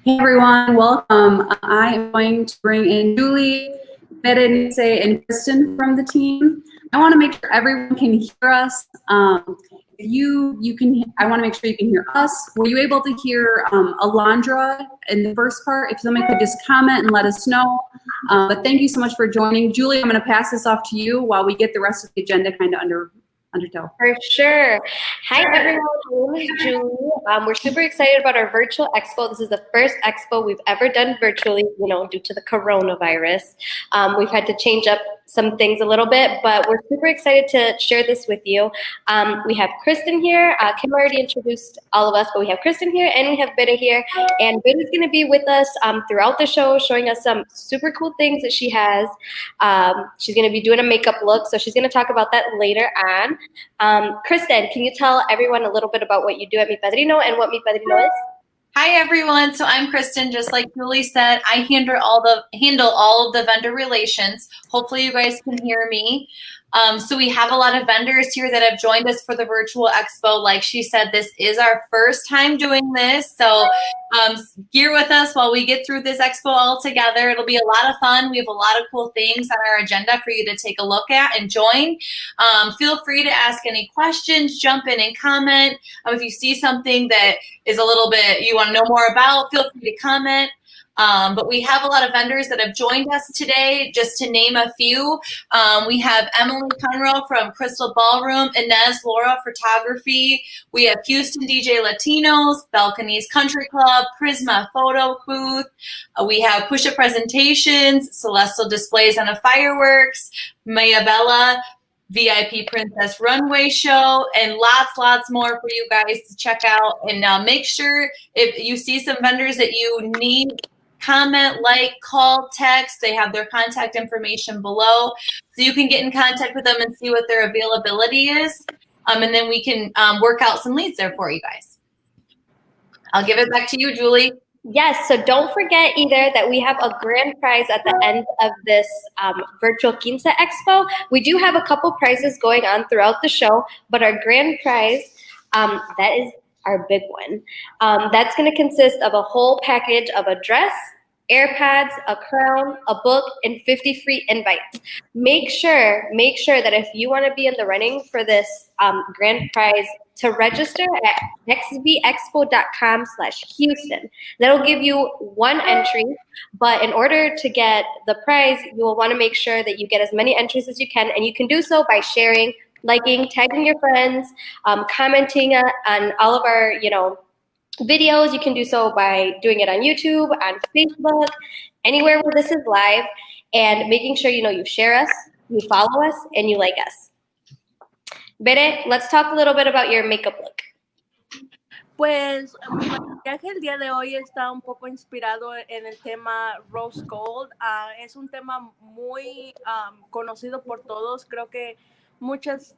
Hey everyone, welcome. I am going to bring in Julie, Berenice, and Kristen from the team. I want to make sure everyone can hear us. If you can, I want to make sure you can hear us. Were you able to hear Alondra in the first part? If somebody could just comment and let us know. But thank you so much for joining. Julie, I'm going to pass this off to you while we get the rest of the agenda kind of under tow. For sure. Hi everyone, my name is Julie. We're super excited about our virtual expo. This is the first expo we've ever done virtually, due to the coronavirus. We've had to change up some things a little bit, but we're super excited to share this with you. We have Kristen here. Kim already introduced all of us, but we have Kristen here and we have Boda here. And Boda's going to be with us throughout the show, showing us some super cool things that she has. She's going to be doing a makeup look, so she's going to talk about that later on. Kristen, can you tell everyone a little bit about what you do at Mi Padrino and what Mi Padrino is? Hi everyone, so I'm Kristen. Just like Julie said, I handle all of the vendor relations. Hopefully you guys can hear me. So we have a lot of vendors here that have joined us for the virtual expo. Like she said, this is our first time doing this. So gear with us while we get through this expo all together. It'll be a lot of fun. We have a lot of cool things on our agenda for you to take a look at and join. Feel free to ask any questions, jump in and comment. If you see something that is a little bit you want to know more about, feel free to comment. But we have a lot of vendors that have joined us today, just to name a few. We have Emily Conroe from Crystal Ballroom, Inez Laura Photography. We have Houston DJ Latinos, Balconies Country Club, Prisma Photo Booth. We have Push Up Presentations, Celestial Displays on a Fireworks, Maya Bella, VIP Princess Runway Show, and lots more for you guys to check out. And make sure if you see some vendors that you need, comment, like, call, text. They have their contact information below, so you can get in contact with them and see what their availability is. And then we can work out some leads there for you guys. I'll give it back to you, Julie. Yes, so don't forget either that we have a grand prize at the end of this virtual Quince Expo. We do have a couple prizes going on throughout the show, but our grand prize, that is our big one. That's going to consist of a whole package of a dress, AirPods, a crown, a book, and 50 free invites. Make sure that if you want to be in the running for this grand prize, to register at xvexpo.com/Houston. That'll give you one entry, but in order to get the prize, you will want to make sure that you get as many entries as you can, and you can do so by sharing, liking, tagging your friends, commenting on all of our, videos. You can do so by doing it on YouTube, on Facebook, anywhere where this is live, and making sure you share us, you follow us, and you like us. Bere, let's talk a little bit about your makeup look. Pues mi maquillaje el día de hoy está un poco inspirado en el tema Rose Gold. Es un tema muy conocido por todos. Creo que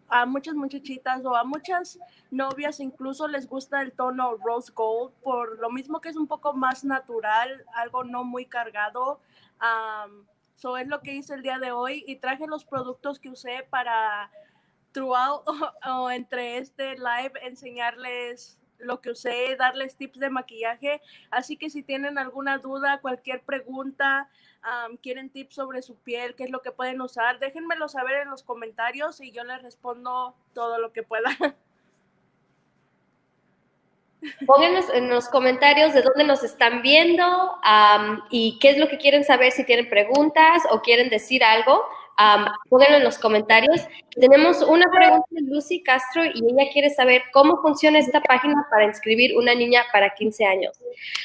a muchas muchachitas o a muchas novias incluso les gusta el tono Rose Gold, por lo mismo que es un poco más natural, algo no muy cargado. So es lo que hice el día de hoy y traje los productos que usé para throughout o entre este live enseñarles lo que usé, darles tips de maquillaje. Así que si tienen alguna duda, cualquier pregunta, quieren tips sobre su piel, qué es lo que pueden usar, déjenmelo saber en los comentarios y yo les respondo todo lo que pueda. Pónganos en los comentarios de dónde nos están viendo y qué es lo que quieren saber, si tienen preguntas o quieren decir algo. Pónganlo en los comentarios. Tenemos una pregunta de Lucy Castro y ella quiere saber cómo funciona esta página para inscribir una niña para 15 años.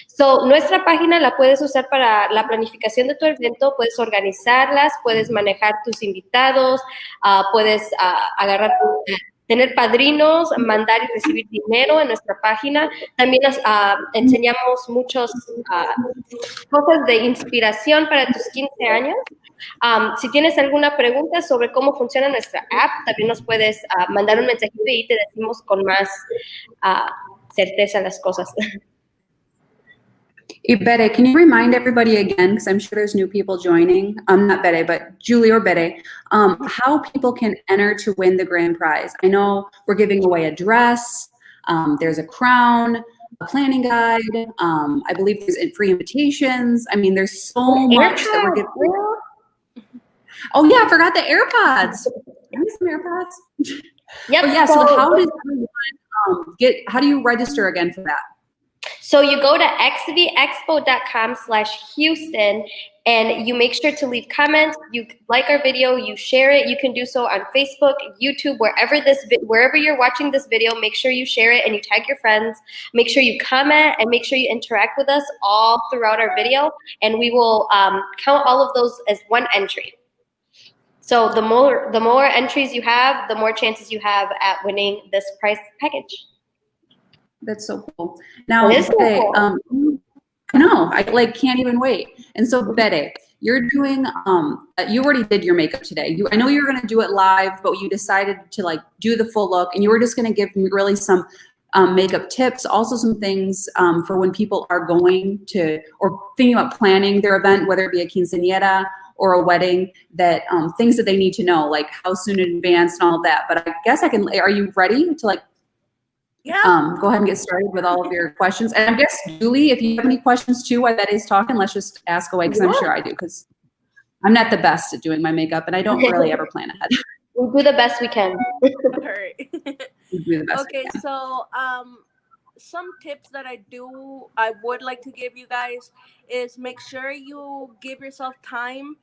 So, nuestra página la puedes usar para la planificación de tu evento, puedes organizarlas, puedes manejar tus invitados, puedes tener padrinos, mandar y recibir dinero en nuestra página. También enseñamos muchas cosas de inspiración para tus 15 años. Si tienes alguna pregunta sobre cómo funciona nuestra app, también nos puedes mandar un mensajito y te decimos con más certeza las cosas. Bede, can you remind everybody again, because I'm sure there's new people joining, not Bede, but Julie or Bede, how people can enter to win the grand prize? I know we're giving away a dress, there's a crown, a planning guide. I believe there's free invitations. I mean, there's so much that we're giving. Oh yeah, I forgot the AirPods. I need some AirPods. Yep. But yeah, so how does everyone how do you register again for that? So you go to xvexpo.com/Houston and you make sure to leave comments. You like our video, you share it. You can do so on Facebook, YouTube, wherever you're watching this video. Make sure you share it and you tag your friends. Make sure you comment and make sure you interact with us all throughout our video, and we will count all of those as one entry. So the more entries you have, the more chances you have at winning this prize package. That's so cool. Now, It is so cool. I know, I can't even wait. And so, Bede, you're doing, you already did your makeup today. I know you were going to do it live, but you decided to do the full look, and you were just going to give me really some makeup tips, also some things for when people are going to, or thinking about planning their event, whether it be a quinceañera or a wedding, that things that they need to know, like how soon in advance and all of that. But I guess are you ready to go ahead and get started with all of your questions? And I guess, Julie, if you have any questions too while Bede's talking, let's just ask away, because I'm sure I do, because I'm not the best at doing my makeup, and I don't really ever plan ahead. We'll do the best we can. Okay, so some tips that I would like to give you guys is make sure you give yourself time,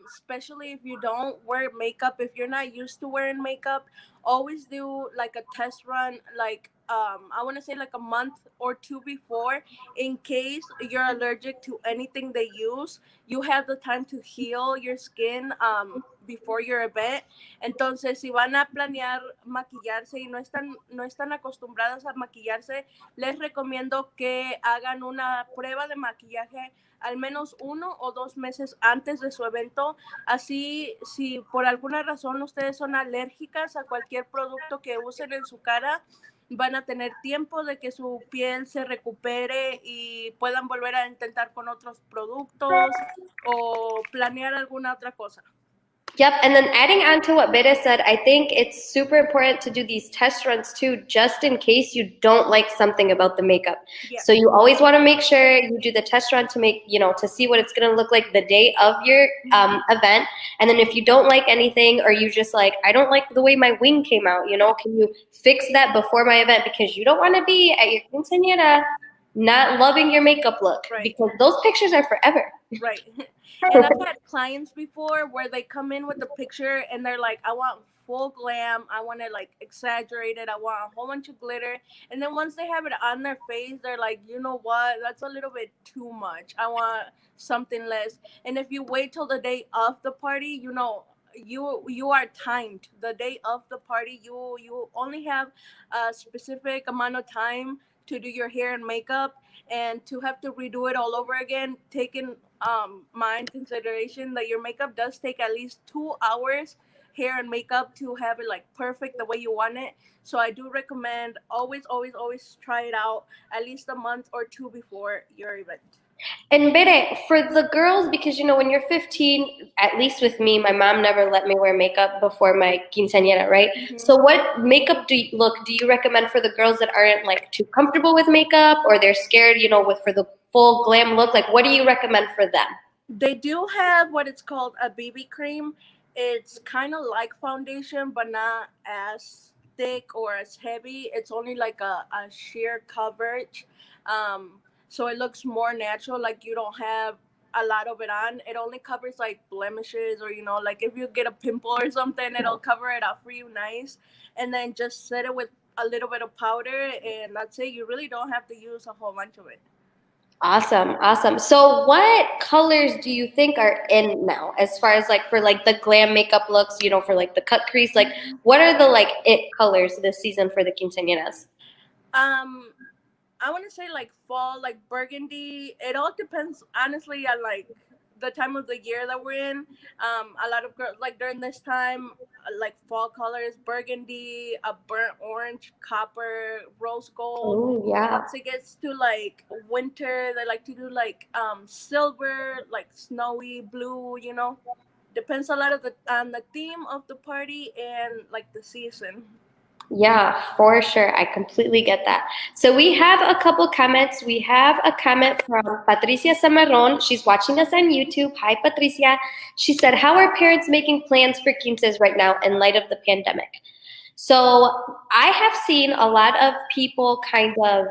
especially if you don't wear makeup. If you're not used to wearing makeup, always do like a test run, I want to say like a month or two before, in case you're allergic to anything they use. You have the time to heal your skin before your event. Entonces, si van a planear maquillarse y no están acostumbradas a maquillarse, les recomiendo que hagan una prueba de maquillaje al menos 1 o 2 meses antes de su evento. Así, si por alguna razón ustedes son alérgicas a cualquier producto que usen en su cara, van a tener tiempo de que su piel se recupere y puedan volver a intentar con otros productos o planear alguna otra cosa. Yep, and then adding on to what Bede said, I think it's super important to do these test runs too, just in case you don't like something about the makeup. Yeah. So you always want to make sure you do the test run to see what it's going to look like the day of your event. And then if you don't like anything, or you just I don't like the way my wing came out, can you fix that before my event? Because you don't want to be at your quinceañera not loving your makeup look, right? Because those pictures are forever. Right. And I've had clients before where they come in with the picture and they're like, I want full glam, I want it exaggerate it, I want a whole bunch of glitter. And then once they have it on their face, they're like, you know what, that's a little bit too much. I want something less. And if you wait till the day of the party, you are timed. The day of the party, you only have a specific amount of time to do your hair and makeup, and to have to redo it all over again, taking mind consideration that your makeup does take at least 2 hours, hair and makeup, to have it perfect the way you want it. So I do recommend always try it out at least a month or 2 before your event. And Bede, for the girls, because when you're 15, at least with me, my mom never let me wear makeup before my quinceañera, right? Mm-hmm. So what makeup do you recommend for the girls that aren't too comfortable with makeup, or they're scared, for the full glam look? What do you recommend for them? They do have what it's called a BB cream. It's kind of like foundation, but not as thick or as heavy. It's only a sheer coverage. So it looks more natural, you don't have a lot of it on. It only covers blemishes, or if you get a pimple or something, it'll cover it up for you nice. And then just set it with a little bit of powder, and that's it. You really don't have to use a whole bunch of it. Awesome. So what colors do you think are in now, as far as for the glam makeup looks, for the cut crease? What are the it colors this season for the quinceañeras? I want to say fall, burgundy. It all depends, honestly, on the time of the year that we're in. A lot of girls during this time, fall colors, burgundy, a burnt orange, copper, rose gold. Oh yeah. Once it gets to winter, they like to do silver, snowy blue. Depends a lot on the theme of the party and the season. Yeah, for sure. I completely get that. So we have a couple comments. We have a comment from Patricia Samarron. She's watching us on YouTube. Hi, Patricia. She said, how are parents making plans for quinces right now in light of the pandemic? So I have seen a lot of people kind of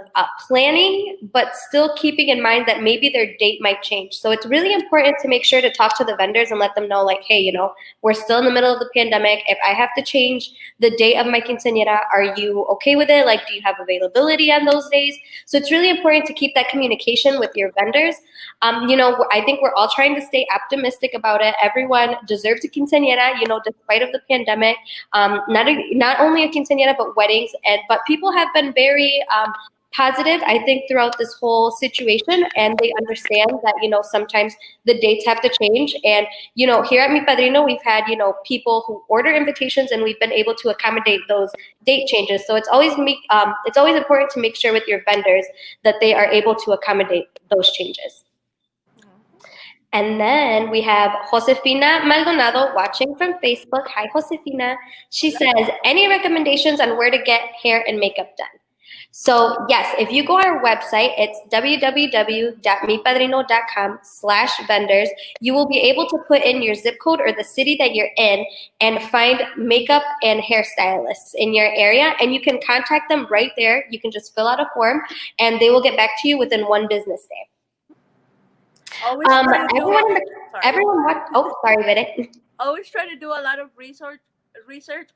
planning, but still keeping in mind that maybe their date might change. So it's really important to make sure to talk to the vendors and let them know, like, hey, you know, we're still in the middle of the pandemic. If I have to change the date of my quinceañera, are you okay with it? Like, do you have availability on those days? So it's really important to keep that communication with your vendors. You know, I think we're all trying to stay optimistic about it. Everyone deserves a quinceañera, you know, despite of the pandemic. Not only a quinceañera, but weddings. But people have been very positive, I think, throughout this whole situation, and they understand that, you know, sometimes the dates have to change. And, you know, here at Mi Padrino, we've had, you know, people who order invitations, and we've been able to accommodate those date changes. So it's always important to make sure with your vendors that they are able to accommodate those changes. And then we have Josefina Maldonado watching from Facebook. Hi, Josefina. She says, any recommendations on where to get hair and makeup done? So yes, if you go on our website, it's www.mipadrino.com/vendors. You will be able to put in your zip code or the city that you're in and find makeup and hairstylists in your area. And you can contact them right there. You can just fill out a form and they will get back to you within 1 business day. Always try to do a lot of research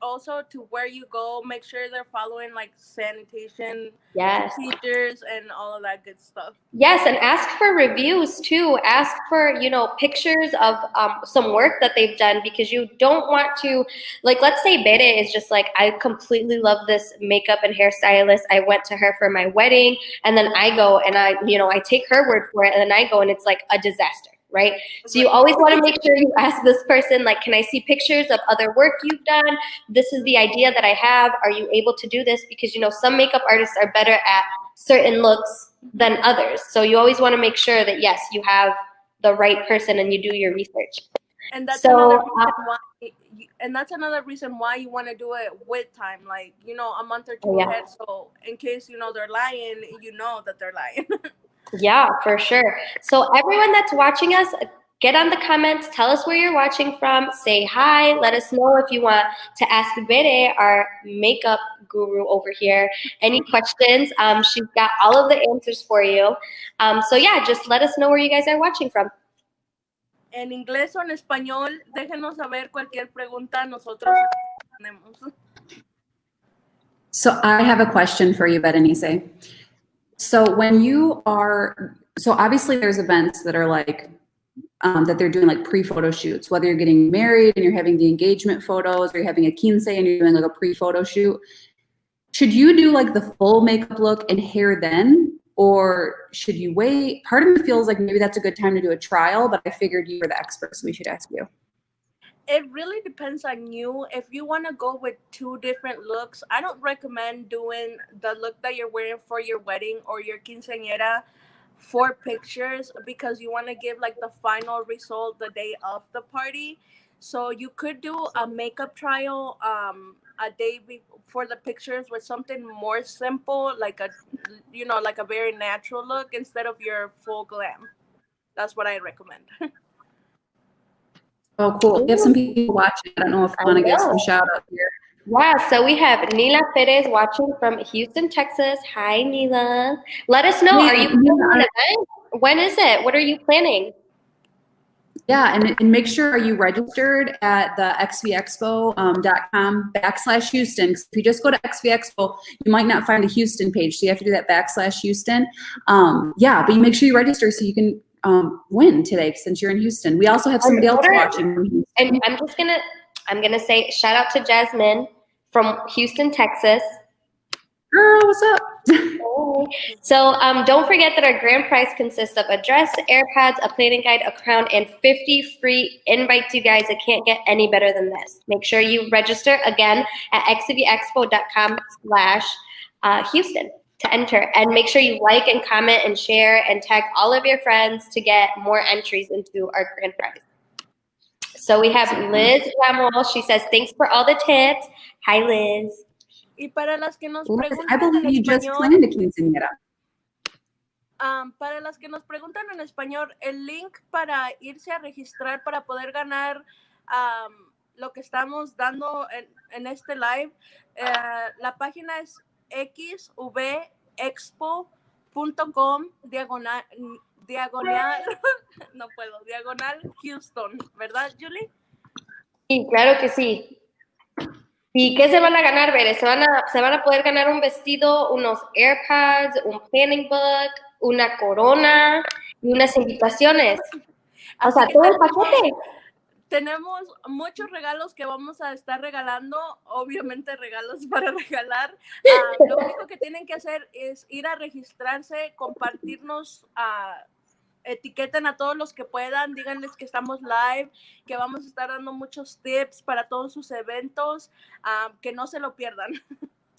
also to where you go. Make sure they're following like sanitation procedures and all of that good stuff. Yes, and ask for reviews too. Ask for, you know, pictures of some work that they've done, because you don't want to, like, let's say Bere is just like, I completely love this makeup and hairstylist. I went to her for my wedding, and then I go and I take her word for it, and then I go and it's like a disaster. Right? So you always want to make sure you ask this person, like, can I see pictures of other work you've done? This is the idea that I have. Are you able to do this? Because, you know, some makeup artists are better at certain looks than others. So you always want to make sure that, yes, you have the right person and you do your research. And that's another reason why you want to do it with time, like, you know, a month or two ahead. So in case, you know, they're lying, you know that they're lying. Yeah, for sure. So everyone that's watching us, get on the comments, tell us where you're watching from, say hi, let us know if you want to ask Bere, our makeup guru over here, any questions. She's got all of the answers for you. So yeah, just let us know where you guys are watching from. En inglés o en español, déjenos saber cualquier pregunta, nosotros tenemos. So I have a question for you, Berenice. So so obviously there's events that are like, that they're doing like pre-photo shoots, whether you're getting married and you're having the engagement photos, or you're having a quince and you're doing like a pre-photo shoot. Should you do like the full makeup look and hair then, or should you wait? Part of me feels like maybe that's a good time to do a trial, but I figured you were the expert, so we should ask you. It really depends on you. If you want to go with 2 different looks, I don't recommend doing the look that you're wearing for your wedding or your quinceañera for pictures, because you want to give like the final result the day of the party. So you could do a makeup trial a day before the pictures with something more simple, like a very natural look instead of your full glam. That's what I recommend. Oh, cool. We have some people watching. I don't know if I want to give some shout out here. Yeah, so we have Nila Perez watching from Houston, Texas. Hi, Nila. Let us know. Are you planning an event? When is it? What are you planning? Yeah, and make sure, are you registered at the xvexpo.com/Houston? If you just go to XV Expo, you might not find a Houston page, so you have to do that /Houston. Yeah, but you make sure you register so you can win today since you're in Houston. We also have somebody else watching. And I'm gonna say shout out to Jasmine from Houston, Texas. Girl, what's up? So don't forget that our grand prize consists of a dress, AirPods, a planning guide, a crown, and 50 free invites, you guys. It can't get any better than this. Make sure you register again at xvexpo.com/Houston to enter. And make sure you like and comment and share and tag all of your friends to get more entries into our grand prize. So we have Liz Ramol. She says, thanks for all the tips. Hi, Liz. Y para las que nos Liz, I preguntan en believe you just español, planned a quinceañera. para las que nos preguntan en español, el link para irse a registrar para poder ganar lo que estamos dando en este live, la página es xvexpo.com diagonal no puedo, diagonal Houston, ¿verdad, Julie? Sí, claro que sí. ¿Y qué se van a ganar, Bere? Se van a poder ganar un vestido, unos AirPods, un planning book, una corona y unas invitaciones. O sea, todo el paquete. Tenemos muchos regalos que vamos a estar regalando, obviamente regalos para regalar. Lo único que tienen que hacer es ir a registrarse, compartirnos, etiqueten a todos los que puedan, díganles que estamos live, que vamos a estar dando muchos tips para todos sus eventos, que no se lo pierdan.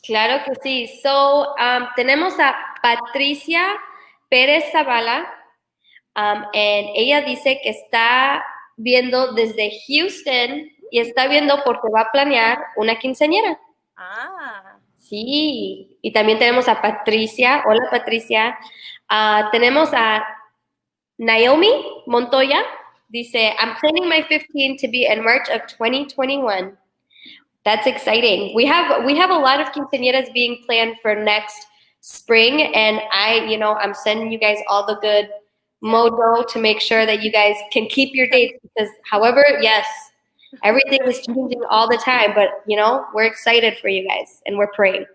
Claro que sí. So, tenemos a Patricia Pérez Zavala, ella dice que está viendo desde Houston y está viendo porque va a planear una quinceañera. Sí, y también tenemos a Patricia. Hola, Patricia. Tenemos a Naomi Montoya. Dice, I'm planning my 15 to be in March of 2021. That's exciting. We have a lot of quinceañeras being planned for next spring, and I'm sending you guys all the good mojo to make sure that you guys can keep your dates, because however, yes, everything is changing all the time, but we're excited for you guys and we're praying.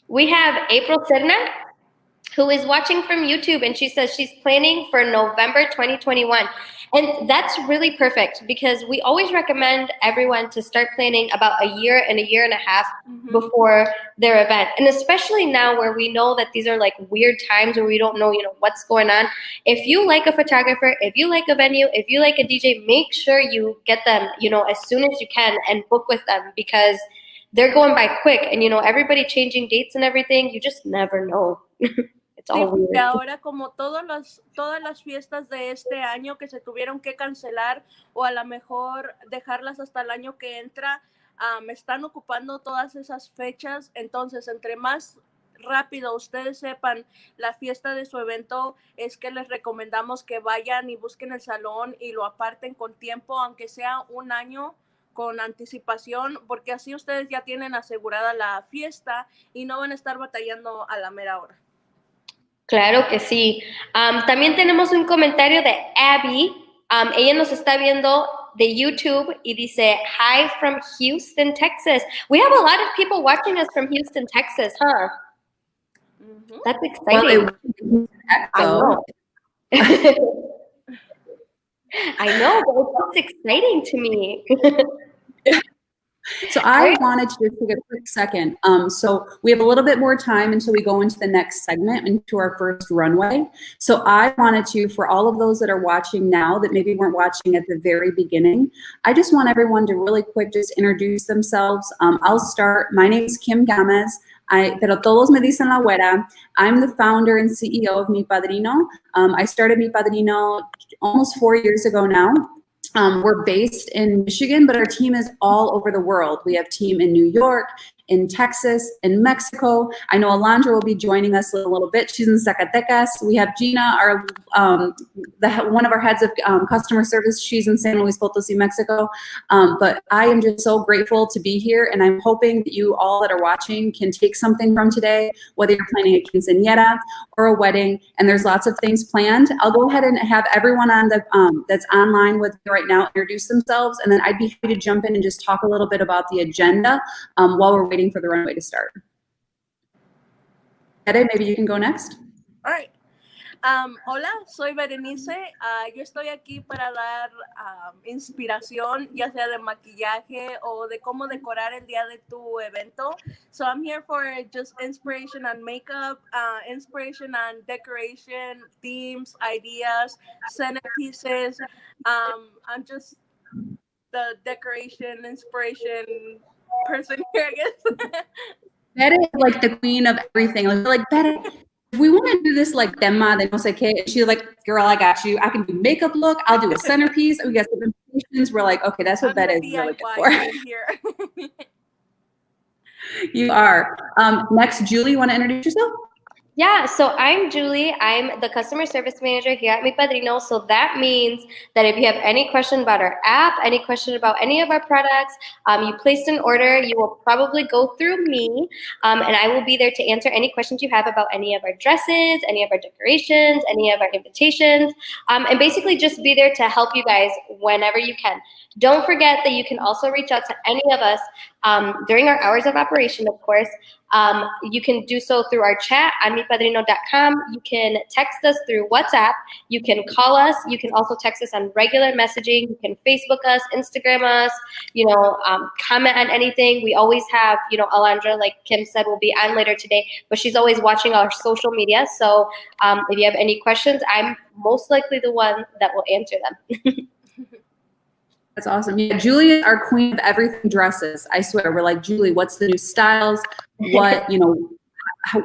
We have April Serna, who is watching from YouTube, and she says she's planning for November 2021. And that's really perfect, because we always recommend everyone to start planning about a year and a half before their event. And especially now where we know that these are like weird times where we don't know, what's going on. If you like a photographer, if you like a venue, if you like a DJ, make sure you get them, as soon as you can and book with them, because they're going by quick, and everybody changing dates and everything, you just never know. It's all weird. Y ahora, como todas las fiestas de este año que se tuvieron que cancelar o a lo mejor dejarlas hasta el año que entra, me están ocupando todas esas fechas. Entonces, entre más rápido ustedes sepan la fiesta de su evento, es que les recomendamos que vayan y busquen el salón y lo aparten con tiempo, aunque sea un año con anticipación, porque así ustedes ya tienen asegurada la fiesta y no van a estar batallando a la mera hora. Claro que sí. También tenemos un comentario de Abby. Ella nos está viendo de YouTube y dice, hi from Houston, Texas. We have a lot of people watching us from Houston, Texas, huh? That's exciting. I know. I know, but it's exciting to me. So I wanted to just take a quick second. So we have a little bit more time until we go into the next segment, into our first runway. So I wanted to, for all of those that are watching now that maybe weren't watching at the very beginning, I just want everyone to really quick just introduce themselves. I'll start. My name is Kim Gamez. Pero todos me dicen la güera. I'm the founder and CEO of Mi Padrino. I started Mi Padrino almost 4 years ago now. We're based in Michigan, but our team is all over the world. We have team in New York, in Texas, in Mexico. I know Alondra will be joining us in a little bit. She's in Zacatecas. We have Gina, one of our heads of customer service. She's in San Luis Potosi, Mexico. But I am just so grateful to be here, and I'm hoping that you all that are watching can take something from today, whether you're planning a quinceañera or a wedding, and there's lots of things planned. I'll go ahead and have everyone on the that's online with me right now introduce themselves, and then I'd be happy to jump in and just talk a little bit about the agenda while we're waiting for the runway to start. Ede, maybe you can go next. All right. Hola, soy Berenice. Yo estoy aquí para dar inspiración, ya sea de maquillaje o de cómo decorar el día de tu evento. So I'm here for just inspiration on makeup, inspiration on decoration, themes, ideas, centerpieces. I'm just the decoration, inspiration person here, I guess. Betty is like the queen of everything. Like Betty, if we want to do this like tema de no sé qué, she's like, girl, I got you. I can do makeup look. I'll do a centerpiece. We got some invitations. We're like, okay, that's what Betty is really good for. You are. Next, Julie, you want to introduce yourself? Yeah, so I'm Julie. I'm the customer service manager here at Mi Padrino. So that means that if you have any question about our app, any question about any of our products, you placed an order, you will probably go through me, and I will be there to answer any questions you have about any of our dresses, any of our decorations, any of our invitations, and basically just be there to help you guys whenever you can. Don't forget that you can also reach out to any of us during our hours of operation, of course. You can do so through our chat on mipadrino.com. You can text us through WhatsApp. You can call us. You can also text us on regular messaging. You can Facebook us, Instagram us, comment on anything. We always have, Alondra, like Kim said, will be on later today, but she's always watching our social media. So if you have any questions, I'm most likely the one that will answer them. That's awesome. Yeah, Julie is our queen of everything dresses. I swear, we're like, Julie, what's the new styles? What,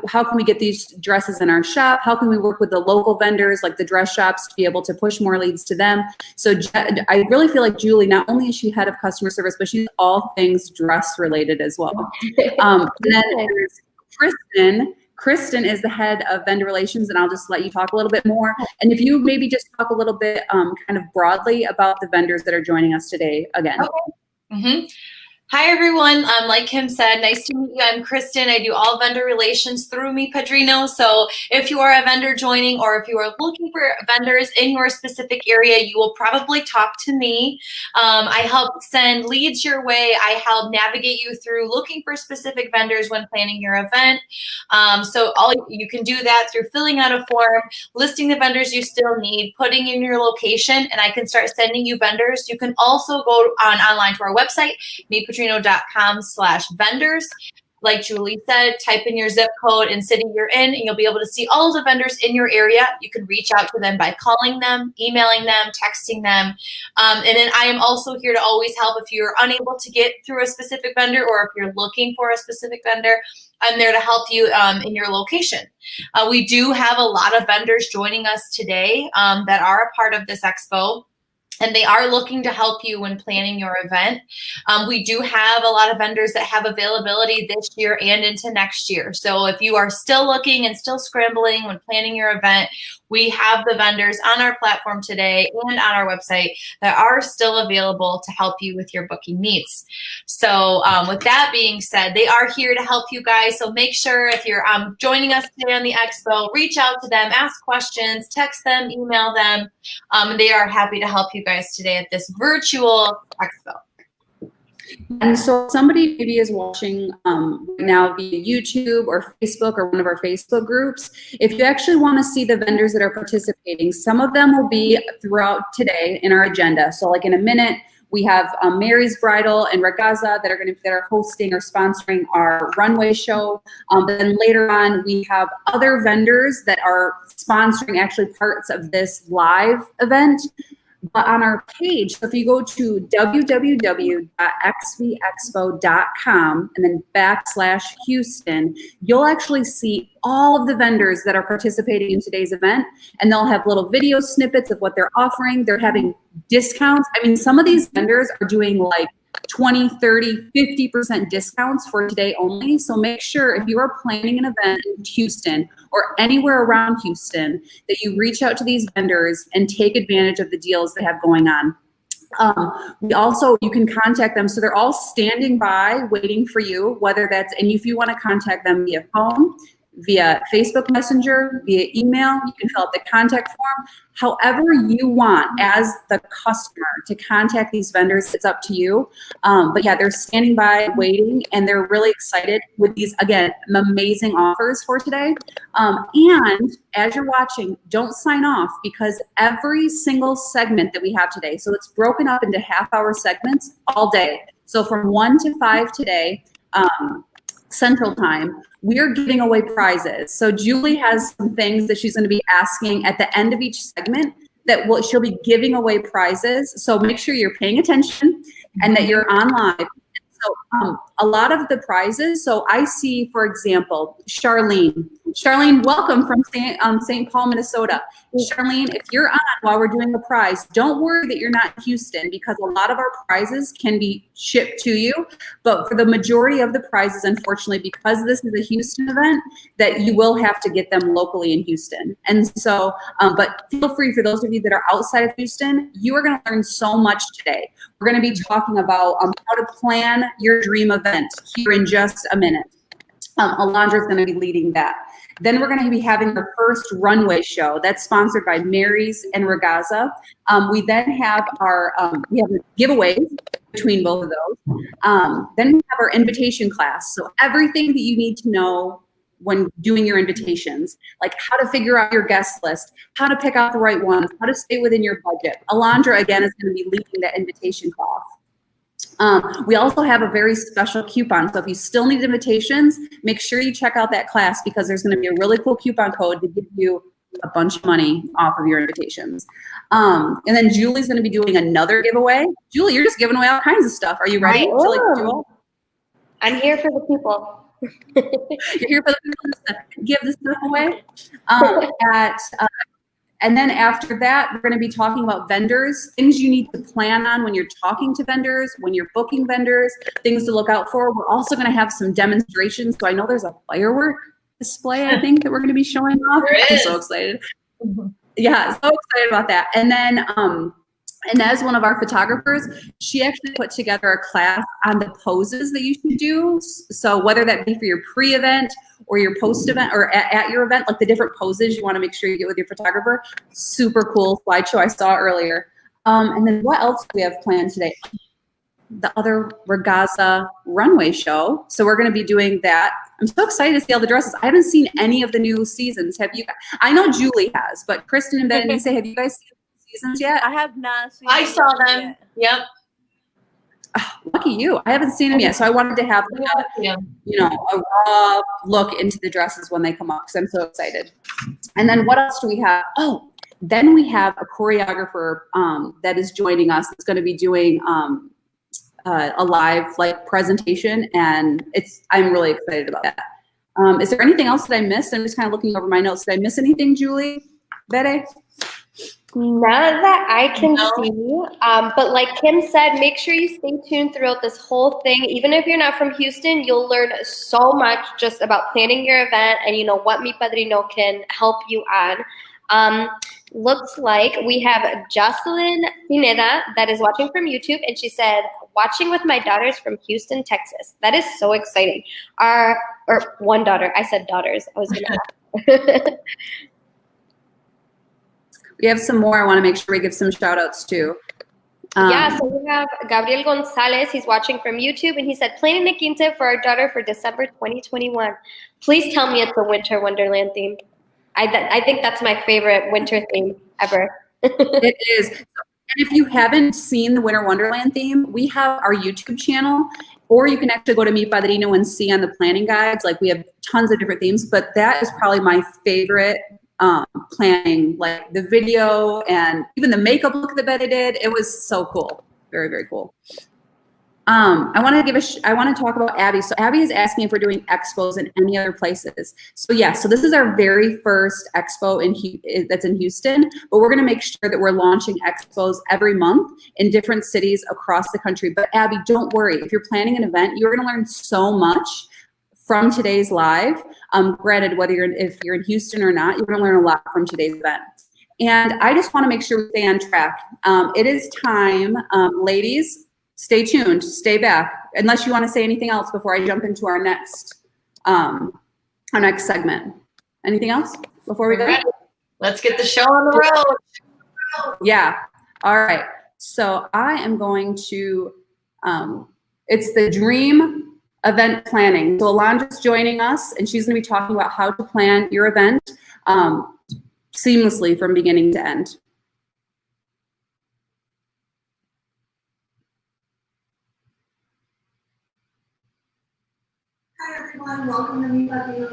how can we get these dresses in our shop? How can we work with the local vendors, like the dress shops, to be able to push more leads to them? So I really feel like Julie, not only is she head of customer service, but she's all things dress related as well. And then there's Kristen. Kristen is the head of vendor relations, and I'll just let you talk a little bit more. And if you maybe just talk a little bit kind of broadly about the vendors that are joining us today again. Okay. Mm-hmm. Hi, everyone. Like Kim said, nice to meet you. I'm Kristen. I do all vendor relations through Mi Padrino. So if you are a vendor joining or if you are looking for vendors in your specific area, you will probably talk to me. I help send leads your way. I help navigate you through looking for specific vendors when planning your event. So you can do that through filling out a form, listing the vendors you still need, putting in your location, and I can start sending you vendors. You can also go online to our website, mipadrino.com/vendors. Like Julie said, type in your zip code and city you're in, and you'll be able to see all of the vendors in your area. You can reach out to them by calling them, emailing them, texting them. And then I am also here to always help if you're unable to get through a specific vendor or if you're looking for a specific vendor. I'm there to help you in your location. We do have a lot of vendors joining us today that are a part of this expo. And they are looking to help you when planning your event. We do have a lot of vendors that have availability this year and into next year. So if you are still looking and still scrambling when planning your event, we have the vendors on our platform today and on our website that are still available to help you with your booking needs. So with that being said, they are here to help you guys. So make sure if you're joining us today on the expo, reach out to them, ask questions, text them, email them. They are happy to help you guys today at this virtual expo. And so somebody maybe is watching right now via YouTube or Facebook or one of our Facebook groups. If you actually want to see the vendors that are participating, some of them will be throughout today in our agenda. So like in a minute, we have Mary's Bridal and Ragazza that are hosting or sponsoring our runway show. But then later on, we have other vendors that are sponsoring actually parts of this live event. But on our page, so if you go to www.xvexpo.com and then /Houston, you'll actually see all of the vendors that are participating in today's event, and they'll have little video snippets of what they're offering. They're having discounts. I mean, some of these vendors are doing like 20, 30, 50% discounts for today only. So make sure if you are planning an event in Houston or anywhere around Houston that you reach out to these vendors and take advantage of the deals they have going on. You can contact them. So they're all standing by waiting for you, whether that's, and if you want to contact them via phone, via Facebook Messenger, via email, you can fill out the contact form. However you want as the customer to contact these vendors, it's up to you. But yeah, they're standing by waiting, and they're really excited with these, again, amazing offers for today. And as you're watching, don't sign off, because every single segment that we have today, so it's broken up into half-hour segments all day. So from 1 to 5 today, Central Time, we're giving away prizes. So Julie has some things that she's going to be asking at the end of each segment that she'll be giving away prizes. So make sure you're paying attention and that you're on live. So a lot of the prizes, so I see, for example, Charlene. Charlene, welcome from St. Paul, Minnesota. Charlene, if you're on while we're doing the prize, don't worry that you're not in Houston, because a lot of our prizes can be shipped to you. But for the majority of the prizes, unfortunately, because this is a Houston event, that you will have to get them locally in Houston. And so, but feel free, for those of you that are outside of Houston, you are going to learn so much today. We're going to be talking about how to plan your dream event here in just a minute. Alondra is going to be leading that. Then we're going to be having the first runway show that's sponsored by Mary's and Regaza. We then have our we have giveaways between both of those. Then we have our invitation class. So everything that you need to know when doing your invitations, like how to figure out your guest list, how to pick out the right ones, how to stay within your budget. Alondra, again, is going to be leading that invitation class. We also have a very special coupon. So if you still need invitations, make sure you check out that class, because there's going to be a really cool coupon code to give you a bunch of money off of your invitations. And then Julie's going to be doing another giveaway. Julie, you're just giving away all kinds of stuff. Are you ready to do it? I'm here for the people. You're here for the people to give this stuff away. And then after that, we're going to be talking about vendors, things you need to plan on when you're talking to vendors, when you're booking vendors, things to look out for. We're also going to have some demonstrations. So I know there's a firework display, I think, that we're going to be showing off. I'm so excited. Yeah, so excited about that. And then, and as one of our photographers, she actually put together a class on the poses that you should do. So whether that be for your pre-event or your post-event, or at your event, like the different poses you want to make sure you get with your photographer. Super cool slideshow I saw earlier. And then what else do we have planned today? The other Regaza runway show. So we're going to be doing that. I'm so excited to see all the dresses. I haven't seen any of the new seasons. Have you? I know Julie has, but Kristen and Berenice, have you guys seen the seasons yet? I have not seen I saw them. Yep. Oh, lucky you. I haven't seen them yet. So I wanted to have, you know, a raw look into the dresses when they come up, because I'm so excited. And then what else do we have? Oh, then we have a choreographer that is joining us. It's going to be doing a live presentation, and I'm really excited about that. Is there anything else that I missed? I'm just kind of looking over my notes. Did I miss anything, Julie? Bede? None that I can see, but like Kim said, make sure you stay tuned throughout this whole thing. Even if you're not from Houston, you'll learn so much just about planning your event and, you know, what Mi Padrino can help you on. Looks like we have Jocelyn Pineda that is watching from YouTube, and she said, watching with my daughters from Houston, Texas. That is so exciting. Or one daughter. I said daughters. I was gonna We have some more. I want to make sure we give some shout outs too. Yeah, so we have Gabriel Gonzalez. He's watching from YouTube, and he said, planning a quince for our daughter for December 2021. Please tell me it's a Winter Wonderland theme. I think that's my favorite winter theme ever. It is. And if you haven't seen the Winter Wonderland theme, we have our YouTube channel, or you can actually go to Mi Padrino and see on the planning guides. Like, we have tons of different themes, but that is probably my favorite planning, like the video and even the makeup look that Betty did. It was so cool. Very, very cool. I want to talk about Abby. So Abby is asking if we're doing expos in any other places. So yeah, so this is our very first expo that's in Houston, but we're going to make sure that we're launching expos every month in different cities across the country. But Abby, don't worry. If you're planning an event, you're going to learn so much from today's live. Granted, if you're in Houston or not, you're going to learn a lot from today's event. And I just want to make sure we stay on track. It is time, ladies. Stay tuned. Stay back. Unless you want to say anything else before I jump into our next segment. Anything else before we go? Let's get the show on the road. Yeah. All right. So I am going to. It's the Dream Event Planning. So Alondra's joining us, and she's going to be talking about how to plan your event seamlessly from beginning to end. Hi everyone, welcome to Mi Padrino.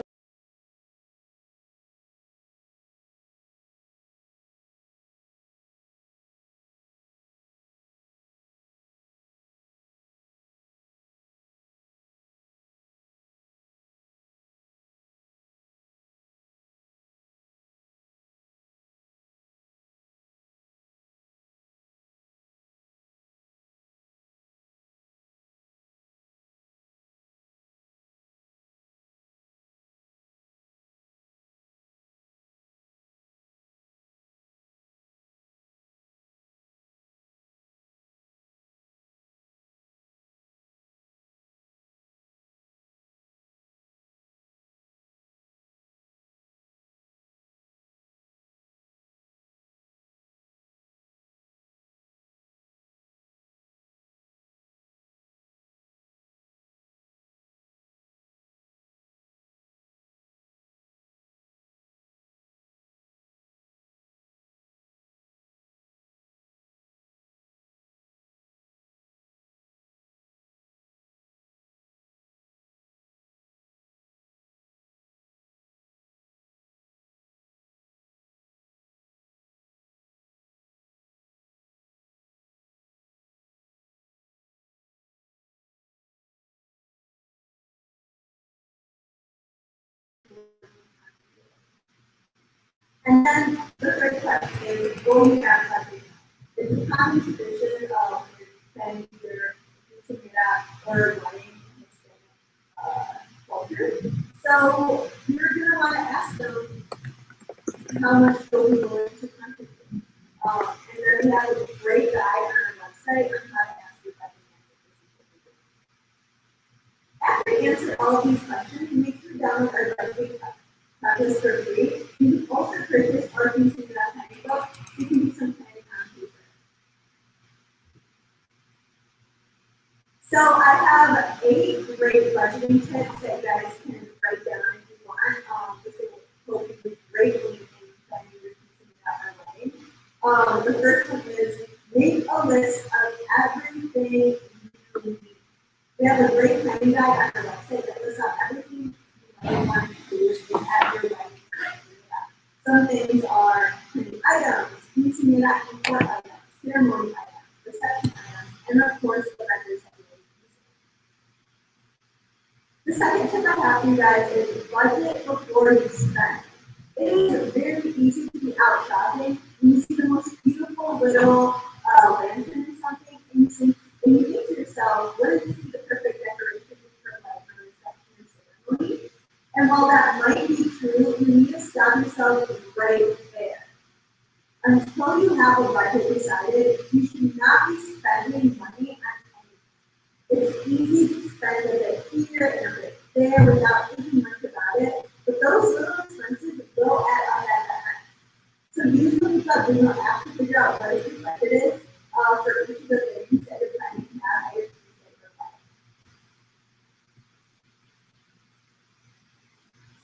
And then the third question is, will you have something? It's a common tradition of planning your quinceañera or wedding culture. So you're going to want to ask them how much they'll be willing to contribute. And then we have a great guide on our website on how to ask your wedding. After you answer all of these questions, make sure to download our budget checklist for free. You can also purchase our quinceañera planning book. You can do some planning on paper. So I have 8 great budgeting tips that you guys can write down if you want. This will help you greatly in planning your quinceañera or wedding. The first one is make a list of everything you need. We have a great planning guide on our website that lists out everything you want to do at your wedding. Some things are printing items, quinceañera import items, ceremony items, reception items, and of course the vendors that you will use. The second tip I have for you guys is budget before you spend. It is very easy to be out shopping when you see the most beautiful little lantern or something, and you think to yourself, what is the perfect decoration for like a reception ceremony? And while that might be true, you need to stop yourself right there. Until you have a budget decided, you should not be spending money on anything. It's easy to spend a bit here and a bit there without thinking much about it, but those little expenses will add up at the end. So usually you don't have to figure out what your budget is for each of the things that you're planning to have at your quinceañera.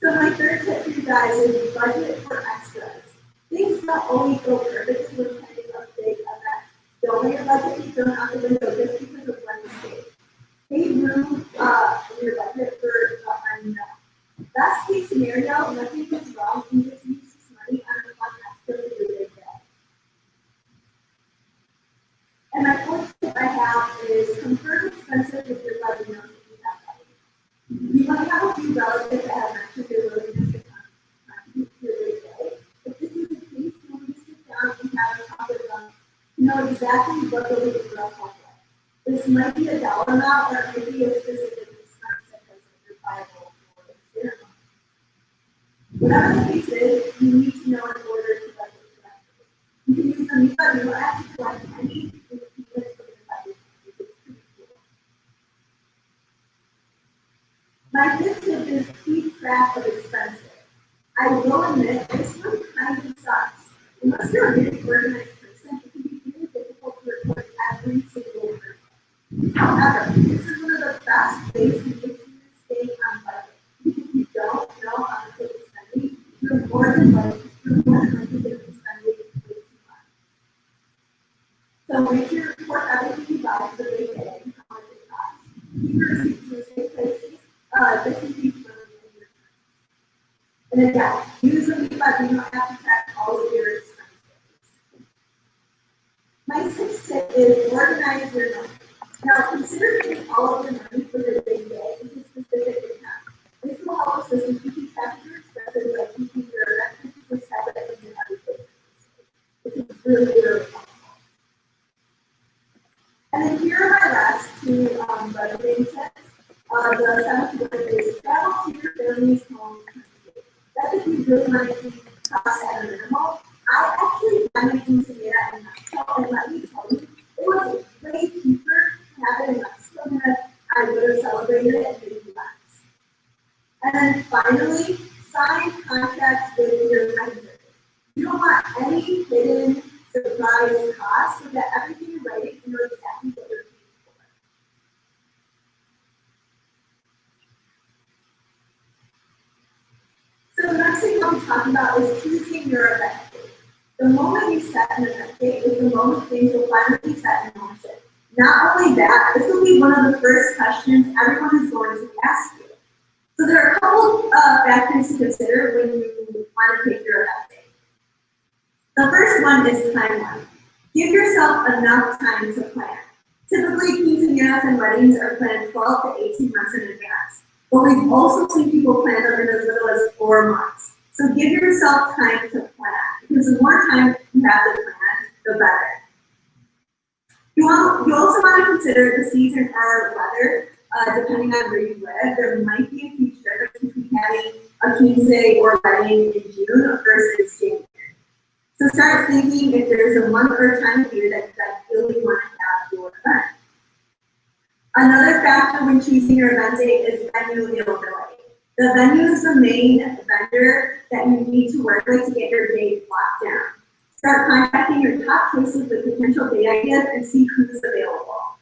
So my third tip for you guys is budget for extras. Things don't always go perfectly when planning a big event. Don't let your budget be thrown out the window just because of one mistake. Make room in your budget for unknown. Best case scenario, nothing goes wrong, and you just use this money on a fun extra for your big day. And my fourth tip I have is confirm expenses with your buddy knows if you have money. You might have a few relatives that have mentioned their willingness to contribute to your big day. If this is the case, you want to sit down and have a talk with them to know exactly what they'll be able to. This might be a dollar amount or it might be a specific expense such as your Bible or ceremony. Whatever the case is, you need to know in order to budget correctly. You can use them, but you don't have to collect any in the people for your budget, which is pretty cool. My fifth tip is keep track of expenses. I will admit this one kind of sucks. Unless you're a really organized person, it can be really difficult to report every single person. However, this is one of the best ways to make sure you stay on budget. If you don't know how to take spending, you're more than likely to be spending way too much. So make sure you report everything you buy for the big day and how much it costs. Keep your receipts in the same places, just in case you don't need your time. And again, use them because you don't have to track all of your expenses. My sixth tip is organize your money. Now, consider putting all of your money for your big day into specific accounts. This will help us in keeping track of your expenses by keeping your expenses separate from your other businesses, which is really, really helpful. And then here are my last two budgeting tips. The seventh one is travel to your family's home country. That's if you really want to keep costs at a minimal. I actually find my quinceañera in Mexico, and let me tell you, it was way cheaper to have it in Mexico than I would have celebrated it in the US. And then finally, sign contracts with your vendors. You don't want any hidden surprise costs so that everything you're writing, you know exactly what you're paying for. So the next thing I'll be talking about is choosing your event date. The moment you set an event date is the moment things will finally be set in motion. Not only that, this will be one of the first questions everyone is going to ask you. So there are a couple factors to consider when you want to pick your event date. The first one is timeline. Give yourself enough time to plan. Typically, quinceañeras and weddings are planned 12 to 18 months in advance, but we've also seen people plan them in as little as 4 months. So give yourself time to plan, because the more time you have to plan, the better. You also want to consider the season or weather, depending on where you live. There might be a huge difference between having a 15 or wedding in June versus January. So start thinking if there's a month or time of year that you really want to have your event. Another factor when choosing your event date is venue availability. The venue is the main vendor that you need to work with to get your date locked down. Start contacting your top choices with potential date ideas and see who's available.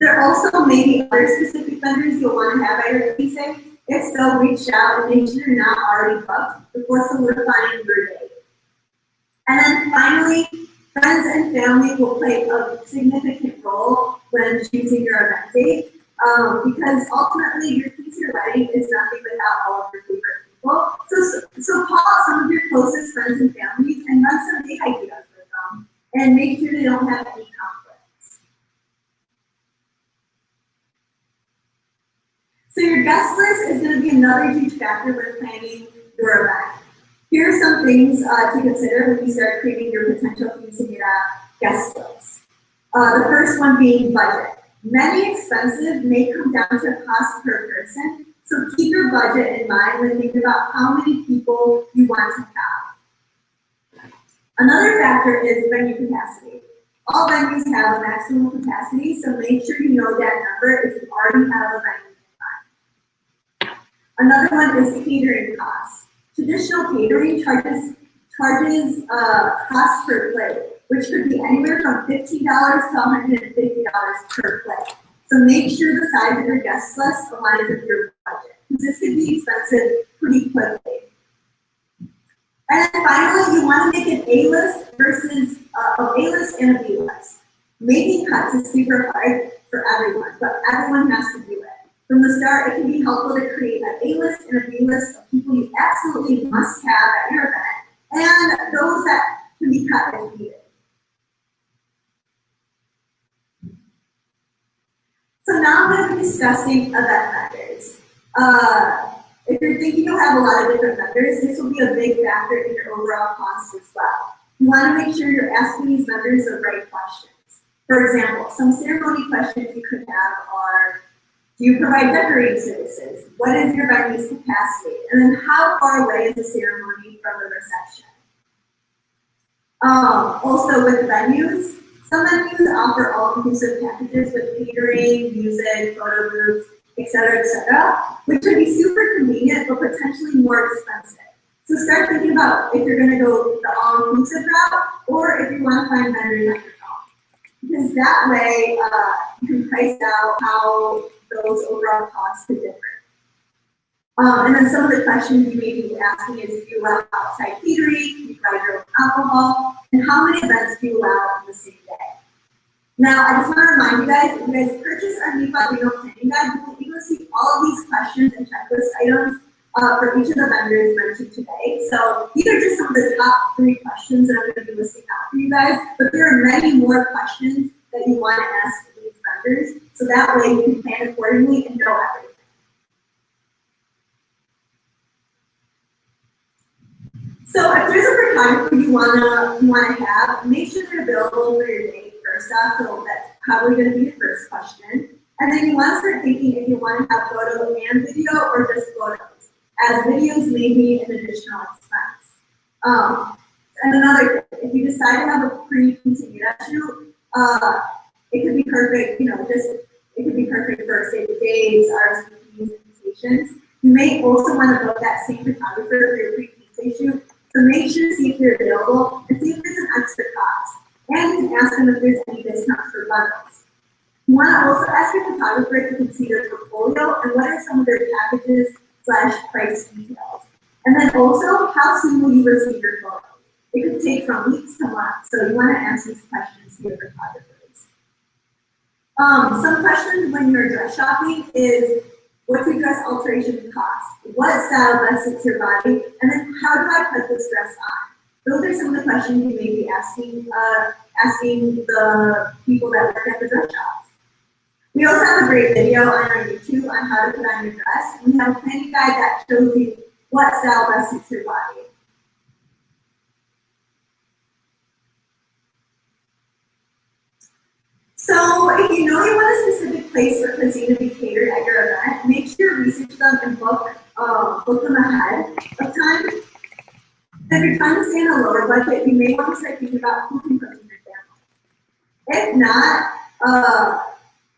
There also may be other specific vendors you'll want to have at your closing. If so, reach out and make sure you're not already booked before solidifying your date. And then finally, friends and family will play a significant role when choosing your event date, because ultimately your future wedding is nothing without all of your favorite people. So call out some of your closest friends and family and run some date ideas with them, and make sure they don't have any conflicts. So your guest list is going to be another huge factor when planning your event. Here are some things to consider when you start creating your potential quinceañera guest list. The first one being budget. Many expenses may come down to cost per person, so keep your budget in mind when thinking about how many people you want to have. Another factor is venue capacity. All venues have a maximum capacity, so make sure you know that number if you already have a venue in mind. Another one is catering costs. Traditional catering charges cost per plate, which could be anywhere from $15 to $150 per plate. So make sure the size of your guest list aligns with your budget, because this could be expensive pretty quickly. And then finally, you want to make an A-list versus a A-list and a B-list. Making cuts is super hard for everyone, but everyone has to do it. From the start, it can be helpful to create an A-list and a B-list of people you absolutely must have at your event, and those that can be cut as needed. So now I'm going to be discussing event vendors. If you're thinking you'll have a lot of different vendors, this will be a big factor in your overall cost as well. You want to make sure you're asking these vendors the right questions. For example, some ceremony questions you could have are, do you provide decorating services? What is your venue's capacity? And then how far away is the ceremony from the reception? Also with venues, some venues offer all-inclusive packages with catering, music, photo groups, etc., which could be super convenient but potentially more expensive. So start thinking about if you're going to go the all-inclusive route or if you want to find vendors at your own. Because that way you can price out how those overall costs could differ. And then some of the questions you may be asking is, do you allow outside catering, do you provide your own alcohol, and how many events do you allow on the same day? Now, I just want to remind you guys, if you guys purchase our NEPA Renal Planning Guide, you will be able to see all of these questions and checklist items for each of the vendors mentioned today. So these are just some of the top 3 questions that I'm going to be listing out for you guys, but there are many more questions that you want to ask these vendors, so that way you can plan accordingly and know everything. So if there's a photographer you wanna have, make sure they're available for your date first off, so that's probably gonna be the first question. And then you wanna start thinking if you wanna have photo and video or just photos, as videos may be an additional expense. And another thing, if you decide to have a pre-quinceañera shoot, it could be perfect, it could be perfect for save the dates, RSVPs, invitations. You may also want to book that same photographer for your pre-quinceañera shoot. So make sure to see if they're available and see if there's an extra cost. And you can ask them if there's any discounts for bundles. You want to also ask your photographer if you can see their portfolio and what are some of their packages / price details. And then also, how soon will you receive your photos? It could take from weeks to months, so you want to ask these questions to your photographers. Some questions when you're dress shopping is, what's your dress alteration cost? What style best suits your body? And then how do I put this dress on? Those are some of the questions you may be asking the people that work at the dress shops. We also have a great video on our YouTube on how to put on your dress. We have a planning guide that shows you what style best suits your body. So if you know you want a specific place for cuisine to be catered at your event, make sure you research them and book them ahead of time. If you're trying to stay in a lower budget, you may want to start thinking about who can cook in your family. If not,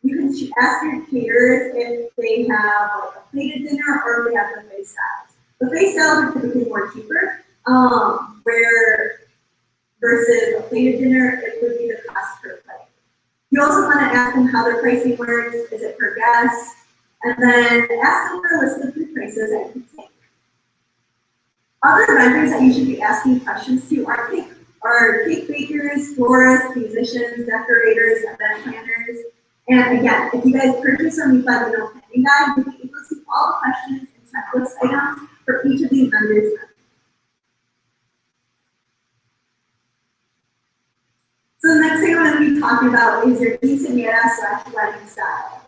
you can ask your caterers if they have like a plated dinner or if they have buffet styles. Buffet styles are typically more cheaper, where versus a plated dinner, it would be the cost per plate. You also want to ask them how their pricing works, is it per guest, and then ask them for a list of the prices that you take. Other vendors that you should be asking questions to are cake bakers, florists, musicians, decorators, event planners. And again, if you guys purchase our Meet by the Middle planning guide, you'll be able to see all the questions and checklist items for each of these vendors. So the next thing I'm going to be talking about is your quinceañera/wedding style,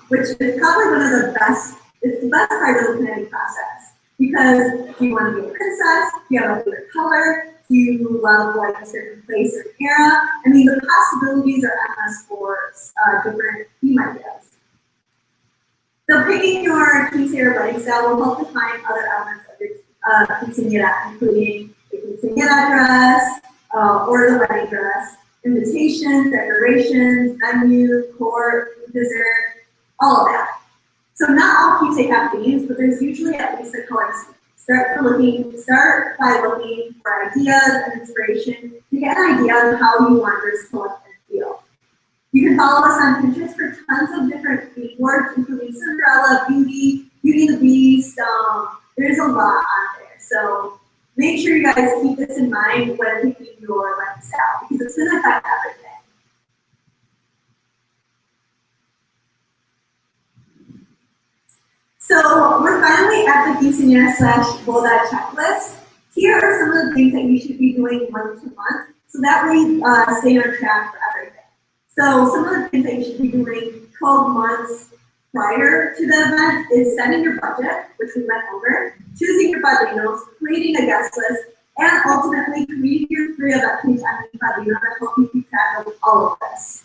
which is probably one of the best. It's the best part of the planning process because do you want to be a princess? Do you have a favorite color? Do you love like a certain place or era? I mean, the possibilities are endless for different theme ideas. So picking your quinceañera wedding style will help define other elements of your quinceañera, including the quinceañera dress, or the wedding dress, invitations, decorations, menu, court, dessert, all of that. So not all keepsake have themes, but there's usually at least a color scheme. Start by looking for ideas and inspiration to get an idea on how you want yours to look and feel. You can follow us on Pinterest for tons of different theme boards, including Cinderella, Beauty and the Beast. There's a lot on there. So make sure you guys keep this in mind when picking your wedding style because it's going to affect everything. So we're finally at the quinceañera/boda checklist. Here are some of the things that you should be doing month to month, so that way stay on track for everything. So some of the things that you should be doing 12 months prior to the event is setting your budget, which we went over, choosing your padrinos, creating a guest list, and ultimately creating your free event page on the padrino to help you keep track of all of this.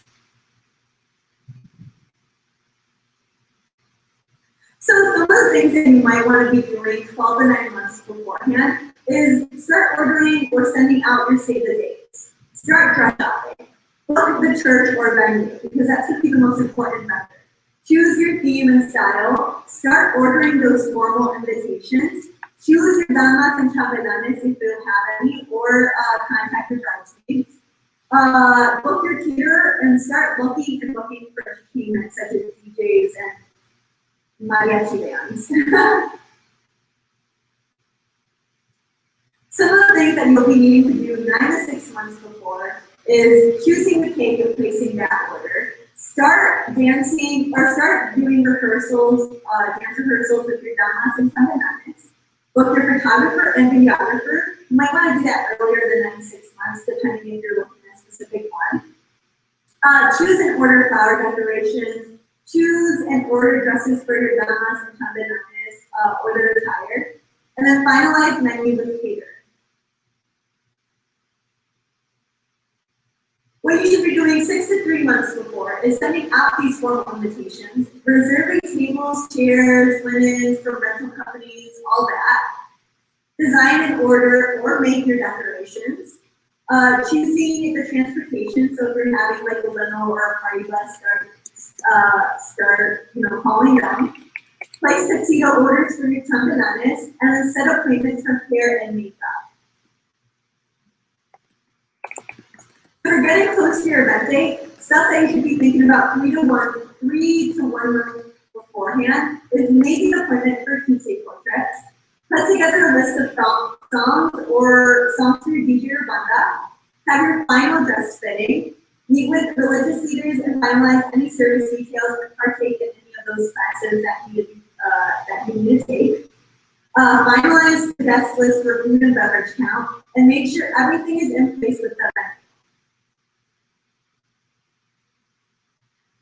So some of the things that you might want to be doing 12 to 9 months beforehand is start ordering or sending out your save the dates. Start dress shopping. Book the church or venue because that's going to be the most important method. Choose your theme and style. Start ordering those formal invitations. Choose your damas and chambelanes if you have any, or contact your bridesmaids. Book your caterer and start looking for entertainment such as DJs and mariachi bands. Some of the things that you'll be needing to do 9 to 6 months before is choosing the cake and placing that order. Start dancing or start doing rehearsals, dance rehearsals with your damas and chambelanes. Book your photographer and videographer. You might want to do that earlier than 9 to 6 months, depending if you're looking at a specific one. Choose and order flower decorations. Choose and order dresses for your damas and chambelanes or their attire. And then finalize menu with caterer. What you should be doing 6 to 3 months before is sending out these formal invitations, reserving tables, chairs, linens from rental companies, all that. Design and order or make your decorations. Choosing the transportation, so if you're having like a limo or a party bus, start calling them. Place tuxedo orders for your chambelanes, and then set appointments for hair and makeup. If you're getting close to your event date, stuff that you should be thinking about 3 to 1 month beforehand is making an appointment for keepsake portraits. Put together a list of songs or songs for your DJ or banda. Have your final dress fitting. Meet with religious leaders and finalize any service details and partake in any of those classes that you need to take. Finalize the guest list for food and beverage count, and make sure everything is in place with the event.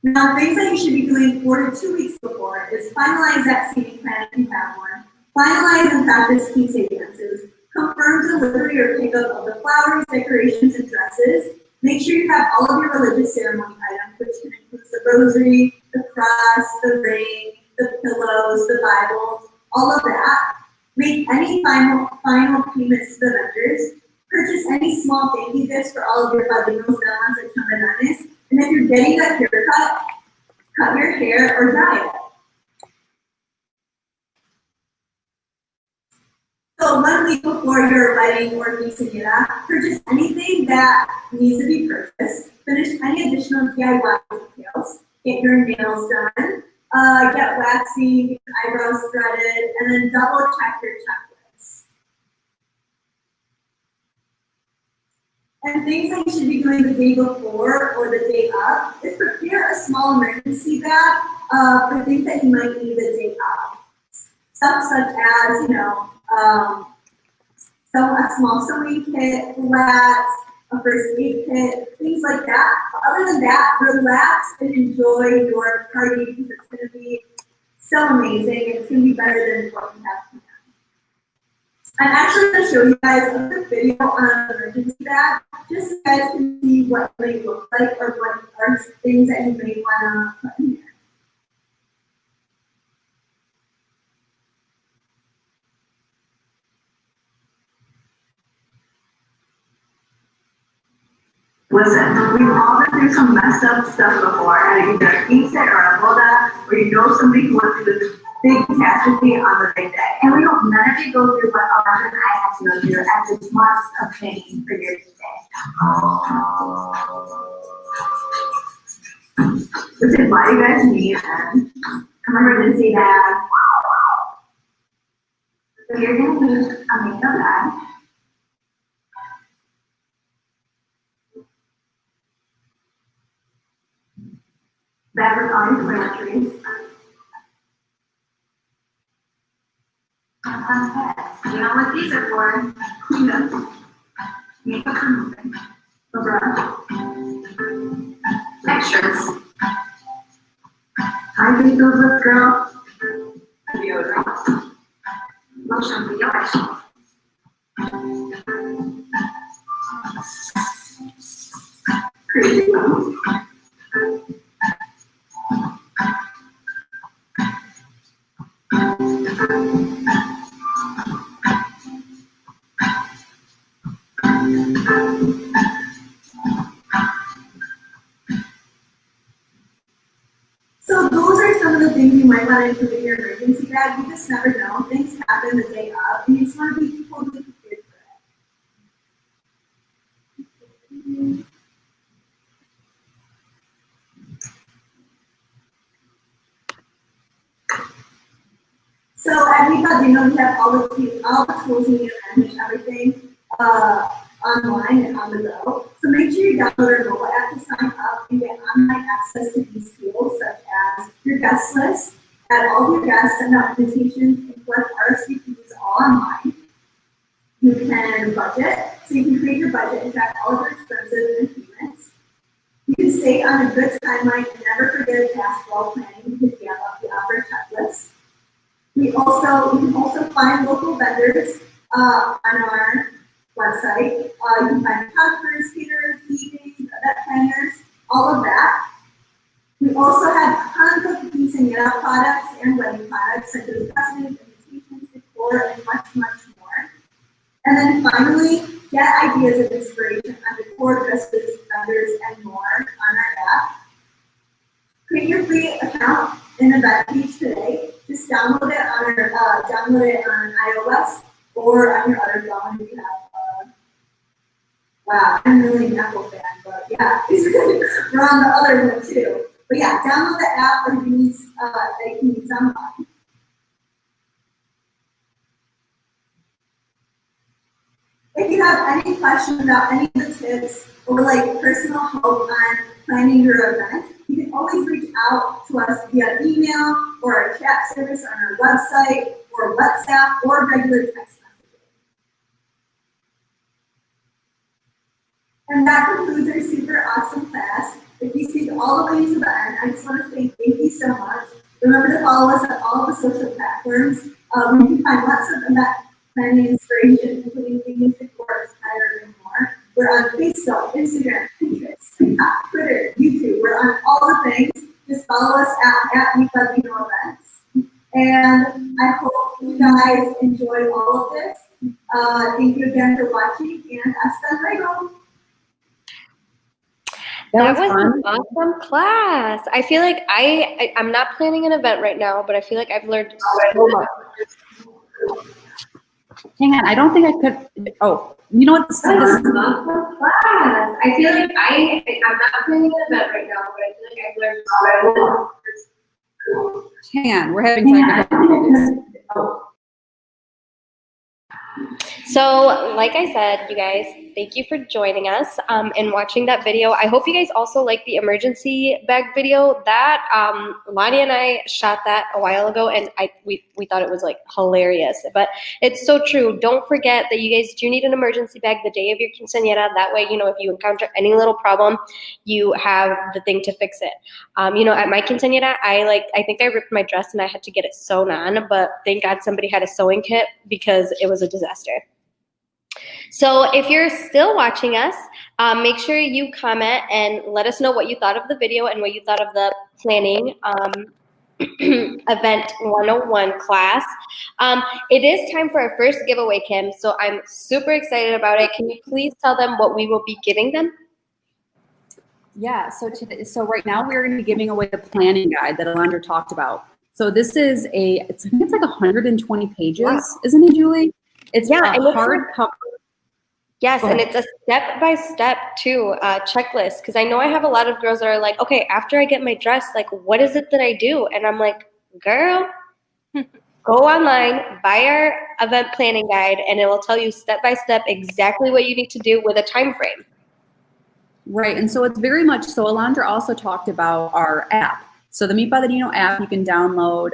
Now, things that you should be doing 4 to 2 weeks before is finalize that seating plan if you have one. Finalize and practice key sequences. Confirm delivery or pickup of the flowers, decorations, and dresses. Make sure you have all of your religious ceremony items, which can include the rosary, the cross, the ring, the pillows, the Bible, all of that. Make any final payments to the vendors. Purchase any small thank you gifts for all of your padrinos, damas, and chambelanes. And if you're getting a haircut, cut your hair or dye it. So 1 week before your wedding or quinceañera, purchase anything that needs to be purchased. Finish any additional DIY details. Get your nails done. Get waxing, get eyebrows threaded, and then double check your checklist. And things that you should be doing the day before or the day of is prepare a small emergency bag for things that you might need the day of. Stuff such as, a small sewing kit, flats, a first aid kit, things like that. But other than that, relax and enjoy your party because it's going to be so amazing and it's going to be better than what you have planned. I'm actually going to show you guys a quick video on the emergency bag, just so you guys can see what it may look like or what are things that you may want to put in here. Listen, we've all been through some messed up stuff before at either a quince or a boda, or you know somebody who went through this big catastrophe on the big day. And we hope none of you go through what Elijah and I had to go through at this month of pain for your today. This is why you guys need an emergency bag. So you're going to need a makeup bag. Bag with all your toiletries. You know what these are for? Cleanup. Makeup removing. A brush. Extras. I think those look girl. A deodorant. Lotion for your eyes. Crazy one. So those are some of the things you might want to include in your emergency bag. You just never know. Things happen the day of, and you just want to be totally prepared for it. So at EYELASHES, we have all the tools you need to manage everything online and on the go. So make sure you download our mobile app to sign up and get online access to these tools, such as your guest list, add all your guests, send out invitations, and collect RSVPs all online. You can budget, so you can create your budget and track all of your expenses and payments. You can stay on a good timeline and never forget to ask while planning because we have the offer checklist. You can also find local vendors on our website. You can find photographers, caterers, DJs, event planners, all of that. We also have tons of quinceañera products and wedding products such as dresses, invitations, decor, and much, much more. And then finally, get ideas of inspiration on decor, dresses, vendors, and more on our app. Create your free account in Event Dec today. Just download it on iOS or on your other phone if you have. Wow, I'm really an Apple fan, but yeah, we're on the other one too. But yeah, download the app or you can use online. If you have any questions about any of the tips or like personal help on planning your event, you can always reach out to us via email or our chat service on our website or WhatsApp or regular text messaging. And that concludes our super awesome class. If you stayed all the way to the end, I just want to say thank you so much. Remember to follow us on all of the social platforms You can find lots of event planning inspiration, including things before expired and more. We're on Facebook, Instagram, Pinterest, TikTok, Twitter, YouTube. We're on all the things. Just follow us at Events. And I hope you guys enjoyed all of this. Thank you again for watching, and hasta luego. That was an awesome class. I feel like I'm not planning an event right now, but I feel like I've learned so much. Hang on, I don't think I could. Oh, you know what? This is Awesome class. I feel like I'm not planning an event right now, but I feel like I've learned so much. Hang on, we're having technical difficulties. Oh. So, like I said, you guys, thank you for joining us and watching that video. I hope you guys also like the emergency bag video. That Lonnie and I shot that a while ago, and we thought it was like hilarious. But it's so true. Don't forget that you guys do need an emergency bag the day of your quinceañera. That way, if you encounter any little problem, you have the thing to fix it. At my quinceañera, I think I ripped my dress and I had to get it sewn on, but thank God somebody had a sewing kit because it was a disaster. So if you're still watching us, make sure you comment and let us know what you thought of the video and what you thought of the planning Event 101 class. It is time for our first giveaway, Kim, so I'm super excited about it. Can you please tell them what we will be giving them? Yeah, so right now we're going to be giving away the planning guide that Alondra talked about. So this is I think it's like 120 pages, wow. Isn't it, Julie? It's a hardcover. Yes, and it's a step-by-step too checklist, because I know I have a lot of girls that are like, okay, after I get my dress, like, what is it that I do? And I'm like, girl, go online, buy our event planning guide, and it will tell you step-by-step exactly what you need to do with a time frame. Right, and so it's very much, so Alondra also talked about our app. So the Meet by the Dino app you can download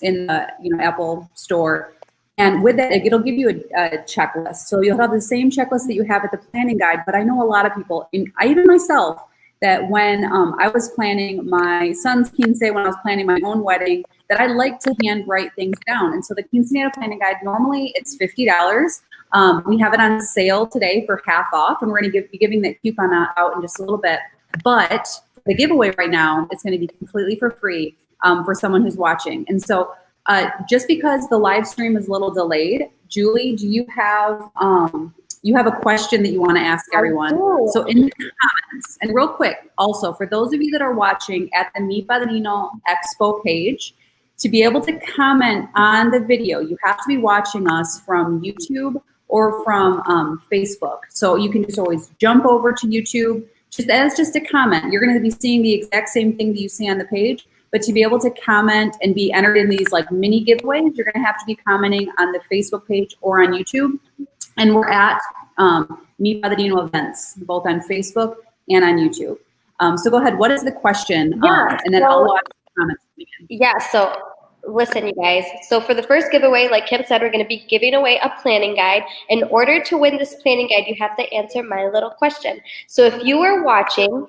in the Apple store. And with that, it'll give you a checklist. So you'll have the same checklist that you have at the planning guide. But I know a lot of people, and even myself, that when I was planning my son's quince, when I was planning my own wedding, that I like to handwrite things down. And so the quinceañera planning guide, normally it's $50. We have it on sale today for half off, and we're going to be giving that coupon out in just a little bit. But the giveaway right now, it's going to be completely for free for someone who's watching. And so just because the live stream is a little delayed, Julie, do you have a question that you want to ask everyone? So in the comments, and real quick, also for those of you that are watching at the Meet by the Dino Expo page, to be able to comment on the video, you have to be watching us from YouTube or from Facebook. So you can just always jump over to YouTube, just a comment. You're going to be seeing the exact same thing that you see on the page. But to be able to comment and be entered in these like mini giveaways, you're going to have to be commenting on the Facebook page or on YouTube. And we're at Meet by the Dino Events, both on Facebook and on YouTube. So go ahead. What is the question? Yeah, and then I'll watch the comments again. Yeah, so listen, you guys. So for the first giveaway, like Kim said, we're going to be giving away a planning guide. In order to win this planning guide, you have to answer my little question. So if you are watching,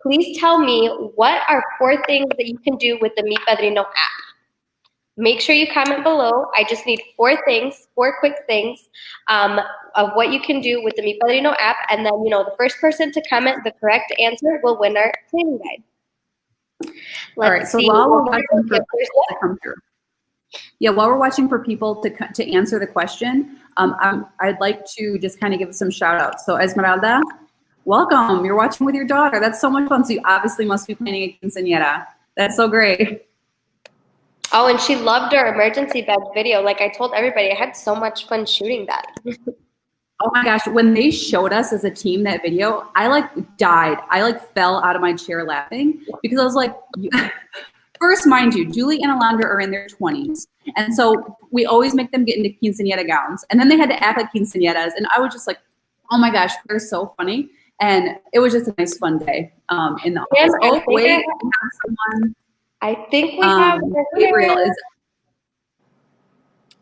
please tell me what are 4 things that you can do with the Meet by the Dino app. Make sure you comment below. I just need 4 quick things of what you can do with the Meet by the Dino app. And then, the first person to comment the correct answer will win our planning guide. All right, so while we're watching for people to come through. Yeah, while we're watching for people to answer the question, I'd like to just kind of give some shout outs. So Esmeralda, welcome. You're watching with your daughter. That's so much fun. So you obviously must be planning a quinceañera. That's so great. Oh, and she loved our emergency bag video. Like I told everybody, I had so much fun shooting that. Oh my gosh, when they showed us as a team that video, I died. I fell out of my chair laughing because I was like, first, mind you, Julie and Alondra are in their 20s. And so we always make them get into quinceañera gowns. And then they had to act like quinceañeras. And I was just like, oh my gosh, they're so funny. And it was just a nice, fun day in the office. Oh, wait, we have someone. I think we have Gabriel is.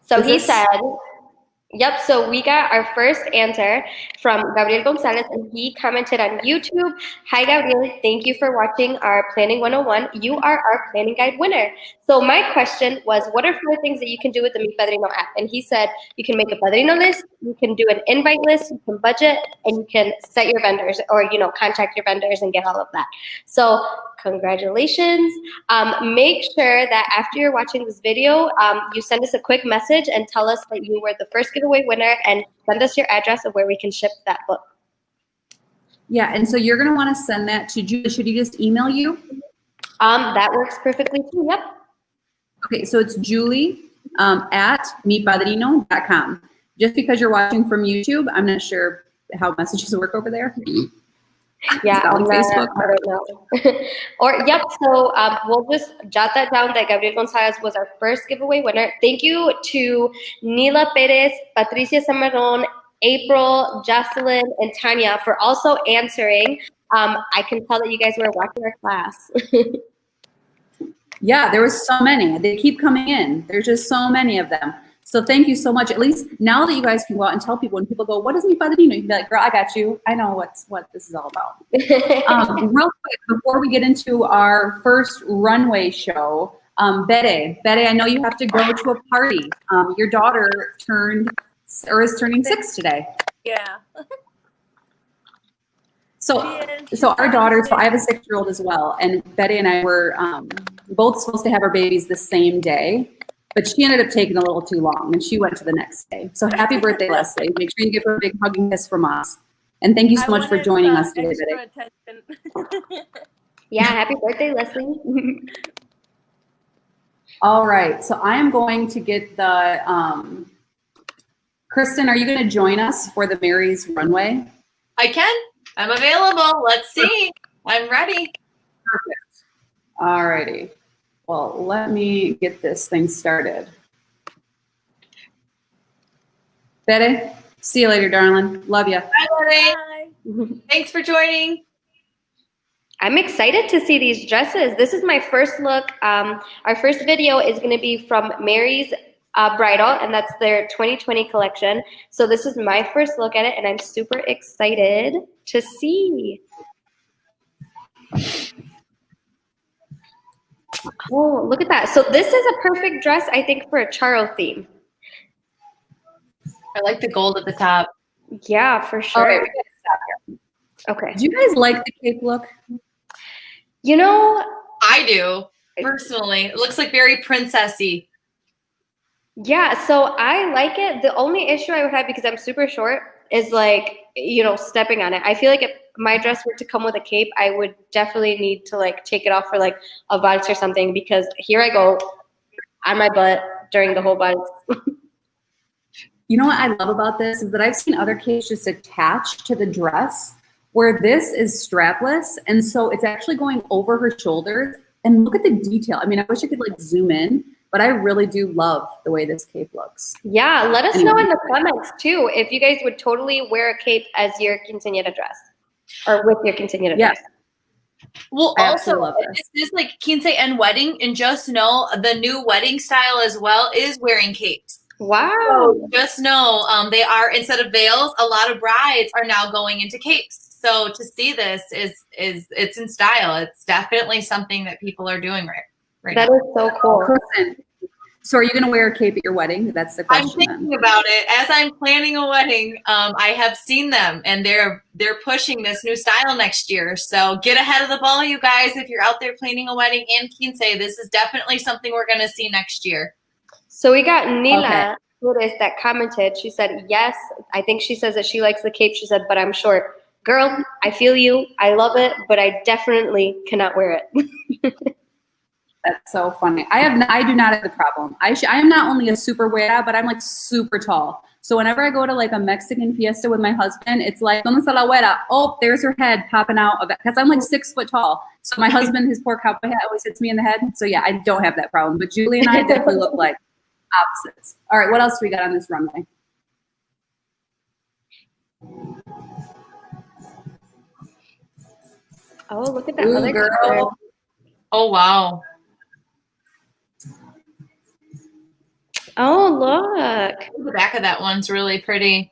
So he said, Yep, so we got our first answer from Gabriel Gonzalez, and he commented on YouTube. Hi, Gabriel. Thank you for watching our Planning 101. You are our planning guide winner. So my question was, what are 4 things that you can do with the Mi Padrino app? And he said you can make a Padrino list, you can do an invite list, you can budget, and you can set your vendors or, contact your vendors and get all of that. So congratulations. Make sure that after you're watching this video, you send us a quick message and tell us that you were the first giveaway winner and send us your address of where we can ship that book. Yeah, and so you're going to want to send that to Julie. Should he just email you? That works perfectly too, yep. Okay, so it's Julie at mipadrino.com. Just because you're watching from YouTube, I'm not sure how messages work over there. Yeah, on Facebook. I don't know. Or yep. So we'll just jot that down. That Gabriel Gonzalez was our first giveaway winner. Thank you to Nila Perez, Patricia Samaron, April, Jocelyn, and Tanya for also answering. I can tell that you guys were watching our class. Yeah, there was so many. They keep coming in. There's just so many of them. So thank you so much. At least now that you guys can go out and tell people, when people go, what is Mi Padrino? You can be like, girl, I got you. I know what this is all about. Real quick, before we get into our first runway show, Bede, I know you have to go to a party. Your daughter is turning 6 today. Yeah. So our daughter, so I have a 6-year-old as well, and Betty and I were both supposed to have our babies the same day, but she ended up taking a little too long, and she went to the next day. So happy birthday, Leslie. Make sure you give her a big hug and kiss from us. And thank you so much for joining us today, Betty. Yeah, happy birthday, Leslie. All right, so I am going to get the, Kristen, are you going to join us for the Mary's runway? I can. I'm available. Let's see. I'm ready. Perfect. All righty. Well, let me get this thing started. Betty, see you later, darling. Love you. Bye, Betty. Thanks for joining. I'm excited to see these dresses. This is my first look. Our first video is going to be from Mary's Bridal, and that's their 2020 collection. So this is my first look at it, and I'm super excited to see. Oh, look at that. So this is a perfect dress, I think, for a Charles theme. I like the gold at the top. Yeah, for sure. All right, we gotta stop here. Okay. Do you guys like the cape look? You know, I do, personally. It looks like very princessy. yeah, so I like it. The only issue I would have, because I'm super short, is like, stepping on it. I feel like if my dress were to come with a cape, I would definitely need to like take it off for like a valse or something, because here I go on my butt during the whole valse. You know what I love about this is that I've seen other capes just attached to the dress, where this is strapless, and so it's actually going over her shoulders. And look at the detail. I mean, I wish I could like zoom in, but I really do love the way this cape looks. Yeah, let us know in the comments too if you guys would totally wear a cape as your quinceañera dress, or with your quinceañera dress. Well, I also, absolutely love this. this is like quince and wedding, and just know the new wedding style as well is wearing capes. Wow. So just know they are, instead of veils, a lot of brides are now going into capes. So to see this is it's in style. It's definitely something that people are doing right That now. is so cool. Kristen, so are you going to wear a cape at your wedding? That's the I'm question. thinking about it as I'm planning a wedding. I have seen them, and they're pushing this new style next year. So get ahead of the ball, you guys. If you're out there planning a wedding and quince, this is definitely something we're going to see next year. So we got Nila Flores that commented. She said, yes, I think she says that she likes the cape. She said, but I'm short. Girl, I feel you. I love it, but I definitely cannot wear it. That's so funny. I do not have the problem. I am not only a super güera, but I'm like super tall. So whenever I go to like a Mexican fiesta with my husband, it's like, ¿Dónde está la güera? Oh, there's her head popping out of it. Because I'm like 6 foot tall. So my husband, his poor cowboy hat always hits me in the head. So yeah, I don't have that problem. But Julie and I definitely look like opposites. All right, what else do we got on this runway? Oh, look at that Ooh, other girl. Oh, wow. Oh, look. The back of that one's really pretty.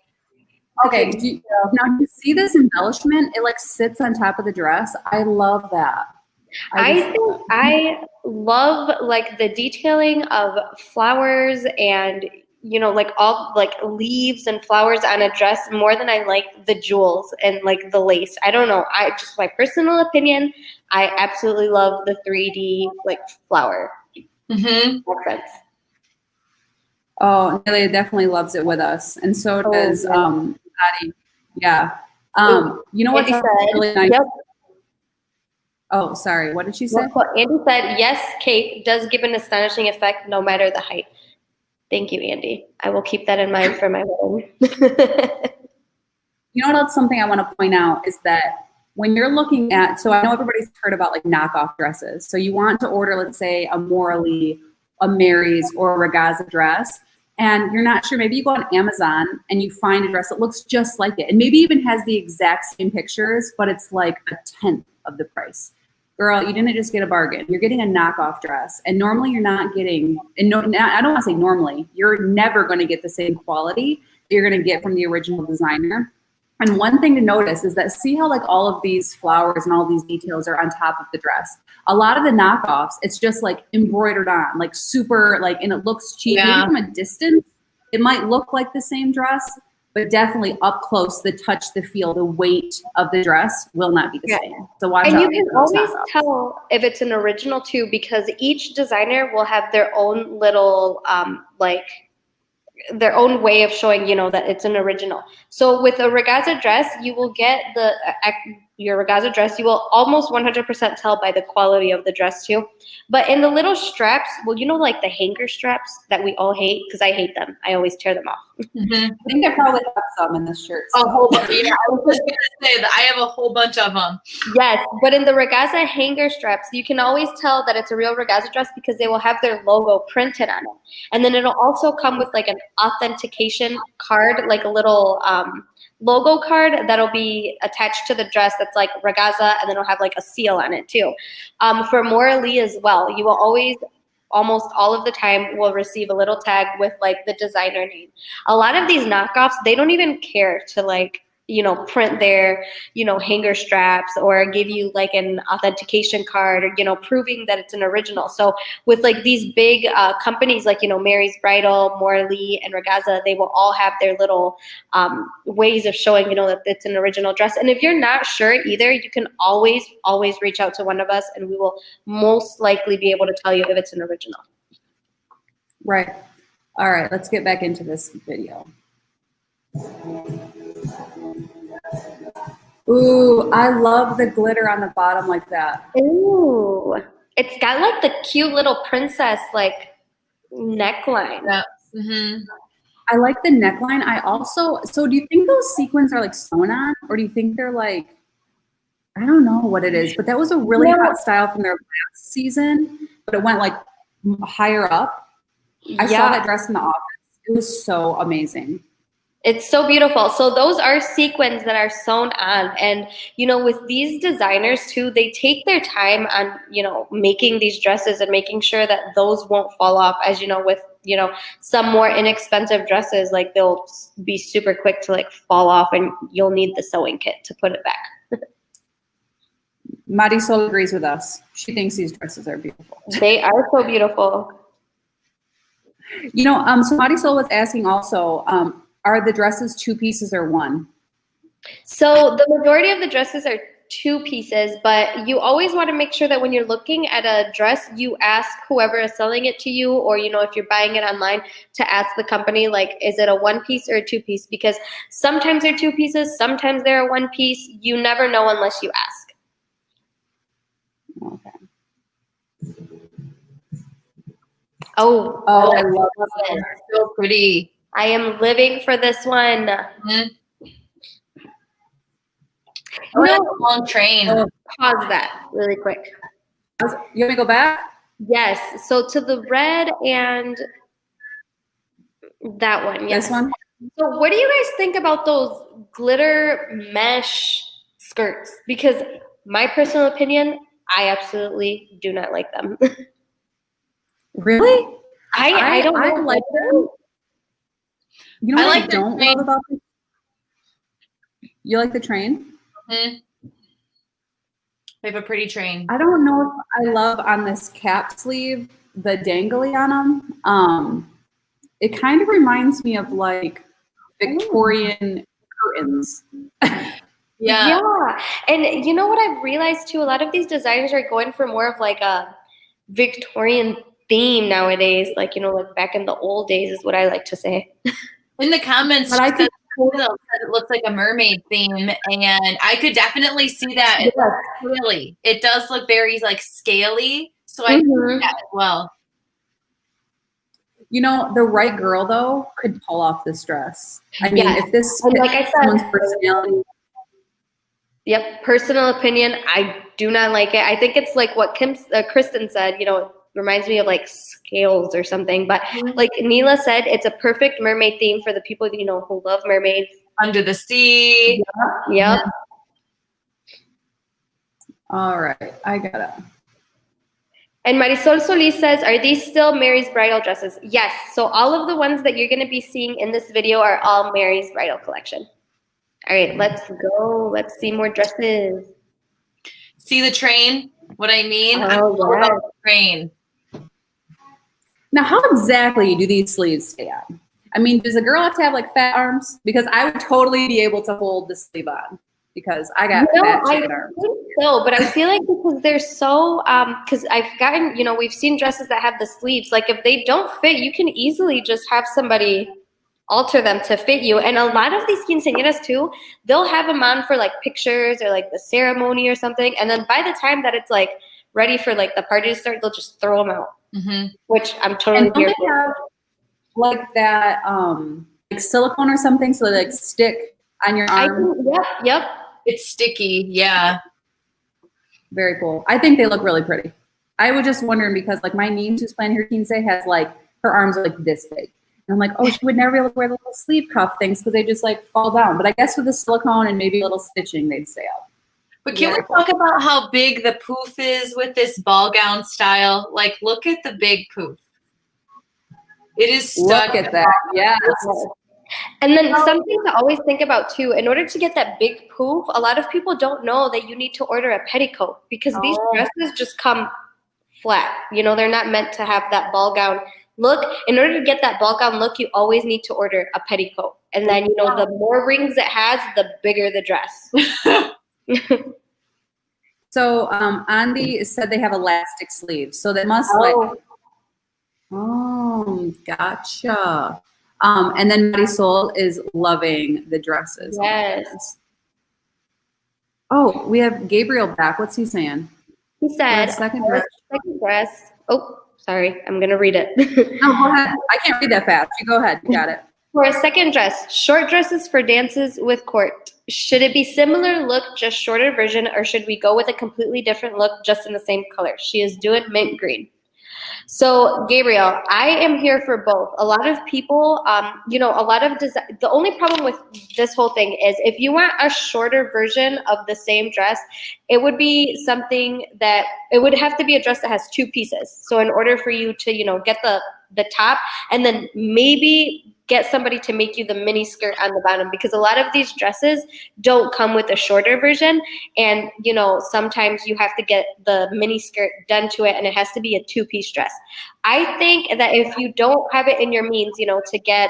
Okay, now do you see this embellishment? It like sits on top of the dress. I love that. I love like the detailing of flowers and like all like leaves and flowers on a dress more than I like the jewels and like the lace. I don't know. I just my personal opinion. I absolutely love the 3D like flower. Outfits. Oh, Nelia definitely loves it with us, and so does Patty. Yeah. You know what's really nice? Yep. Oh, sorry. What did she say? Well, Andy said, yes, cape does give an astonishing effect no matter the height. Thank you, Andy. I will keep that in mind for my wedding. You know what else, something I want to point out is that when you're looking at, so I know everybody's heard about like knockoff dresses. So you want to order, let's say, a Morley, a Mary's, or a Ragazza dress, and you're not sure, maybe you go on Amazon and you find a dress that looks just like it, and maybe even has the exact same pictures, but it's like a tenth of the price. Girl, you didn't just get a bargain. You're getting a knockoff dress. And normally you're not getting, and no, I don't want to say normally, you're never going to get the same quality that you're going to get from the original designer. And one thing to notice is that see how like all of these flowers and all these details are on top of the dress. A lot of the knockoffs, it's just like embroidered on, like super, like, and it looks cheap. Yeah. Maybe from a distance, it might look like the same dress, but definitely up close, the touch, the feel, the weight of the dress will not be the same. So watch out. And you can for those always knockoffs. tell if it's an original too, because each designer will have their own little their own way of showing, that it's an original. So with a Ragazza dress, you will get your Ragazza dress, you will almost 100% tell by the quality of the dress too. But in the little straps, well, like the hanger straps that we all hate, because I hate them. I always tear them off. I think I probably have some in this shirt. A whole bunch. Yeah, I was just gonna say that I have a whole bunch of them. Yes, but in the Ragazza hanger straps, you can always tell that it's a real Ragazza dress because they will have their logo printed on it. And then it'll also come with like an authentication card, like a little logo card that'll be attached to the dress that's like Ragazza, and then it'll have like a seal on it too. For Morley as well, you will always, almost all of the time, will receive a little tag with like the designer name. A lot of these knockoffs, they don't even care to like, print their, hanger straps or give you like an authentication card or, proving that it's an original. So with like these big companies like, Mary's Bridal, Morley, and Ragazza, they will all have their little ways of showing, that it's an original dress. And if you're not sure either, you can always reach out to one of us and we will most likely be able to tell you if it's an original. Right. All right, let's get back into this video. Ooh, I love the glitter on the bottom like that. Ooh, it's got like the cute little princess like neckline. Yeah. Mm-hmm. I like the neckline. So do you think those sequins are like sewn on, or do you think they're like, I don't know what it is, but that was a really hot style from their last season, but it went like higher up. I saw that dress in the office. It was so amazing. It's so beautiful. So those are sequins that are sewn on. And, with these designers too, they take their time on, making these dresses and making sure that those won't fall off. As with, some more inexpensive dresses, like they'll be super quick to like fall off and you'll need the sewing kit to put it back. Marisol agrees with us. She thinks these dresses are beautiful. They are so beautiful. So Marisol was asking also, are the dresses two pieces or one? So the majority of the dresses are two pieces, but you always want to make sure that when you're looking at a dress, you ask whoever is selling it to you, or, if you're buying it online, to ask the company, like, is it a one piece or a two piece? Because sometimes they're two pieces, sometimes they're a one piece. You never know unless you ask. Okay. Oh, I love it. It's so pretty. I am living for this one. Mm-hmm. Oh, that's a long train. Pause that really quick. You want me to go back? Yes. So to the red and that one. Yes. This one? So what do you guys think about those glitter mesh skirts? Because my personal opinion, I absolutely do not like them. Really? I don't know. like them. You know I what like I the don't train. love about this? You like the train? Mhm. They have a pretty train. I don't know if I love on this cap sleeve the dangly on them. It kind of reminds me of like Victorian curtains. Yeah. And you know what I've realized too? A lot of these designers are going for more of like a Victorian theme nowadays. Like, you know, like back in the old days is what I like to say. In the comments, But I she could said it looks like a mermaid theme, and I could definitely see that. Yes. Really, it does look very like scaly, so I can see that as well. You know, the right girl though could pull off this dress. I mean, Yes. if this And fits like I said- someone's personality, Yep, personal opinion. I do not like it. I think it's like what Kristen said. You know, it reminds me of like scales or something. But like Neela said, it's a perfect mermaid theme for the people you know who love mermaids. Under the sea. Yep. all right, I gotta. And Marisol Solis says, are these still Mary's bridal dresses? Yes. So all of the ones that you're going to be seeing in this video are all Mary's bridal collection. All right, let's go. Let's see more dresses. See the train? What I mean? Oh, I'm all yes. about the train. Now, how exactly do these sleeves stay on? I mean, does a girl have to have like fat arms? Because I would totally be able to hold the sleeve on because I got fat I chicken arms. think so, but I feel like because they're so, because I've gotten, you know, we've seen dresses that have the sleeves. Like if they don't fit, you can easily just have somebody alter them to fit you. And a lot of these quinceañeras too, they'll have them on for like pictures or like the ceremony or something. And then by the time that it's like ready for like the party to start, they'll just throw them out, which I'm totally And don't here they for. have like that, like silicone or something, so they like stick on your arm? Yep. It's sticky. Yeah. Very cool. I think they look really pretty. I was just wondering because like my niece who's planning her quince has like her arms are like this big. And I'm like, oh, she would never be able to wear the little sleeve cuff things because they just like fall down. But I guess with the silicone and maybe a little stitching, they'd stay up. But can we talk about how big the poof is with this ball gown style? Like, look at the big poof. It is stuck. Look at that. Yes. And then something to always think about too, in order to get that big poof, a lot of people don't know that you need to order a petticoat because these dresses just come flat. You know, they're not meant to have that ball gown look. In order to get that ball gown look, you always need to order a petticoat. And then, you know, the more rings it has, the bigger the dress. So Andy said they have elastic sleeves. So they must gotcha. And then Marisol is loving the dresses. Yes. Oh, we have Gabriel back. What's he saying? He said, second dress. Oh, sorry. I'm going to read it. No, go ahead. I can't read that fast. You go ahead. You got it. For a second dress, short dresses for dances with court. Should it be similar look, just shorter version, or should we go with a completely different look, just in the same color? She is doing mint green. So, Gabriel, I am here for both. A lot of people, you know, the only problem with this whole thing is if you want a shorter version of the same dress, it would be something that, it would have to be a dress that has two pieces. So in order for you to, you know, get the top and then maybe get somebody to make you the mini skirt on the bottom, because a lot of these dresses don't come with a shorter version. And, you know, sometimes you have to get the mini skirt done to it and it has to be a two-piece dress. I think that if you don't have it in your means, you know, to get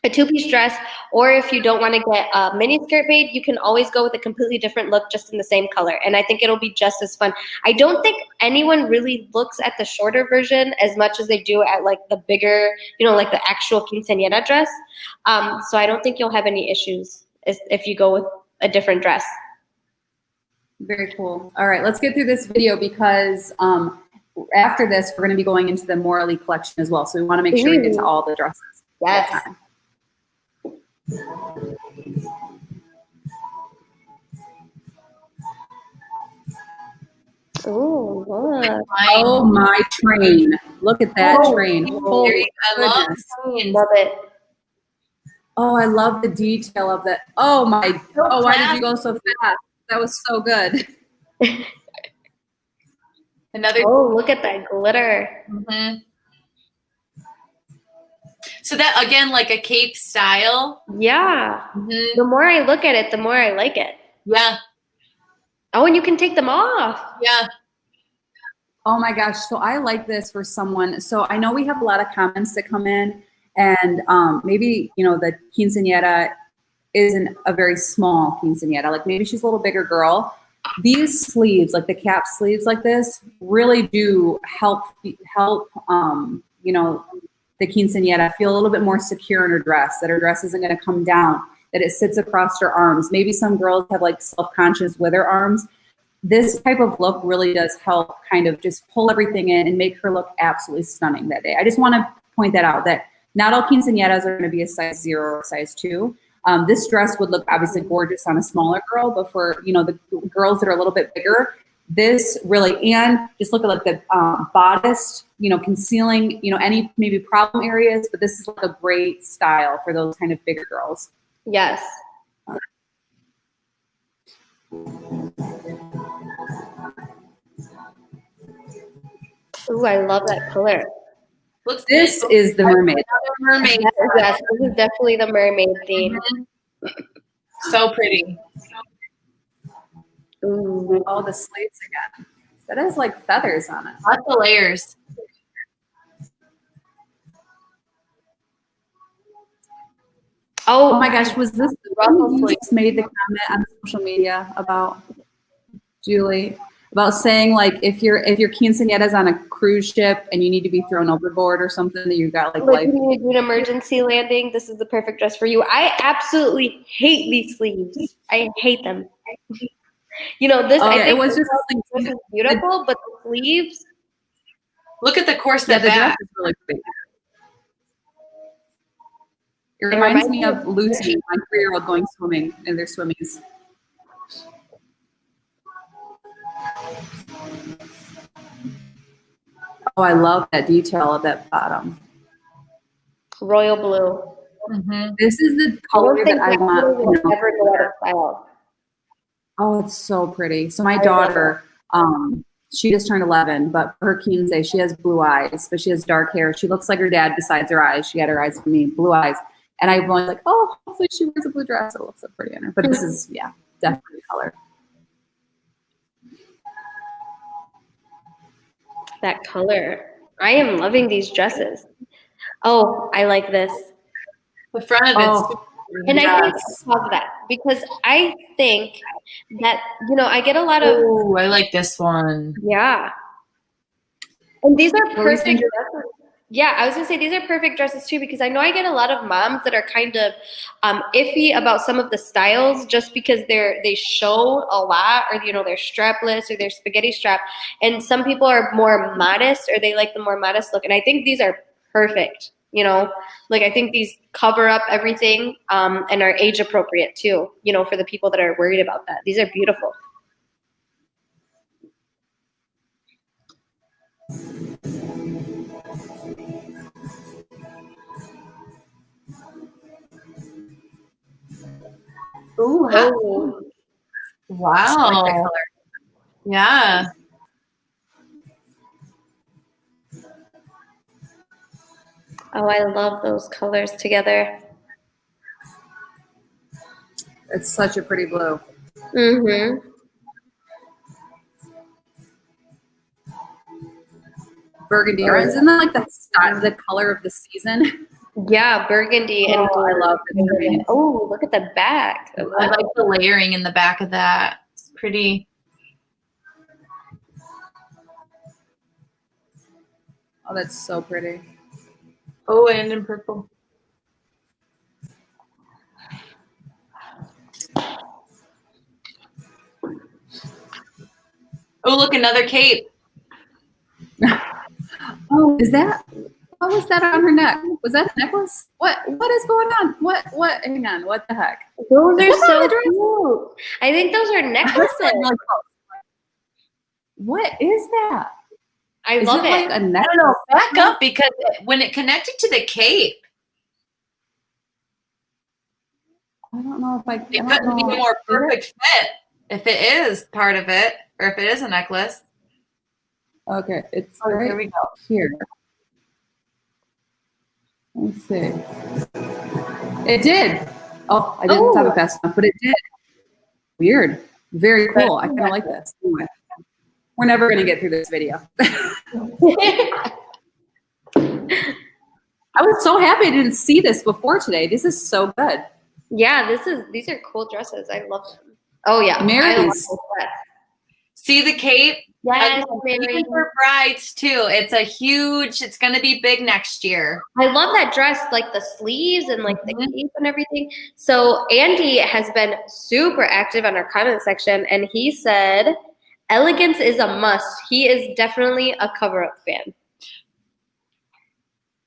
a two-piece dress, or if you don't want to get a mini skirt made, you can always go with a completely different look just in the same color. And I think it'll be just as fun. I don't think anyone really looks at the shorter version as much as they do at like the bigger, you know, like the actual quinceañera dress. So I don't think you'll have any issues if you go with a different dress. Very cool. All right, let's get through this video because after this, we're going to be going into the Morally collection as well. So we want to make sure we get to all the dresses. Yes. Ooh, look. Oh, my train. Look at that train. Holy I love goodness. Love it. Oh, I love the detail of that. Oh, my. Oh, why did you go so fast? That was so good. Another. Oh, look at that glitter. Mhm. So that, again, like a cape style. Yeah. Mhm. The more I look at it, the more I like it. Yeah. Oh, and you can take them off. Yeah. Oh my gosh. So I like this for someone. So I know we have a lot of comments that come in, and maybe, the quinceañera isn't a very small quinceañera. Like maybe she's a little bigger girl. These sleeves, like the cap sleeves like this, really do help, the quinceañera feel a little bit more secure in her dress, that her dress isn't going to come down, that it sits across her arms. Maybe some girls have like self-conscious with their arms. This type of look really does help kind of just pull everything in and make her look absolutely stunning that day. I just want to point that out, that not all quinceañeras are going to be a size 0 or a size 2. This dress would look obviously gorgeous on a smaller girl, but for, the girls that are a little bit bigger, this really, and just look at like the bodice, concealing, any maybe problem areas, but this is like a great style for those kind of bigger girls. Yes. Ooh, I love that color. Looks This good. is the mermaid. Mermaid. Yes, this is definitely the mermaid theme. So pretty. Ooh. Oh, the sleeves again. That has like feathers on it. Lots of layers. Oh, Oh my gosh, was this the one you just made the comment on social media about, Julie? About saying like if your quinceañera's on a cruise ship and you need to be thrown overboard or something, that you got like life. Like you need to do an emergency landing, this is the perfect dress for you. I absolutely hate these sleeves. I hate them. This I think it was just this is beautiful, but the sleeves. Look at the corset the dress back. is really pretty. It reminds me of Lucy, my 3-year-old, going swimming in their swimmies. Oh, I love that detail of that bottom. Royal blue. Mm-hmm. This is the color that I want. Never go out of style. Oh, it's so pretty. So my daughter, she just turned 11, but for her quince, she has blue eyes, but she has dark hair. She looks like her dad besides her eyes. She had her eyes for me, blue eyes. And I'm always like, oh, hopefully she wears a blue dress. It looks so pretty on her. But this is, definitely color. That color. I am loving these dresses. Oh, I like this. The front of it's And I think I love that because I think that, I get a lot of. Oh, I like this one. Yeah. And these are What were you perfect saying? dresses. Yeah, I was going to say these are perfect dresses too because I know I get a lot of moms that are kind of iffy about some of the styles just because they show a lot or, they're strapless or they're spaghetti strap. And some people are more modest or they like the more modest look. And I think these are perfect, like I think these cover up everything and are age appropriate too, for the people that are worried about that. These are beautiful. Ooh, Oh. wow. I like that color. Yeah. Oh, I love those colors together. It's such a pretty blue. Mm-hmm. Burgundy. Isn't that like the color of the season? Yeah, burgundy and Oh, I love it. Oh, look at the back. I like the layering in the back of that. It's pretty. Oh, that's so pretty. Oh, and in purple. Oh, look, another cape. Oh, what was that on her neck? Was that a necklace? What is going on? What, hang on, what the heck? Those Is are that so on the dress? cute. I think those are necklaces. What is that? I Is love it it. like a necklace? I don't know. Back up because when it connected to the cape, I don't know if I it don't couldn't be know. a more perfect fit if it is part of it or if it is a necklace. Okay, it's Oh, right here we go. here. Let's see. It did. Oh, I didn't type it fast enough, but it did. Weird. Very cool. I kind of like this. Anyway, we're never going to get through this video. I was so happy I didn't see this before today. This is so good. Yeah, these are cool dresses. I love them. Oh yeah, Mary's. See the cape? Yes, even for brides too. It's going to be big next year. I love that dress, like the sleeves and like the cape and everything. So Andy has been super active on our comment section, and he said, elegance is a must. He is definitely a cover-up fan.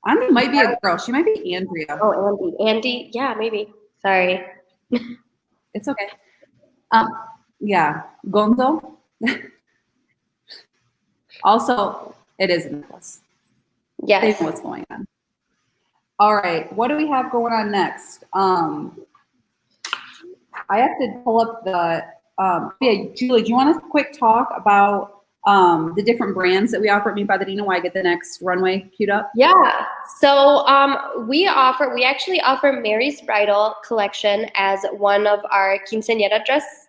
Andy might be a girl. She might be Andrea. Oh, Andy, yeah, maybe. Sorry. It's okay. Yeah, Gonzo. Also, it is a necklace. Yes. They know what's going on. All right, what do we have going on next? I have to pull up the, yeah, Julie, do you want to quick talk about the different brands that we offer at Meet by the Dino while I get the next runway queued up? Yeah. So we actually offer Mary's Bridal collection as one of our quinceañera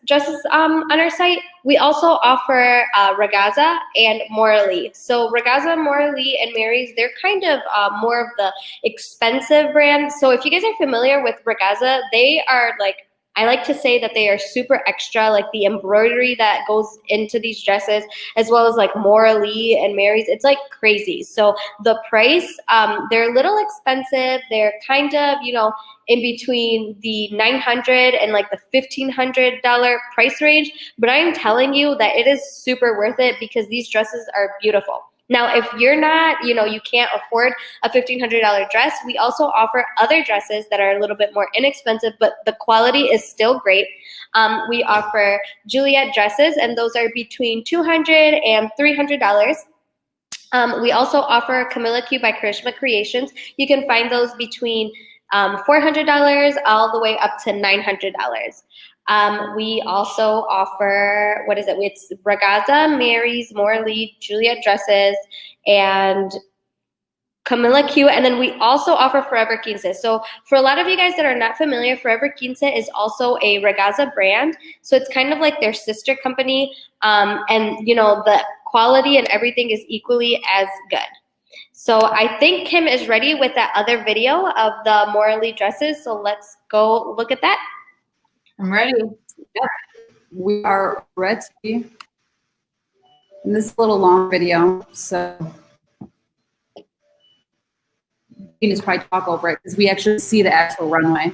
dresses on our site. We also offer Ragazza and Morally. So Ragazza, Morally, and Mary's, they're kind of more of the expensive brand. So if you guys are familiar with Ragazza, they are like, I like to say that they are super extra, like the embroidery that goes into these dresses, as well as like Morally and Mary's, it's like crazy. So the price, they're a little expensive. They're kind of, you know, in between the $900 and like the $1,500 price range. But I'm telling you that it is super worth it because these dresses are beautiful. Now, if you're not, you know, you can't afford a $1,500 dress, we also offer other dresses that are a little bit more inexpensive, but the quality is still great. We offer Juliet dresses, and those are between $200 and $300. We also offer Camilla Q by Karishma Creations. You can find those between $400 all the way up to $900. We also offer, what is it? It's Ragazza, Mary's, Morally, Juliet dresses, and Camilla Q. And then we also offer Forever Quince. So for a lot of you guys that are not familiar, Forever Quince is also a Ragazza brand. So it's kind of like their sister company. And, you know, the quality and everything is equally as good. So I think Kim is ready with that other video of the Morally dresses. So let's go look at that. I'm ready. Yep. We are ready. And this is a little long video, so you can just probably talk over it because we actually see the actual runway.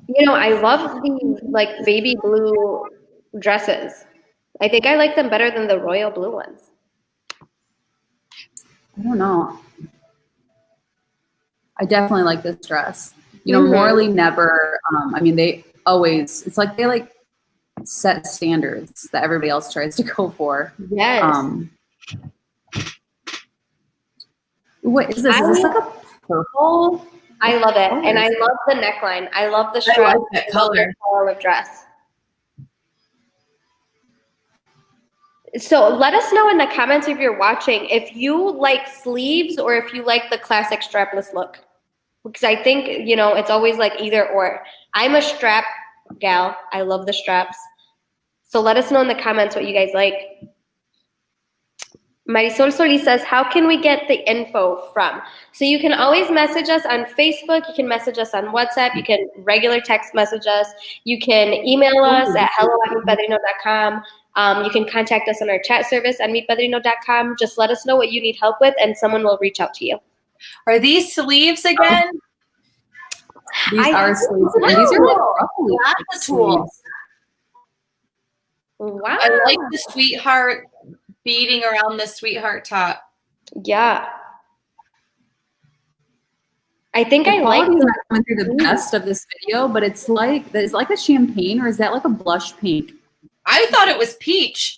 You know, I love these like baby blue dresses. I think I like them better than the royal blue ones. I don't know. I definitely like this dress. You know, Morally never, I mean, they always, it's like they like set standards that everybody else tries to go for. Yes. What is this? Is this like a purple? I love it. And I love the neckline. I love the strap. I like that color. Of dress. So let us know in the comments if you're watching if you like sleeves or if you like the classic strapless look. Because I think, you know, it's always like either or. I'm a strap gal. I love the straps. So let us know in the comments what you guys like. Marisol Solis says, how can we get the info from? So you can always message us on Facebook. You can message us on WhatsApp. You can regular text message us. You can email us at hello@meetpadrino.com. You can contact us on our chat service at meetpadrino.com. Just let us know what you need help with, and someone will reach out to you. Are these sleeves again? These are sleeves. And these are like roughly Lots of tools. Wow. I like the sweetheart beading around the sweetheart top. Yeah. I think The I like quality is not coming through the best of this video, but it's like a champagne, or is that like a blush pink? I thought it was peach.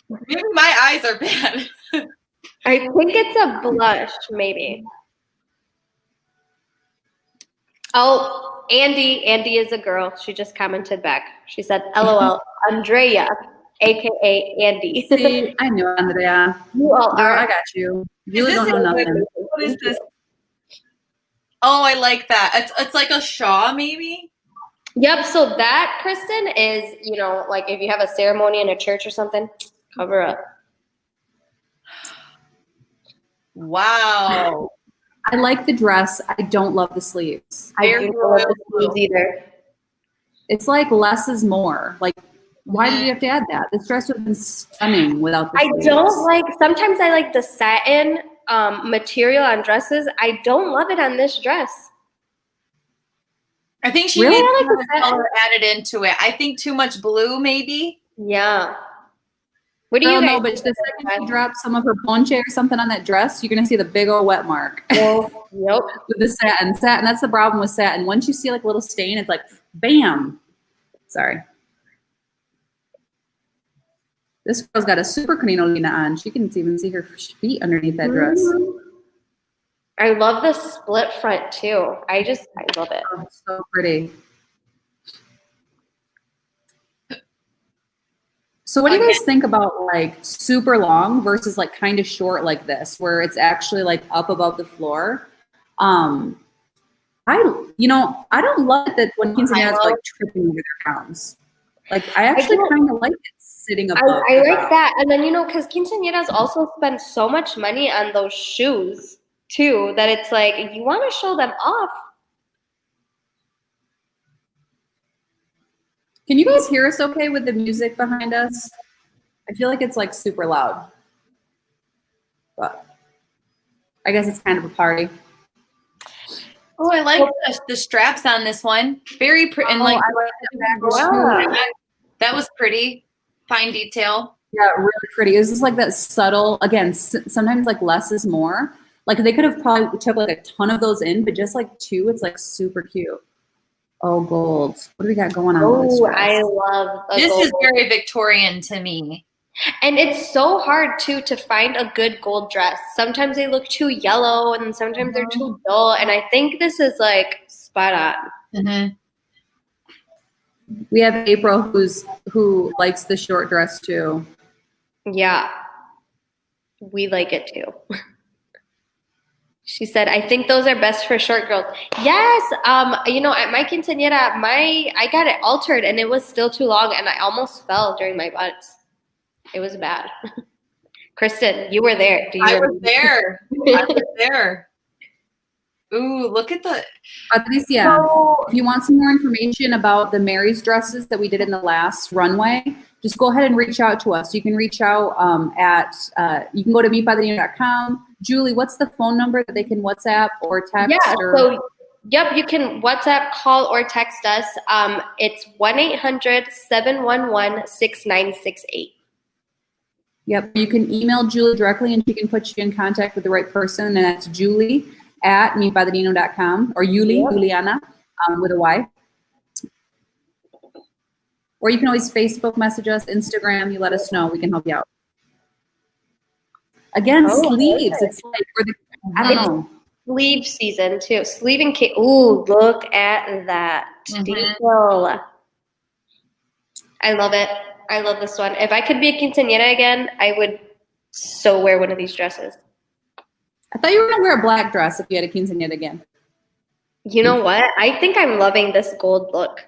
Maybe my eyes are bad. I think it's a blush, maybe. Oh, Andy is a girl. She just commented back. She said, LOL, Andrea. aka Andy. See, I knew it, Andrea. You all Girl, are. I got you. You Is don't this know a- nothing. What is this? Oh, I like that. It's like a shawl, maybe? Yep. So that, Kristen, is, you know, like if you have a ceremony in a church or something, cover up. Wow. I like the dress. I don't love the sleeves. I Very do not love the royal. sleeves either. It's like less is more. Like, why did you have to add that? This dress would have been stunning without the I sleeves. don't like, sometimes I like the satin material on dresses. I don't love it on this dress. I think she Really? needs I like more the satin. color added into it. I think too much blue, maybe. Yeah. What do Girl, you guys no, but the second she drops some of her ponche or something on that dress, you're gonna see the big old wet mark Nope. with the satin. Satin, that's the problem with satin. Once you see like a little stain, it's like bam. Sorry. This girl's got a super crinolina on. She can even see her feet underneath that dress. I love the split front too. I love it. Oh, so pretty. So what do you guys think about like super long versus like kind of short like this, where it's actually like up above the floor? I don't love it that when quinceañeras are like tripping over their gowns. Like I actually kind of like it sitting above. I the like gown. that. And then, you know, because quinceañeras also spend so much money on those shoes too, that it's like, you want to show them off. Can you guys hear us okay with the music behind us? I feel like it's like super loud. But I guess it's kind of a party. Oh, I like the straps on this one. Very pretty. And like, I like the back too. that was pretty. Fine detail. Yeah, really pretty. It's just like that subtle, again, sometimes like less is more. Like they could have probably took like a ton of those in, but just like two, it's like super cute. Oh, gold. What do we got going on with this dress? I love This gold. is very Victorian to me. And it's so hard too to find a good gold dress. Sometimes they look too yellow and sometimes they're too dull. And I think this is like spot on. Mm-hmm. We have April who likes the short dress too. Yeah. We like it too. She said, I think those are best for short girls. Yes. You know, at my quinceañera, I got it altered and it was still too long and I almost fell during my butts. It was bad. Kristen, you were there. I was there. I was there. Ooh, look at the. Patricia, if you want some more information about the Mary's dresses that we did in the last runway, just go ahead and reach out to us. You can reach out you can go to mipadrino.com. Julie, what's the phone number that they can WhatsApp or text? Yeah, so yep, you can WhatsApp, call, or text us. It's 1-800-711-6968. Yep, you can email Julie directly and she can put you in contact with the right person, and that's Julie@mipadrino.com or Juliana with a Y. Or you can always Facebook message us, Instagram, you let us know, we can help you out. Again, sleeves, it's like, I don't know. Sleeve season too. Sleeve and cape. Ooh, look at that detail. I love it. I love this one. If I could be a quinceañera again, I would so wear one of these dresses. I thought you were gonna wear a black dress if you had a quinceañera again. You know what? I think I'm loving this gold look.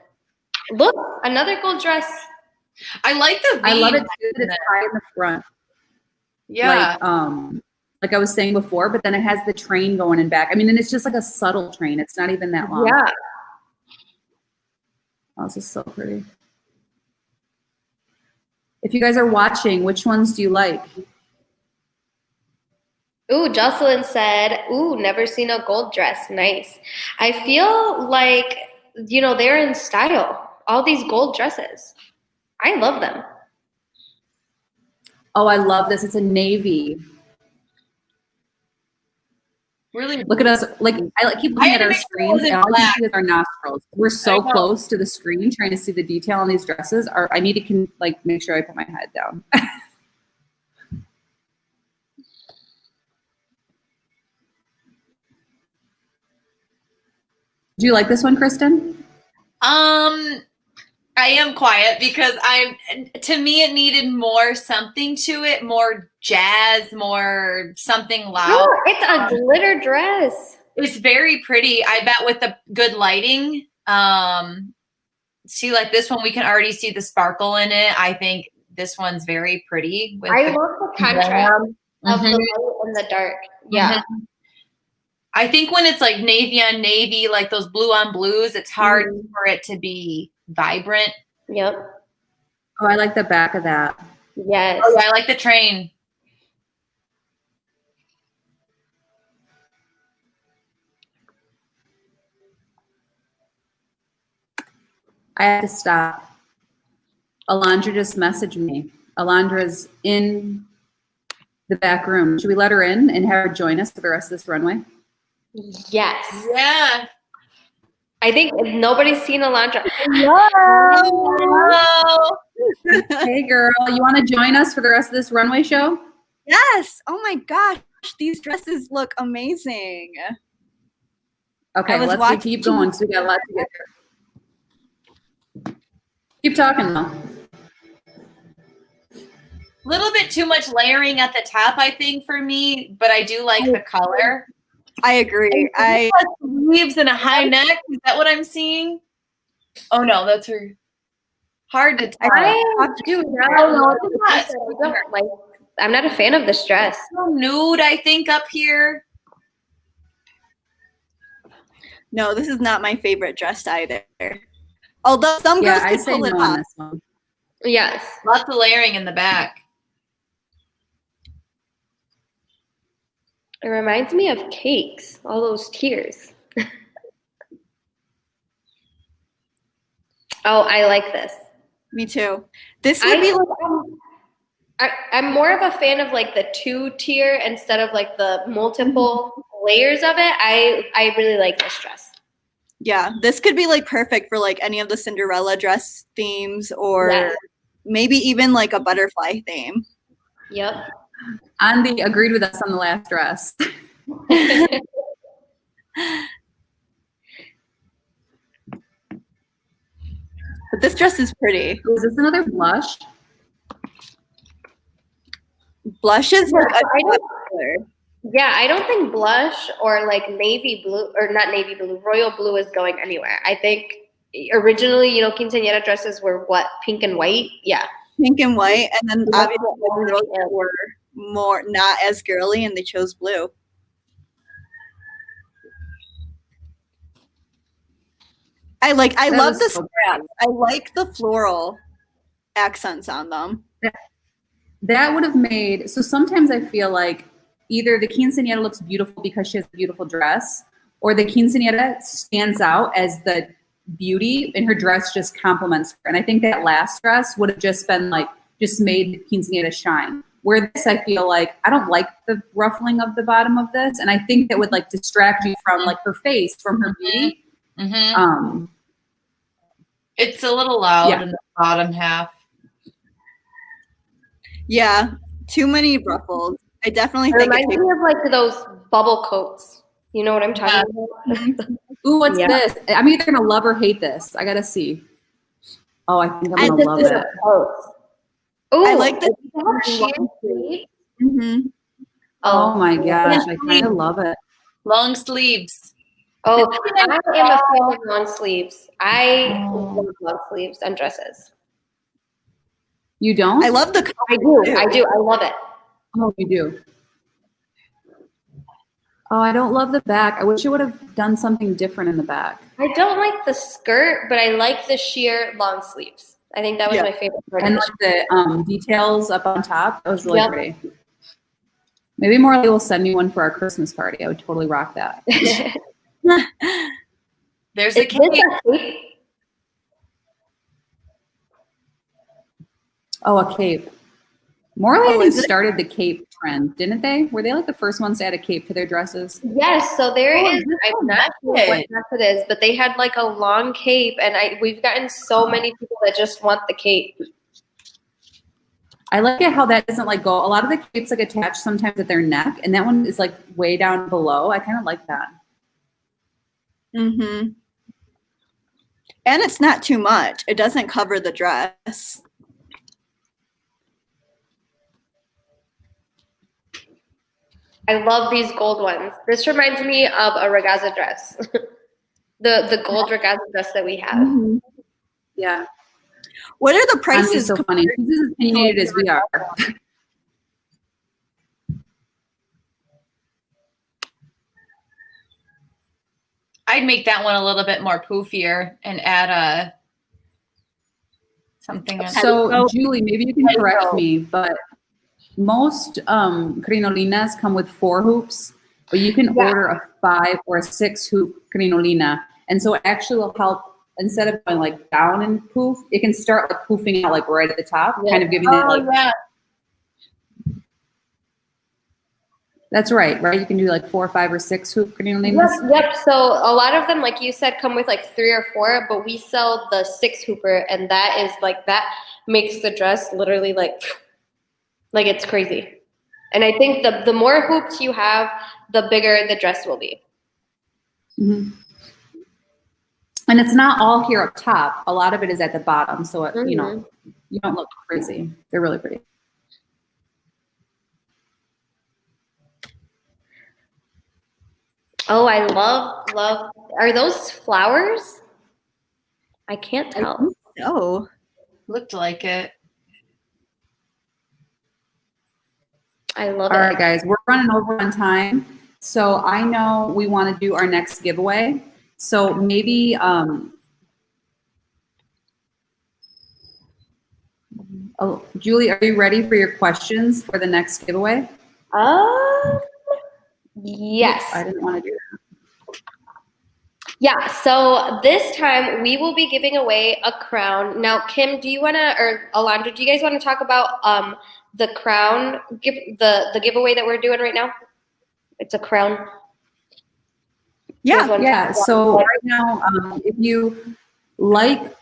Look, another gold dress. I like the V. I love it too that it's high in the front. Yeah. Like I was saying before, but then it has the train going in back. I mean, and it's just like a subtle train. It's not even that long. Yeah. Oh, this is so pretty. If you guys are watching, which ones do you like? Ooh, Jocelyn said, ooh, never seen a gold dress. Nice. I feel like, you know, they're in style. All these gold dresses. I love them. Oh, I love this. It's a navy. Really? Look at us. Like I keep looking at our screens and all I can see is our nostrils. We're so close to the screen trying to see the detail on these dresses. I need to make sure I put my head down. Do you like this one, Kristen? I I am quiet because to me, it needed more something to it, more jazz, more something loud. Oh, it's a glitter dress. It's very pretty. I bet with the good lighting, see, like this one, we can already see the sparkle in it. I think this one's very pretty. I love the contrast of the light and the dark. Yeah. I think when it's like navy on navy, like those blue on blues, it's hard for it to be vibrant. Yep. Oh, I like the back of that. Yes. Oh, I like the train. I have to stop. Alondra just messaged me. Alondra's in the back room. Should we let her in and have her join us for the rest of this runway? Yes. Yeah. I think nobody's seen Alondra. Hello. Hey, girl, you want to join us for the rest of this runway show? Yes. Oh my gosh, these dresses look amazing. Okay, let's keep going because we got a lot to get through. Keep talking though. A little bit too much layering at the top, I think, for me, but I do like the color. I agree. Sleeves and a high neck. Is that what I'm seeing? Oh no, that's her. Hard to tell. I'm not a fan of this dress. So nude, I think, up here. No, this is not my favorite dress either. Although some girls I can say pull it no on off. this one. Yes. Lots of layering in the back. It reminds me of cakes, all those tiers. Oh, I like this. Me too. This would be like I'm more of a fan of like the 2-tier instead of like the multiple layers of it. I really like this dress. yeah, this could be like perfect for like any of the Cinderella dress themes or maybe even like a butterfly theme. Yep. Andy agreed with us on the last dress. But this dress is pretty. Is this another blush? Blush is like a color. Yeah, I don't think blush or like navy blue, or not navy blue, royal blue is going anywhere. I think originally, quinceañera dresses were what, pink and white? Yeah. Pink and white, and then obviously the girls that were more not as girly and they chose blue. I love the straps. I like the floral accents on them. That would have made, so sometimes I feel like either the quinceañera looks beautiful because she has a beautiful dress, or the quinceañera stands out as the beauty and her dress just complements her. And I think that last dress would have just been like, just made the quinceañera shine. Where this, I feel like, I don't like the ruffling of the bottom of this. And I think that would like distract you from like her face, from her beauty. Mm-hmm. It's a little loud in the bottom half. Yeah, too many ruffles. I definitely think reminds me of like those bubble coats. You know what I'm talking about? Ooh, what's this? I'm either gonna love or hate this. I gotta see. Oh, I think I'm gonna love it. Ooh, I like the sleeve. Oh my gosh, I kind of love it. Long sleeves. Oh, I am a fan of long sleeves. I love long sleeves on dresses. You don't? I love the color. I do. I love it. Oh, you do. Oh, I don't love the back. I wish it would have done something different in the back. I don't like the skirt, but I like the sheer long sleeves. I think that was my favorite part. And like the details up on top, that was really pretty. Maybe Morley will send me one for our Christmas party. I would totally rock that. There's a cape. Oh, a cape. Morley, I think, started the cape trend, didn't they? Were they like the first ones to add a cape to their dresses? Yes, so there is. I'm not sure what dress it is, but they had like a long cape, and we've gotten so many people that just want the cape. I like it how that doesn't like go. A lot of the capes like attach sometimes at their neck, and that one is like way down below. I kind of like that. And it's not too much. It doesn't cover the dress. I love these gold ones. This reminds me of a ragazza dress. the gold ragazza dress that we have. Mhm. Yeah. What are the Andy's prices? so funny. She's as opinionated as we are. I'd make that one a little bit more poofier and add something else. So, Julie, maybe you can correct me, but most crinolinas come with 4 hoops, but you can order a 5 or a 6 hoop crinolina. And so it actually will help, instead of going like down and poof, it can start like poofing out like right at the top, kind of giving that like. Yeah. That's right? You can do like 4, 5, or 6 hoop crinolinas. Yep. So a lot of them, like you said, come with like 3 or 4, but we sell the 6 hooper, and that is like, that makes the dress literally like it's crazy. And I think the more hoops you have, the bigger the dress will be. Mm-hmm. And it's not all here up top. A lot of it is at the bottom, so it, you know, you don't look crazy. They're really pretty. Oh, I love. Are those flowers? I can't tell. No. Looked like it. I love All it. right, guys, we're running over on time. So I know we want to do our next giveaway. So maybe, Julie, are you ready for your questions for the next giveaway? Yes. I didn't want to do that. Yeah, so this time we will be giving away a crown. Now, Kim, do you want to, or Alondra, do you guys want to talk about the crown, the giveaway that we're doing right now? It's a crown. Yeah. So right now, if you like,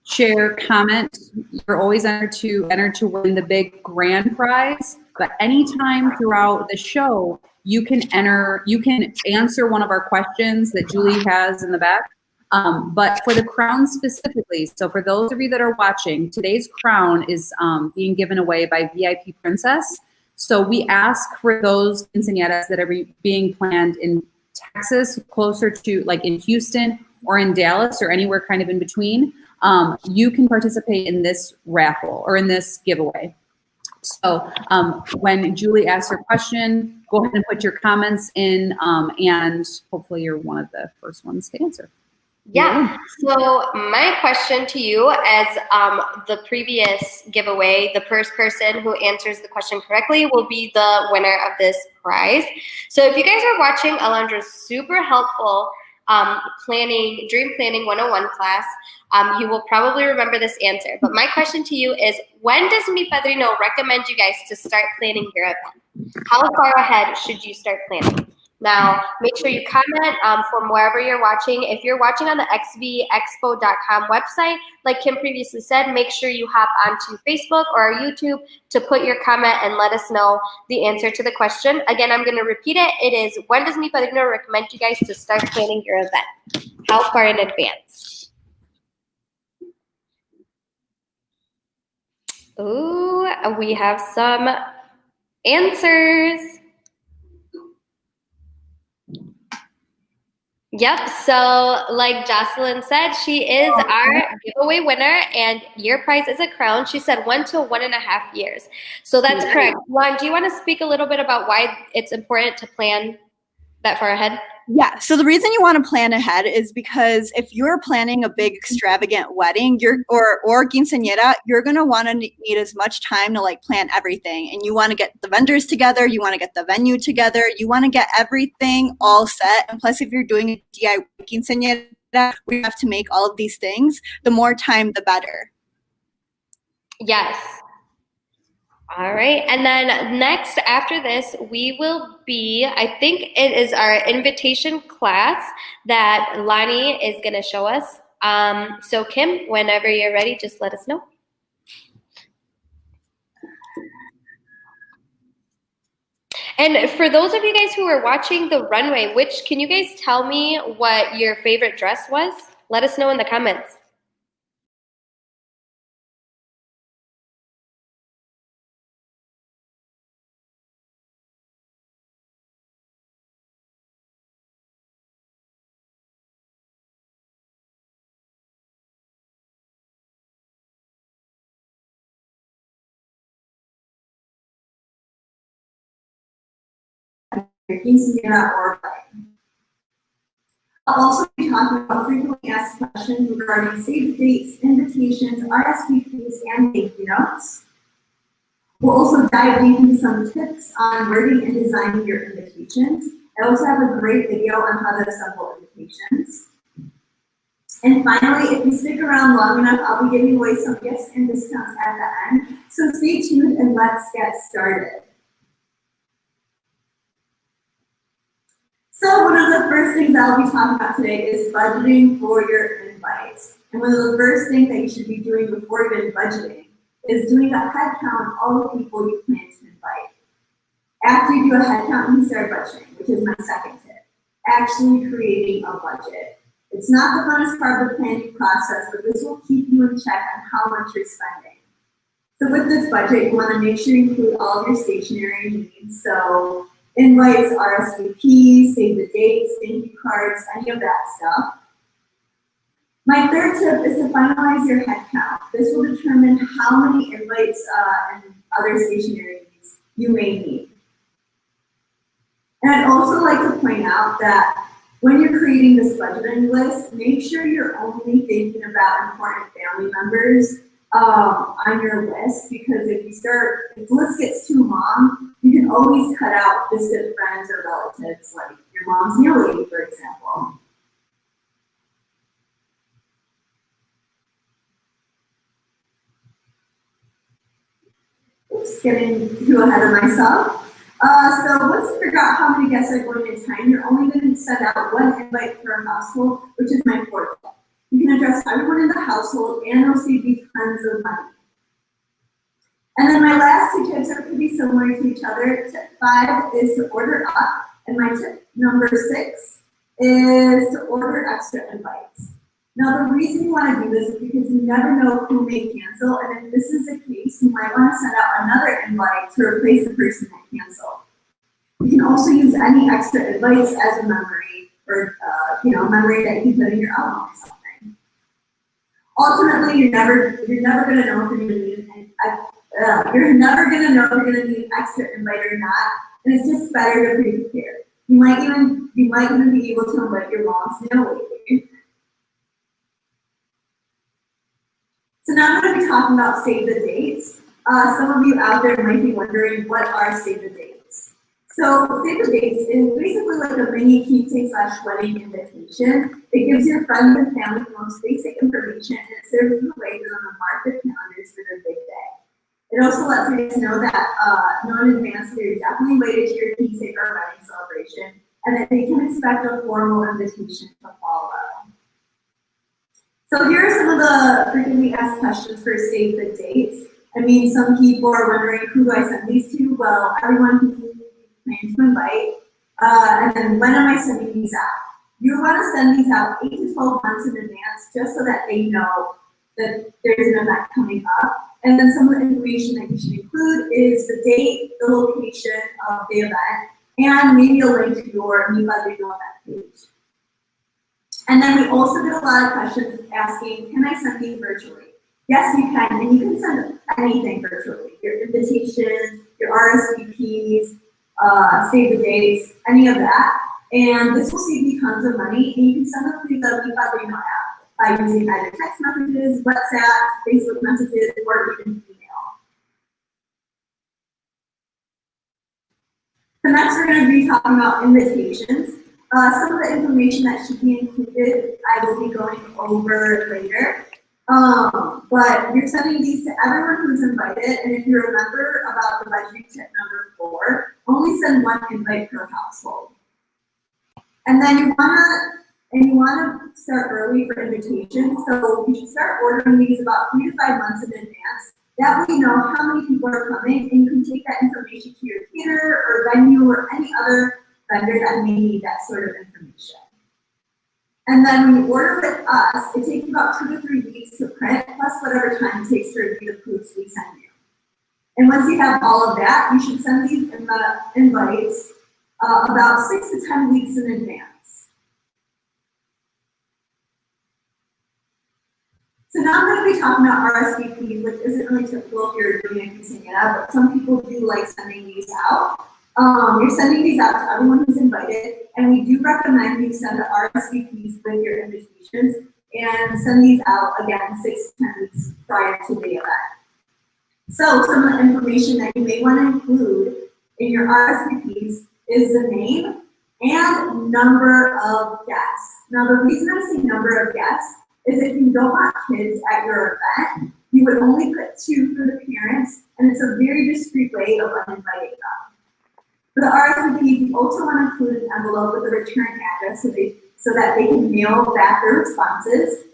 share, comment, you're always entered to win the big grand prize. But anytime throughout the show, you can answer one of our questions that Julie has in the back. But for the crown specifically, so for those of you that are watching, today's crown is being given away by VIP Princess. So we ask for those quinceañeras that are being planned in Texas, closer to like in Houston or in Dallas or anywhere kind of in between. You can participate in this raffle or in this giveaway. So when Julie asks her question, go ahead and put your comments in, and hopefully you're one of the first ones to answer. Yeah. So my question to you, as the previous giveaway, the first person who answers the question correctly will be the winner of this prize. So if you guys are watching Alondra's super helpful Dream Planning 101 class, you will probably remember this answer. But my question to you is, when does Mi Padrino recommend you guys to start planning your event? How far ahead should you start planning? Now, make sure you comment from wherever you're watching. If you're watching on the xvexpo.com website, like Kim previously said, make sure you hop onto Facebook or YouTube to put your comment and let us know the answer to the question. Again, I'm going to repeat it. It is, when does Mi Padrino recommend you guys to start planning your event? How far in advance? Ooh, we have some answers. Yep, so like Jocelyn said, she is our giveaway winner, and your prize is a crown. She said 1 to 1.5 years. So that's correct. Juan, do you want to speak a little bit about why it's important to plan that far ahead? Yeah, so the reason you want to plan ahead is because if you're planning a big extravagant wedding, or quinceañera, you're going to want to need as much time to like plan everything. And you want to get the vendors together, you want to get the venue together, you want to get everything all set. And plus, if you're doing a DIY quinceañera, we have to make all of these things. The more time, the better. Yes. All right, and then next after this, we will be, I think it is our invitation class that Lonnie is going to show us. So Kim, whenever you're ready, just let us know. And for those of you guys who are watching the runway, can you guys tell me what your favorite dress was? Let us know in the comments. or I'll also be talking about frequently asked questions regarding save the dates, invitations, RSVPs, and thank you notes. We'll also dive deep into some tips on wording and designing your invitations. I also have a great video on how to assemble invitations. And finally, if you stick around long enough, I'll be giving away some gifts and discounts at the end. So stay tuned and let's get started. So one of the first things I'll be talking about today is budgeting for your invites. And one of the first things that you should be doing before even budgeting is doing a head count of all the people you plan to invite. After you do a head count, you start budgeting, which is my second tip. Actually creating a budget. It's not the funnest part of the planning process, but this will keep you in check on how much you're spending. So with this budget, you want to make sure you include all of your stationery needs. So invites, RSVPs, save the dates, thank you cards, any of that stuff. My third tip is to finalize your head count. This will determine how many invites and other stationery needs you may need. And I'd also like to point out that when you're creating this budgeting list, make sure you're only thinking about important family members on your list, because if the list gets too long, you can always cut out distant friends or relatives, like your mom's nail lady, for example. Oops, getting too ahead of myself. So once you figure out how many guests are going to attend, you're only going to send out one invite per household, which is my fourth tip. You can address everyone in the household, and it'll save you tons of money. And then my last two tips are pretty similar to each other. Tip 5 is to order up, and my tip number 6 is to order extra invites. Now, the reason you want to do this is because you never know who may cancel, and if this is the case, you might want to send out another invite to replace the person that canceled. You can also use any extra invites as a memory, or memory that you can put in your album or something. Ultimately, you're never going to know if you're going to need an extra invite or not, and it's just better to be prepared. You might even be able to invite your mom's nail lady. So now I'm going to be talking about save the dates. Some of you out there might be wondering, what are save the dates? So save the dates is basically like a mini keepsake/wedding invitation. It gives your friends and family the most basic information, and it serves as a way for them to mark their calendars for their big day. It also lets you guys know that in advance that you're definitely invited to your keepsake or wedding celebration, and that they can expect a formal invitation to follow. So here are some of the frequently asked questions for save the dates. I mean, some people are wondering, who do I send these to? Well, everyone who you plan to invite. And then when am I sending these out? You want to send these out 8 to 12 months in advance, just so that they know that there's an event coming up. And then some of the information that you should include is the date, the location of the event, and maybe a link to your newsletter event page. And then we also get a lot of questions asking, can I send these virtually? Yes, you can, and you can send anything virtually. Your invitations, your RSVPs, save the dates, any of that. And this will save you tons of money, and you can send them through the EYELASHES app by using either text messages, WhatsApp, Facebook messages, or even email. So next we're going to be talking about invitations. Some of the information that should be included, I will be going over later. But you're sending these to everyone who's invited, and if you remember about the budgeting tip number 4, only send one invite per household. And then you wanna start early for invitations, so you should start ordering these about 3 to 5 months in advance. That way you know how many people are coming, and you can take that information to your theater or venue or any other vendor that may need that sort of information. And then when you order with us, it takes about 2 to 3 weeks to print, plus whatever time it takes to review the proofs we send you. And once you have all of that, you should send these invites about 6 to 10 weeks in advance. So now I'm going to be talking about RSVPs, which isn't really typical if you're doing a quinceañera, but some people do like sending these out. You're sending these out to everyone who's invited, and we do recommend you send the RSVPs with your invitations and send these out again 6 to 10 weeks prior to the event. So some of the information that you may want to include in your RSVPs is the name and number of guests. Now the reason I say number of guests is if you don't want kids at your event, you would only put 2 for the parents, and it's a very discreet way of uninviting them. For the RSVPs, you also want to include an envelope with a return address so that they can mail back their responses,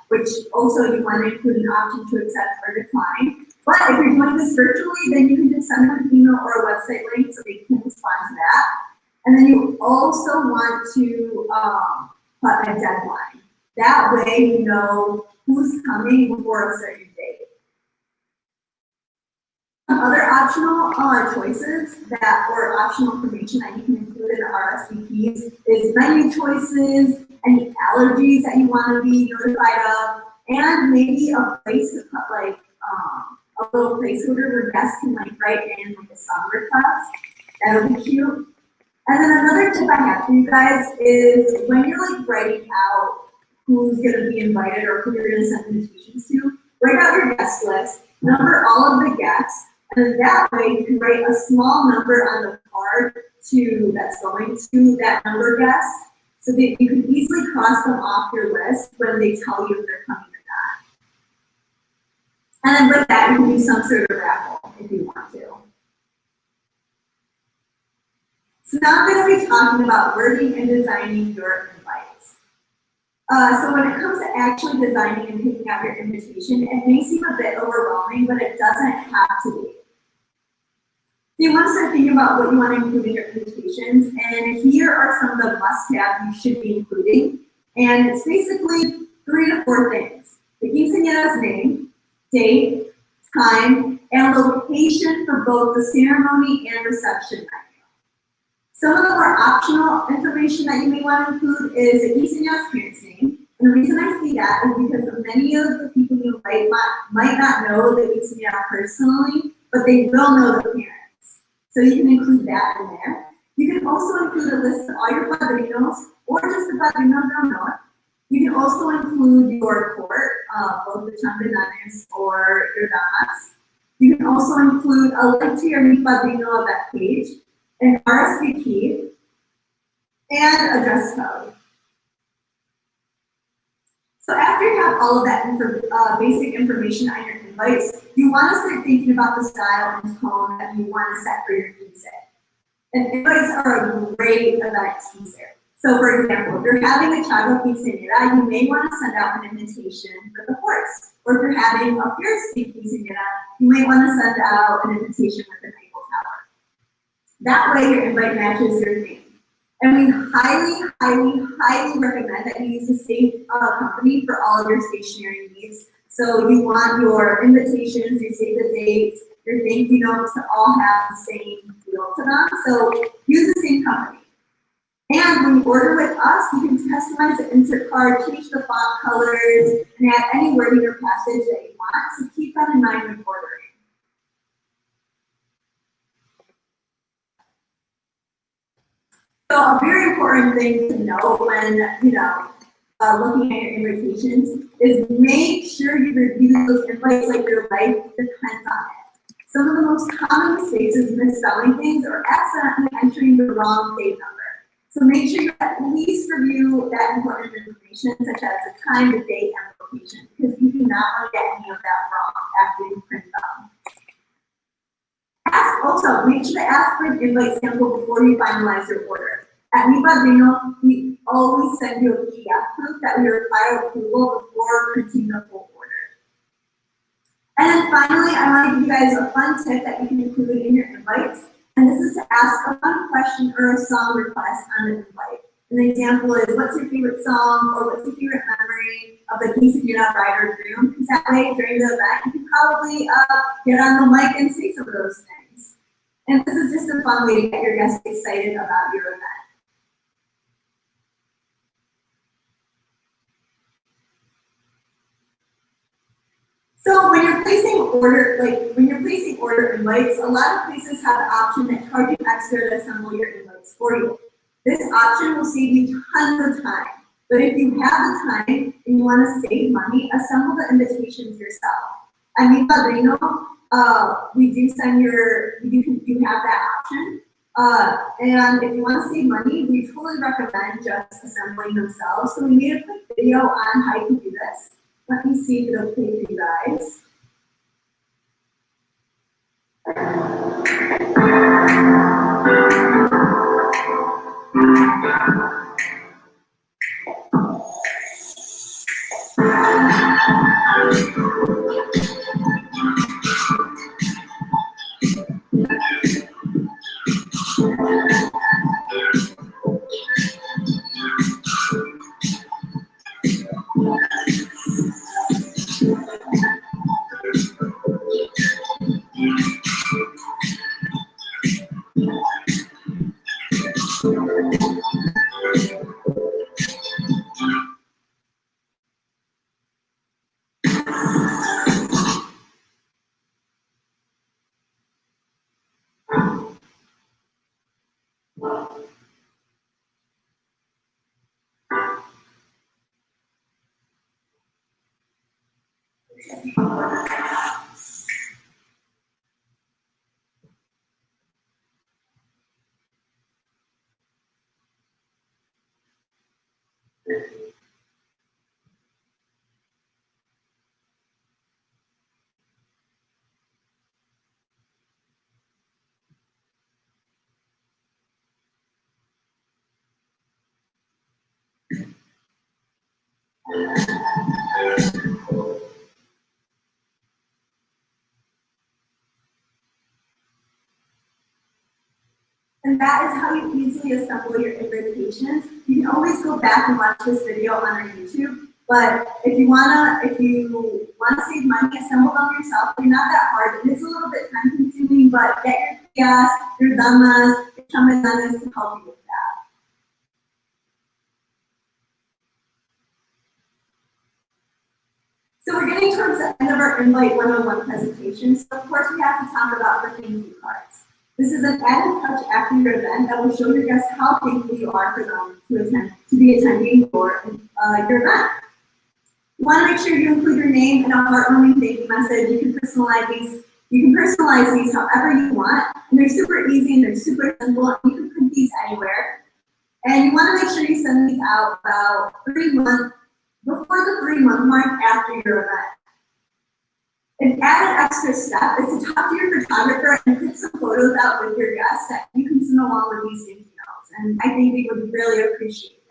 which also you want to include an option to accept or decline. But if you're doing this virtually, then you can just send them an email or a website link so they can respond to that. And then you also want to put a deadline. That way you know who's coming before a certain date. Other optional choices or optional information that you can include in the RSVPs is menu choices, any allergies that you want to be notified of, and maybe a place to put like a little placeholder where guests can like write in like a song request. That would be cute. And then another tip I have for you guys is when you're like writing out who's going to be invited or who you're going to send invitations to, write out your guest list, number all of the guests, and that way you can write a small number on the card that's going to that number guest, so that you can easily cross them off your list when they tell you if they're coming or not. And then with that, you can do some sort of raffle if you want to. So now I'm going to be talking about wording and designing your invites. So when it comes to actually designing and picking out your invitation, it may seem a bit overwhelming, but it doesn't have to be. You want to start thinking about what you want to include in your invitations, and here are some of the must-haves you should be including. And it's basically 3 to 4 things: the quinceañera's name, date, time, and location for both the ceremony and reception venue. Some of the more optional information that you may want to include is the quinceañera's parents' name. And the reason I say that is because many of the people you invite might not know the quinceañera personally, but they will know the parents. So you can include that in there. You can also include a list of all your padrinos, or just the padrinos that know it. You can also include your court, both the chambelanes or your damas. You can also include a link to your Mi Padrino of that page, an RSVP, and a dress code. So after you have all of that basic information on your invites, you want to start thinking about the style and tone that you want to set for your quince. And invites are a great event teaser. So for example, if you're having a Chago quinceañera, you may want to send out an invitation with a horse. Or if you're having a Fierce quinceañera, you may want to send out an invitation with an Eiffel Tower. That way your invite matches your theme. And we highly, highly, highly recommend that you use the same company for all of your stationery needs. So you want your invitations, your save the dates, your thank you notes to all have the same feel to them. So use the same company. And when you order with us, you can customize the insert card, change the font colors, and add any wording or passage that you want. So keep that in mind when ordering. So a very important thing to know when, looking at your invitations is make sure you review those invites like your life depends on it. Some of the most common mistakes is misspelling things or accidentally entering the wrong date number. So make sure you at least review that important information, such as the time, the date, and the location, because you do not want to get any of that wrong after you print them. Also, make sure to ask for an invite sample before you finalize your order. At Mi Padrino, we always send you a PDF proof that we require approval before printing the full order. And then finally, I want to give you guys a fun tip that you can include in your invites. And this is to ask a fun question or a song request on the invite. An example is, what's your favorite song, or what's your favorite memory of the quinceañera bride or groom? Because that way, during the event, you can probably get on the mic and say some of those things. And this is just a fun way to get your guests excited about your event. So when you're placing order invites, a lot of places have the option that charge you extra to assemble your invites for you. This option will save you tons of time. But if you have the time and you want to save money, assemble the invitations yourself. At Mi Padrino, we do have that option. And if you want to save money, we totally recommend just assembling themselves. So we made a quick video on how you can do this. Let me see if it'll play for you guys. And that is how you easily assemble your invitations. You can always go back and watch this video on our YouTube. But if you wanna save money, assemble them yourself. They're not that hard. It is a little bit time consuming, but get your tias, your damas, your chamezanas to help you with that. So we're getting towards the end of our Invite 101 presentation. So of course we have to talk about the thank you cards. This is an added touch after your event that will show your guests how thankful you are for them to be attending your event. You want to make sure you include your name and a heartwarming thank you message. You can personalize these however you want, and they're super easy and they're super simple, and you can print these anywhere. And you want to make sure you send these out about 3 months before the 3-month mark after your event. An added extra step is to talk to your photographer and put some photos out with your guests that you can send along with these thank you notes. And I think they would really appreciate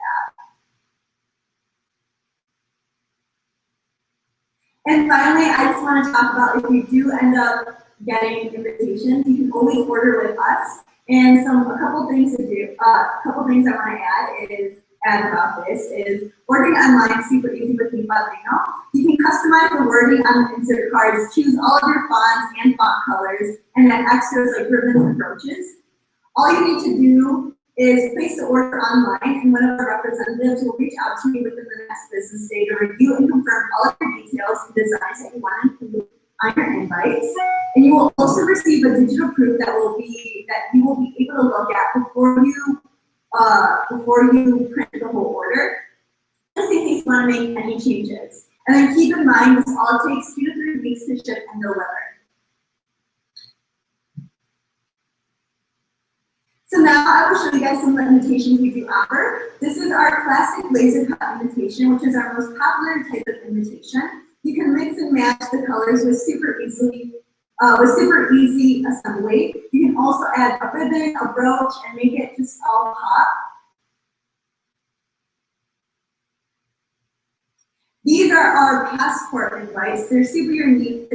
that. And finally, I just want to talk about if you do end up getting invitations, you can always order with us. And a couple things I want to add about this is ordering online is super easy with Mi Padrino. You can customize the wording on the insert cards, choose all of your fonts and font colors, and add extras like ribbons and brooches. All you need to do is place the order online, and one of our representatives will reach out to you within the next business day to review and confirm all of your details and designs that you want to include on your invites. And you will also receive a digital proof that you will be able to look at before you print the whole order, just in case you want to make any changes. And then keep in mind, this all takes 2 to 3 weeks to ship and deliver. So now I will show you guys some of the invitations we do offer. This is our classic laser cut invitation, which is our most popular type of invitation. You can mix and match the colors with super easy assembly. You can also add a ribbon, a brooch, and make it just all pop. These are our passport invites. They're super unique,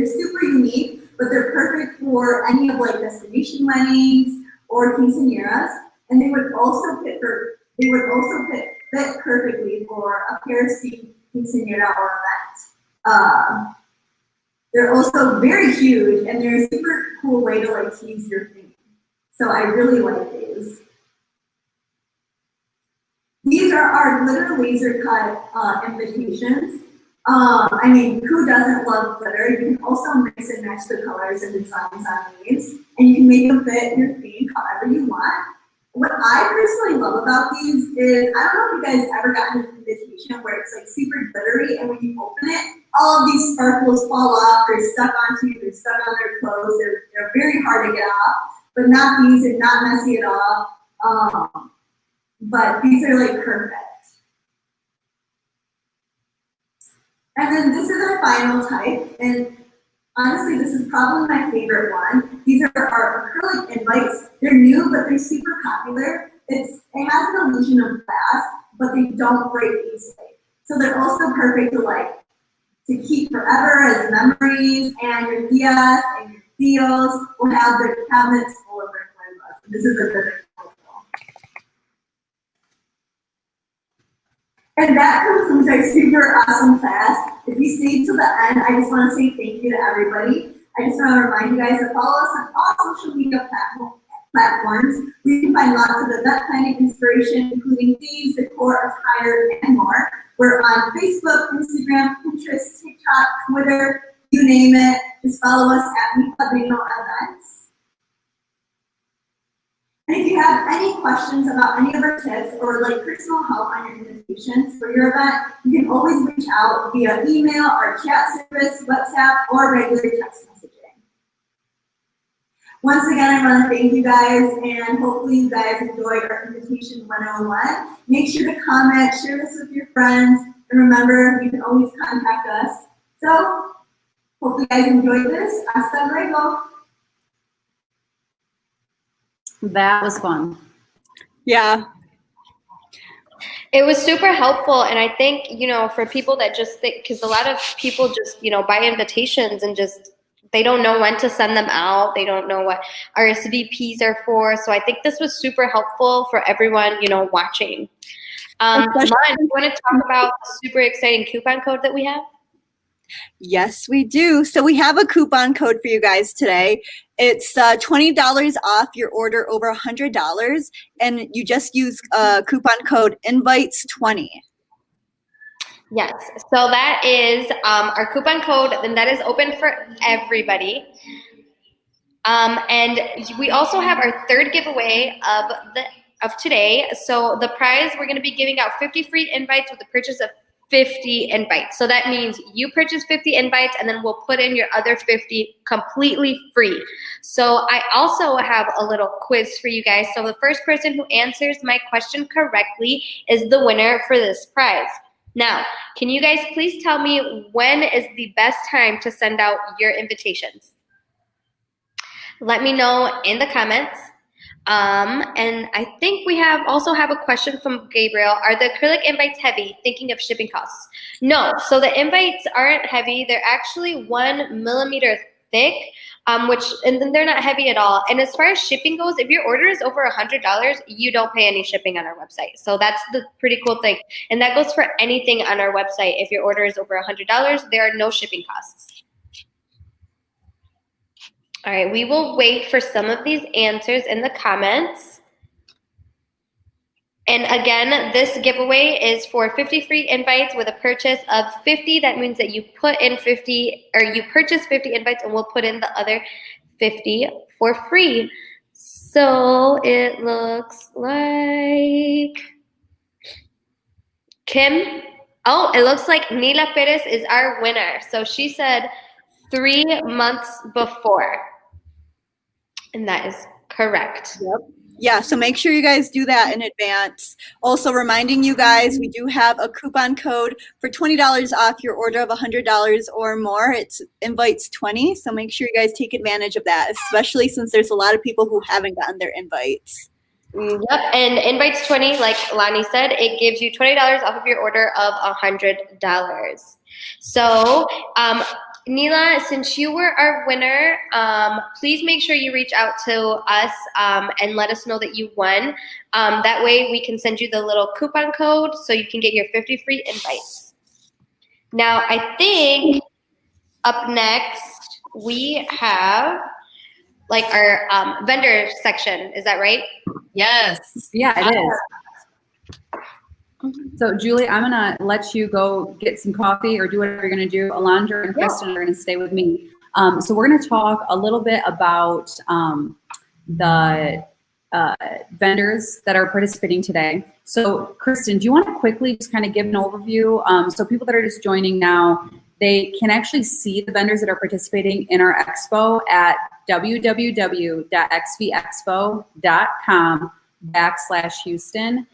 but they're perfect for any of like destination weddings or quinceañeras. And they would also fit for They would also fit perfectly for a Paris-themed quinceañera or event. They're also very huge, and they're a super cool way to like tease your theme. So I really like these. These are our glitter laser cut invitations. I mean, who doesn't love glitter? You can also mix and match the colors and designs on these, and you can make them fit your theme however you want. What I personally love about these is, I don't know if you guys ever got an invitation where it's like super glittery, and when you open it, all of these sparkles fall off, they're stuck onto you, they're stuck on their clothes, they're very hard to get off, but not these, they're not messy at all. But these are like perfect. And then this is our final type, and honestly, this is probably my favorite one. These are our acrylic invites. They're new, but they're super popular. It has an illusion of glass, but they don't break easily. So they're also perfect to keep forever as memories, and your tias and your tios will have their cabinets full of recuerdos. This is a good example. And that concludes our super awesome class. If you stayed till the end, I just want to say thank you to everybody. I just want to remind you guys to follow us on all social media platforms. We can find lots of event planning inspiration, including themes, decor, attire, and more. We're on Facebook, Instagram, Pinterest, TikTok, Twitter, you name it. Just follow us at Mi Padrino Events. And if you have any questions about any of our tips or like personal help on your invitations for your event, you can always reach out via email or chat service, WhatsApp, or regular text messaging. Once again, I want to thank you guys, and hopefully you guys enjoyed our Invitation 101. Make sure to comment, share this with your friends, and remember, you can always contact us. So, hope you guys enjoyed this. Hasta luego. That was fun. Yeah. It was super helpful, and I think, for people that just think, because a lot of people just, buy invitations and just, they don't know when to send them out. They don't know what RSVPs are for. So I think this was super helpful for everyone, watching. Mon, do you want to talk about the super exciting coupon code that we have? Yes, we do. So we have a coupon code for you guys today. It's $20 off your order over $100, and you just use coupon code INVITES20. Yes, so that is our coupon code, and that is open for everybody. And we also have our third giveaway of today. So the prize, we're going to be giving out 50 free invites with the purchase of 50 invites. So that means you purchase 50 invites, and then we'll put in your other 50 completely free. So I also have a little quiz for you guys. So the first person who answers my question correctly is the winner for this prize. Now, can you guys please tell me when is the best time to send out your invitations? Let me know in the comments. And I think we also have a question from Gabriel. Are the acrylic invites heavy? Thinking of shipping costs. No, so the invites aren't heavy. They're actually 1 millimeter thick, and then they're not heavy at all. And as far as shipping goes, if your order is over $100, you don't pay any shipping on our website. So that's the pretty cool thing. And that goes for anything on our website. If your order is over $100, there are no shipping costs. All right, we will wait for some of these answers in the comments. And again, this giveaway is for 50 free invites with a purchase of 50. That means that you put in 50, or you purchase 50 invites, and we'll put in the other 50 for free. So it looks like Kim. Oh, it looks like Nila Perez is our winner. So she said 3 months before. And that is correct. Yep. Yeah, so make sure you guys do that in advance. Also reminding you guys, we do have a coupon code for $20 off your order of $100 or more. It's INVITES20, so make sure you guys take advantage of that, especially since there's a lot of people who haven't gotten their invites. Yep, and INVITES20, like Lonnie said, it gives you $20 off of your order of $100. So Nila, since you were our winner, please make sure you reach out to us and let us know that you won. That way we can send you the little coupon code so you can get your 50 free invites. Now, I think up next we have like our vendor section. Is that right? Yes. Yeah, it is. So Julie, I'm gonna let you go get some coffee or do whatever you're gonna do. Alondra and Kristen are gonna stay with me. So we're gonna talk a little bit about the vendors that are participating today. So Kristen, do you want to quickly just kind of give an overview? So people that are just joining now, they can actually see the vendors that are participating in our expo at www.xvexpo.com/Houston.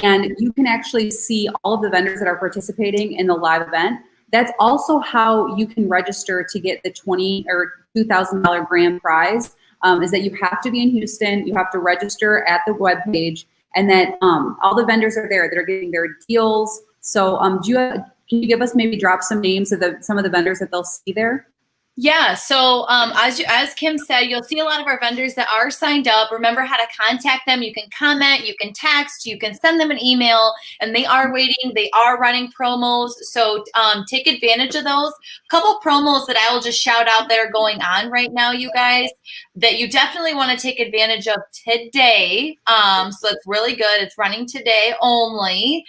And you can actually see all of the vendors that are participating in the live event. That's also how you can register to get the $20,000 or $2,000 grand prize, is that you have to be in Houston, you have to register at the webpage, and then all the vendors are there that are getting their deals. So can you give us maybe drop some names of some of the vendors that they'll see there? Yeah, so as Kim said, you'll see a lot of our vendors that are signed up. Remember how to contact them. You can comment, you can text, you can send them an email, and they are waiting. They are running promos, so take advantage of those. A couple promos that I will just shout out that are going on right now, you guys, that you definitely want to take advantage of today. So it's really good. It's running today only.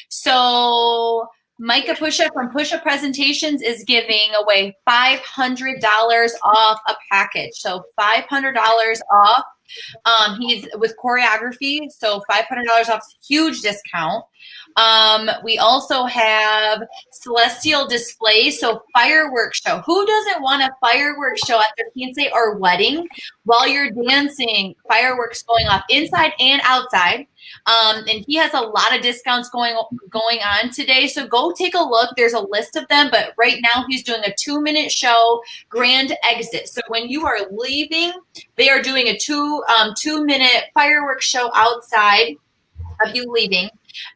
So Micah Pusha from Pusha Presentations is giving away $500 off a package. So $500 off. He's with choreography, so $500 off, huge discount. We also have Celestial Display, so fireworks show. Who doesn't want a fireworks show at their quince or wedding while you're dancing? Fireworks going off inside and outside. And he has a lot of discounts going on today. So go take a look. There's a list of them, but right now he's doing a 2-minute show, grand exit. So when you are leaving, they are doing a 2-minute fireworks show outside of you leaving.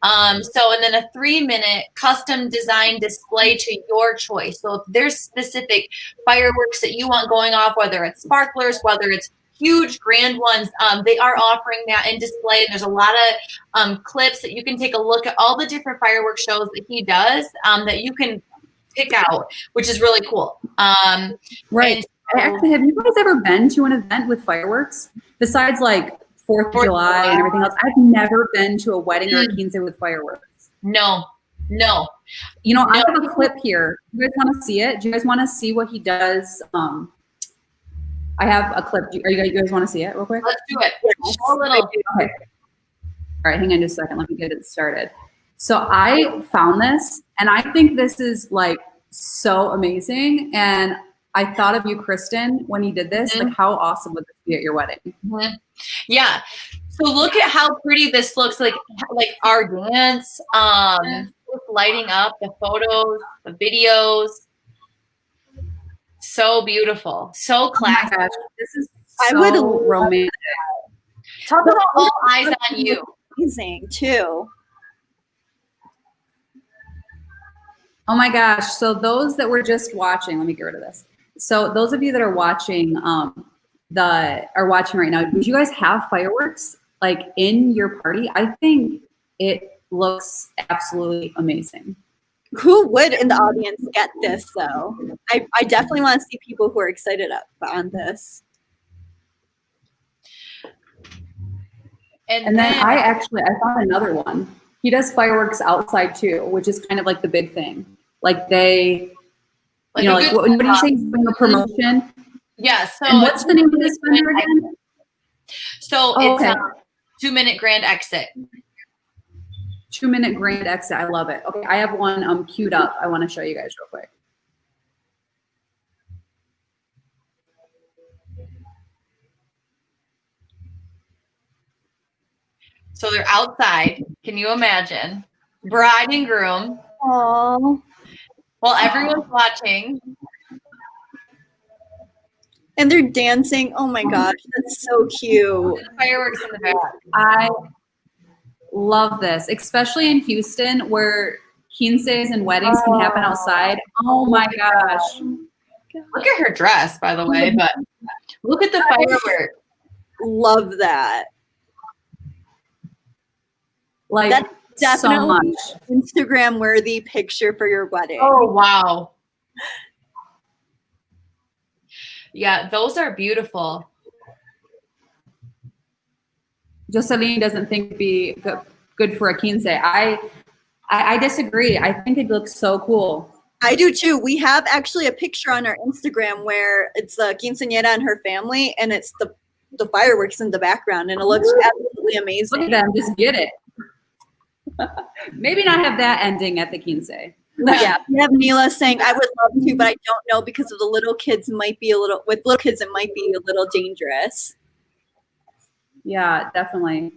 And then a 3-minute custom design display to your choice. So if there's specific fireworks that you want going off, whether it's sparklers, whether it's huge grand ones, they are offering that in display. And there's a lot of clips that you can take a look at all the different fireworks shows that he does that you can pick out, which is really cool. Right. Actually, have you guys ever been to an event with fireworks besides like 4th of July and everything else? I've never been to a wedding or a quince with fireworks. No. You know, I have a clip here. Do you guys want to see it? Do you guys want to see what he does? I have a clip. You guys want to see it real quick? Let's do it. Show a little. Okay. All right, hang on just a second. Let me get it started. So I found this, and I think this is like so amazing. And I thought of you, Kristen, when you did this. Like, how awesome would this be at your wedding? Yeah. So look at how pretty this looks. Like our dance, lighting up the photos, the videos. So beautiful, so classy. Oh my gosh, this is so romantic. Talk about all eyes on you. Amazing too. Oh my gosh! So those that were just watching, let me get rid of this. So those of you that are watching, are watching right now. Did you guys have fireworks like in your party? I think it looks absolutely amazing. Who would in the audience get this though? I definitely want to see people who are excited on this. And then I found another one. He does fireworks outside too, which is kind of like the big thing. Like they, what do you say? He's doing a promotion. Yeah. So and what's the name of this vendor again? So it's a 2-minute grand exit. 2-minute grand exit. I love it. Okay, I have one queued up. I want to show you guys real quick. So they're outside. Can you imagine? Bride and groom. Aww. While everyone's watching. And they're dancing. Oh my gosh, that's so cute. Fireworks in the back. I love this, especially in Houston where quinces and weddings can happen outside. Oh my gosh. Look at her dress, by the way, but look at the fireworks. Love that. Like, That's so definitely much. Instagram worthy picture for your wedding. Oh, wow. Yeah, those are beautiful. Jocelyn doesn't think it'd be good for a quince. I disagree. I think it looks so cool. I do too. We have actually a picture on our Instagram where it's a quinceañera and her family, and it's the fireworks in the background, and it looks absolutely amazing. Look at them, just get it. Maybe not have that ending at the quince. Yeah, we have Neela saying, I would love to, but I don't know because of the little kids might be with little kids, it might be a little dangerous. Yeah, definitely.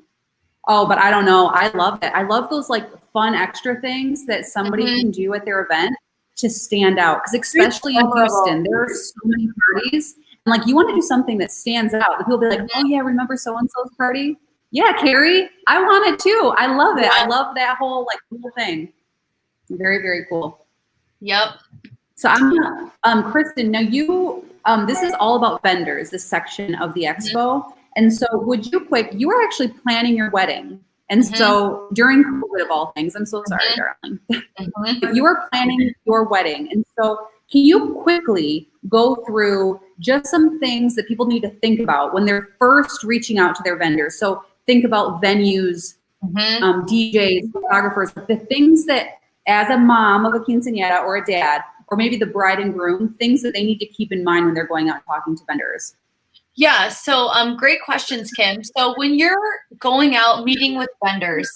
Oh, but I don't know. I love it. I love those like fun extra things that somebody can do at their event to stand out. Because especially in Houston, there are so many parties. And like you want to do something that stands out. People be like, oh yeah, remember so-and-so's party? Yeah, Carrie, I want it too. I love it. Yeah. I love that whole thing. Very, very cool. Yep. So I'm Kristen, now you, this is all about vendors, this section of the expo. And so you were actually planning your wedding. And so during COVID of all things, I'm so sorry, darling. You were planning your wedding. And so can you quickly go through just some things that people need to think about when they're first reaching out to their vendors? So think about venues, DJs, photographers, the things that as a mom of a quinceañera or a dad, or maybe the bride and groom, things that they need to keep in mind when they're going out talking to vendors. Yeah, so great questions, Kim. So when you're going out meeting with vendors,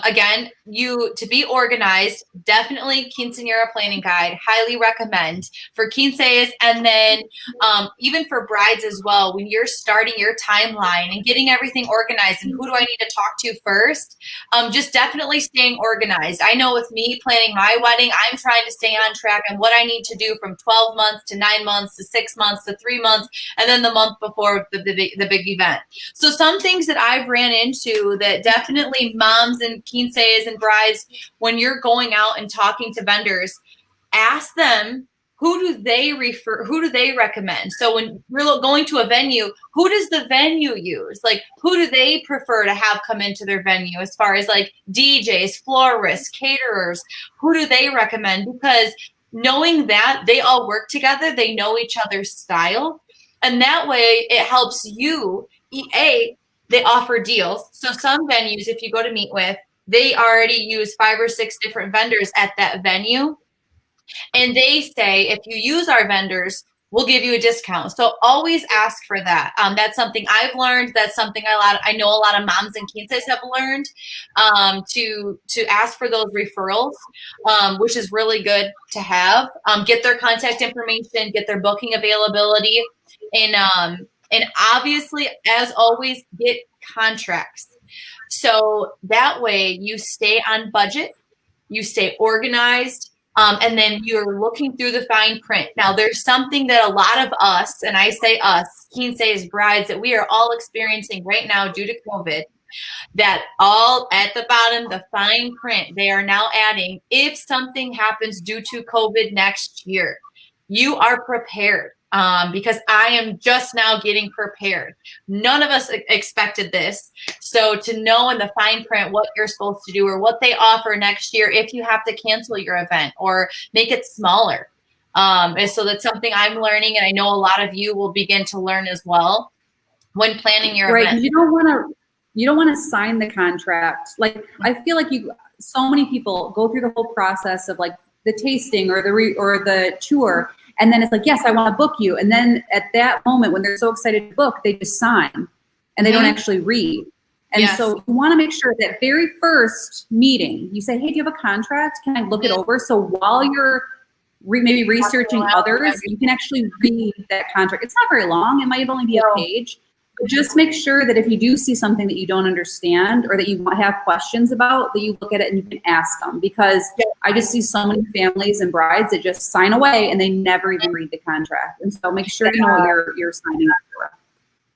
again, to be organized, definitely Quinceañera Planning Guide, highly recommend for quinces, and then even for brides as well. When you're starting your timeline and getting everything organized and who do I need to talk to first, just definitely staying organized. I know with me planning my wedding, I'm trying to stay on track on what I need to do from 12 months to 9 months to 6 months to 3 months, and then the month before the big event. So some things that I've ran into that definitely moms and quinces and brides, when you're going out and talking to vendors, ask them, who do they recommend? So when you're going to a venue, who does the venue use? Like, who do they prefer to have come into their venue as far as like DJs, florists, caterers? Who do they recommend? Because knowing that they all work together, they know each other's style. And that way it helps you, they offer deals. So some venues, if you go to meet with, they already use 5 or 6 different vendors at that venue. And they say, if you use our vendors, we'll give you a discount. So always ask for that. That's something I've learned. That's something I know a lot of moms and quinces have learned, to ask for those referrals, which is really good to have. Get their contact information, get their booking availability, and obviously, as always, get contracts. So that way you stay on budget, you stay organized, and then you're looking through the fine print. Now, there's something that a lot of us, and I say us, quinces, brides, that we are all experiencing right now due to COVID, that all at the bottom, the fine print, they are now adding, if something happens due to COVID next year, you are prepared. Because I am just now getting prepared. None of us expected this. So to know in the fine print what you're supposed to do or what they offer next year if you have to cancel your event or make it smaller. And so that's something I'm learning, and I know a lot of you will begin to learn as well when planning your event. You don't want to sign the contract. Like, I feel like so many people go through the whole process of like the tasting or the tour. And then it's like, yes, I want to book you. And then at that moment, when they're so excited to book, they just sign and they don't actually read. And so you want to make sure that very first meeting, you say, hey, do you have a contract? Can I look it over? So while you're maybe researching others, you can actually read that contract. It's not very long. It might only be a page. But just make sure that if you do see something that you don't understand or that you have questions about, that you look at it and you can ask them. Because I just see so many families and brides that just sign away and they never even read the contract. And so make sure you know what you're signing up for.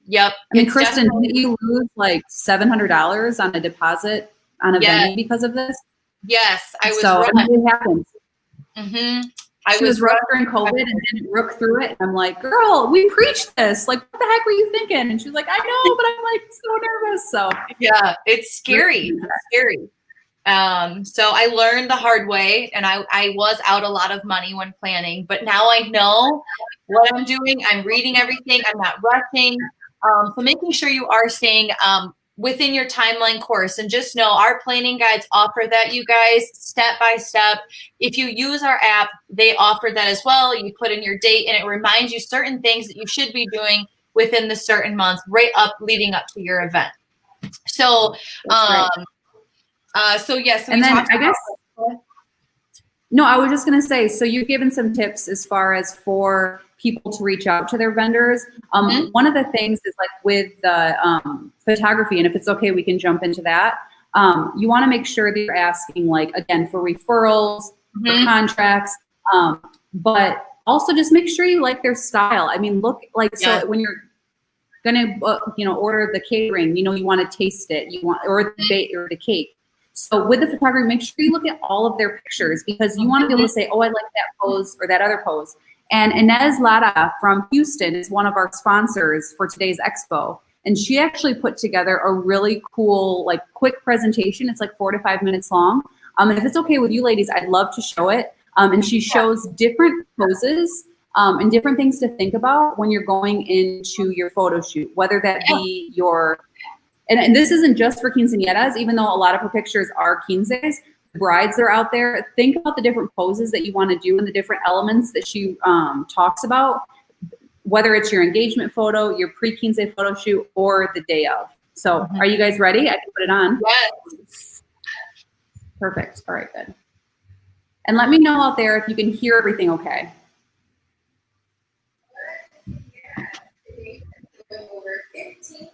Yep. I mean, Kristen, didn't you lose like $700 on a deposit on a venue because of this? Yes, I was so rushed. it happens. Mm-hmm. She was rushed during COVID and didn't rook through it. And I'm like, girl, we preached this. Like, what the heck were you thinking? And she's like, I know, but I'm like so nervous. So yeah, it's scary. It's scary. So I learned the hard way, and I was out a lot of money when planning, but now I know what I'm doing. I'm reading everything. I'm not rushing. So making sure you are staying within your timeline course, and just know our planning guides offer that, you guys, step by step. If you use our app, they offer that as well. You put in your date and it reminds you certain things that you should be doing within the certain months leading up to your event. So, so yes. and then I guess, no, I was just going to say, so you've given some tips as far as for people to reach out to their vendors. One of the things is like with the photography, and if it's okay, we can jump into that. You want to make sure that you're asking, like, again, for referrals, for contracts, but also just make sure you like their style. I mean, look, like, so when you're going to, order the catering, you want to taste it, or the cake. So with the photography, make sure you look at all of their pictures, because you want to be able to say, oh, I like that pose or that other pose. And Inez Lara from Houston is one of our sponsors for today's Expo. And she actually put together a really cool, like, quick presentation. It's like 4 to 5 minutes long. And if it's okay with you ladies, I'd love to show it. And she shows different poses and different things to think about when you're going into your photo shoot, whether that be your... And this isn't just for quinceañeras, even though a lot of her pictures are quinces. Brides are out there. Think about the different poses that you want to do and the different elements that she talks about, whether it's your engagement photo, your pre-quince photo shoot, or the day of. So are you guys ready? I can put it on. Yes. Perfect. All right, good. And let me know out there if you can hear everything okay. Over 15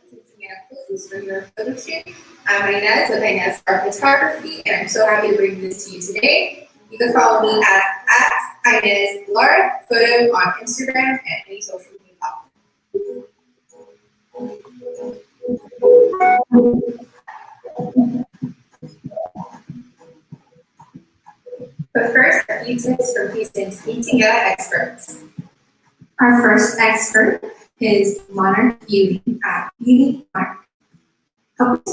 photos for your photo shoot. I'm Inez with Inez Art Photography, and I'm so happy to bring this to you today. You can follow me at Inez Lara Photo on Instagram and any social media platform. But first, a few tips from Houston's quinceañera experts. Our first expert is Monarch Beauty at Beauty Monarch. Help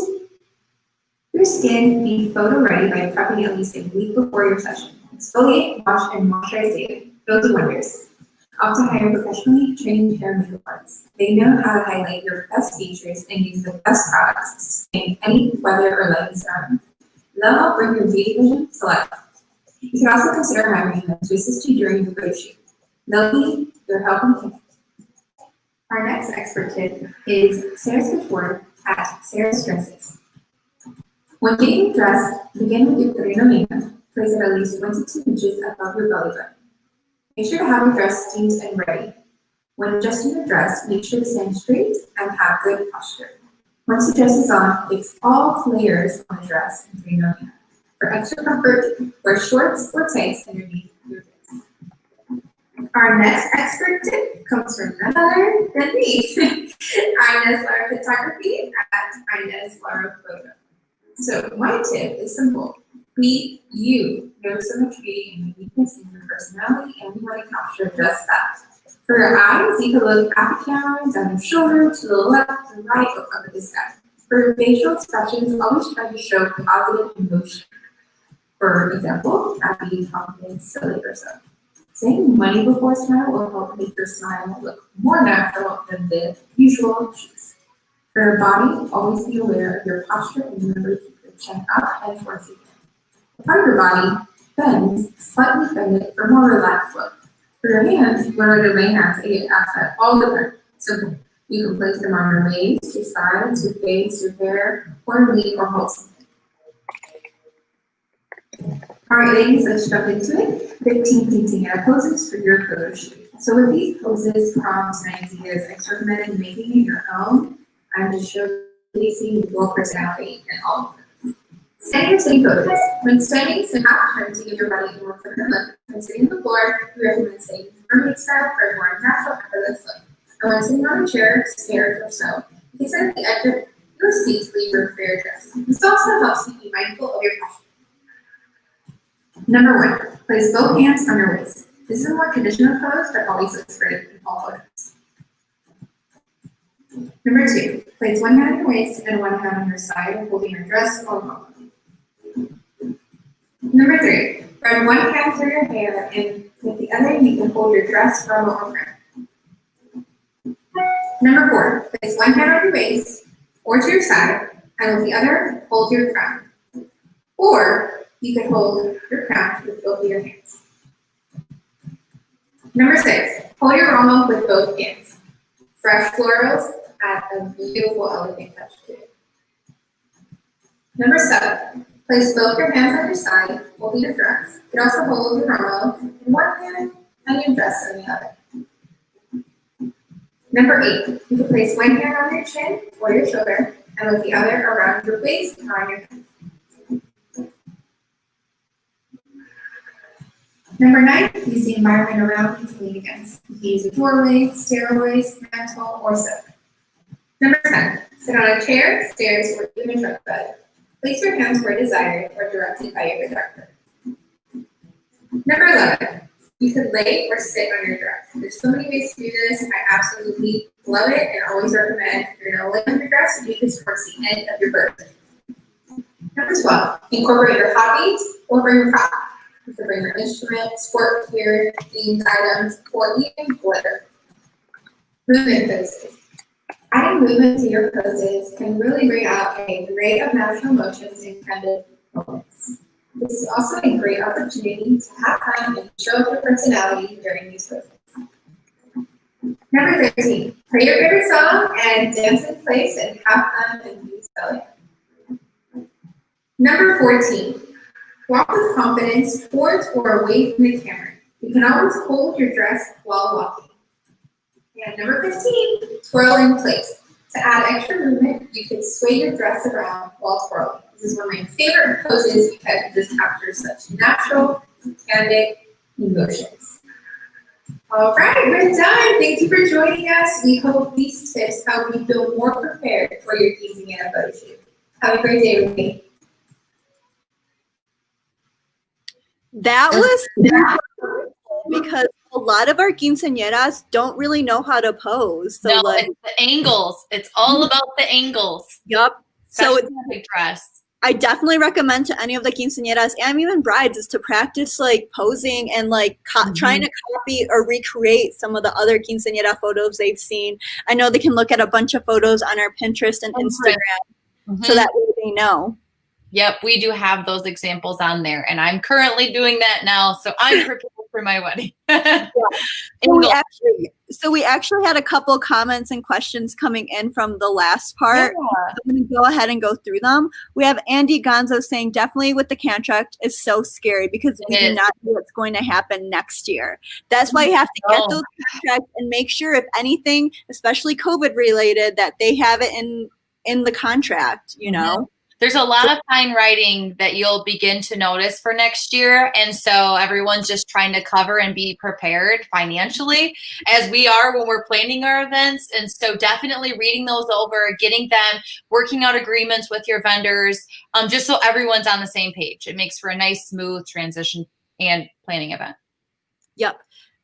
your skin be photo ready by prepping at least a week before your session. Exfoliate, wash, and moisturize daily. They'll do wonders. Opt to hire professionally trained hair and makeup artists. They know how to highlight your best features and use the best products to sustain any weather or lighting surroundings. They'll help bring your beauty vision to life. You can also consider hiring them to assist you during your photo shoot. They'll be your helping hand. Our next expert tip is Sarah's Couture at Sarah's Dresses. When getting dressed, begin with your perino makeup. Place it at least 1 to 2 inches above your belly button. Make sure to have your dress steamed and ready. When adjusting your dress, make sure to stand straight and have good posture. Once the dress is on, place all layers on the dress and perino makeup. For extra comfort, wear shorts or tights underneath your dress. Our next expert tip comes from none other than me, Inez Lara Photography at Inez Lara Photo. So my tip is simple: be you. There's so much beauty and uniqueness in your personality, and we want to capture just that. For your eyes, you can look at the camera, down your shoulder, to the left, to the right, or up at the sky. For your facial expressions, always try to show positive emotion. For example, happy, confident, silly, or so. Saying money before smile will help make your smile look more natural than the usual cheeks. For your body, always be aware of your posture and remember to keep your chin up and towards the end. The part of your body bends, slightly bend it for more relaxed look. For your hands, learn to remain hands and outside all the time. So you can place them on your waist, your sides, your face, your hair, or lean or hold something. All right, ladies, let's jump into it. 15 quinceañera poses for your photo shoot. So with these poses, prompts, and ideas, I recommend making it your own and just showcasing your personality in all of them. Stand your sitting poses. When standing, so have time to give your body a more feminine look. When sitting on the floor, we recommend staying mermaid style for a more natural, effortless look. And when sitting on a chair, stairs, or so, you can sit at the edge of your seat to leave room for your dress. This also helps you be mindful of your posture. Number 1, place both hands on your waist. This is a more traditional pose, but always looks great in all photos. Number 2, place one hand on your waist and one hand on your side, holding your dress or robe. Number 3, run one hand through your hair, and with the other you can hold your dress, robe, or crown. Number 4, place one hand on your waist or to your side, and with the other, hold your crown. Or you can hold your crown with both of your hands. Number 6, hold your romo with both hands. Fresh florals add a beautiful, elegant touch to it. Number 7, place both your hands on your side, holding your dress. You can also hold your romo in one hand and your dress in the other. Number 8, you can place one hand on your chin or your shoulder, and with the other around your waist or on your head. Number 9, use the environment around you to lean against. You can use a doorway, stairways, mantle, or sofa. Number 10, sit on a chair, stairs, or even a truck bed. Place your hands where desired or directed by your director. Number 11, you could lay or sit on your dress. There's so many ways to do this. I absolutely love it and always recommend if you're going to lay on your dress, do this towards the end of your birthday. Number 12, incorporate your hobbies or bring your prop. You can bring your instrument, sport gear, themed items, or even glitter. Movement poses. Adding movement to your poses can really bring out a array of natural motions and candid moments. This is also a great opportunity to have fun and show your personality during these poses. Number 13, play your favorite song and dance in place and have fun and be silly. Number 14, walk with confidence towards or away from the camera. You can always hold your dress while walking. And number 15, twirl in place. To add extra movement, you can sway your dress around while twirling. This is one of my favorite poses because it just captures such natural, candid emotions. All right, we're done. Thank you for joining us. We hope these tips help you feel more prepared for your quinceañera photo shoot. Have a great day, everybody. That was because a lot of our quinceañeras don't really know how to pose. So No, like, it's the angles. It's all about the angles. yep. So Especially in a big dress. I definitely recommend to any of the quinceañeras and even brides is to practice like posing and like trying to copy or recreate some of the other quinceañera photos they've seen. I know they can look at a bunch of photos on our Pinterest and Instagram so that way they know. Yep, we do have those examples on there, and I'm currently doing that now, so I'm prepared for my wedding. So we actually had a couple comments and questions coming in from the last part. Yeah. I'm going to go ahead and go through them. We have Andy Gonzo saying, definitely with the contract is so scary because we do not know what's going to happen next year. That's why you have to get those contracts and make sure if anything, especially COVID related, that they have it in the contract, you know? There's a lot of fine writing that you'll begin to notice for next year. And so everyone's just trying to cover and be prepared financially as we are when we're planning our events. And so definitely reading those over, getting them, working out agreements with your vendors, just so everyone's on the same page. It makes for a nice, smooth transition and planning event. Yep.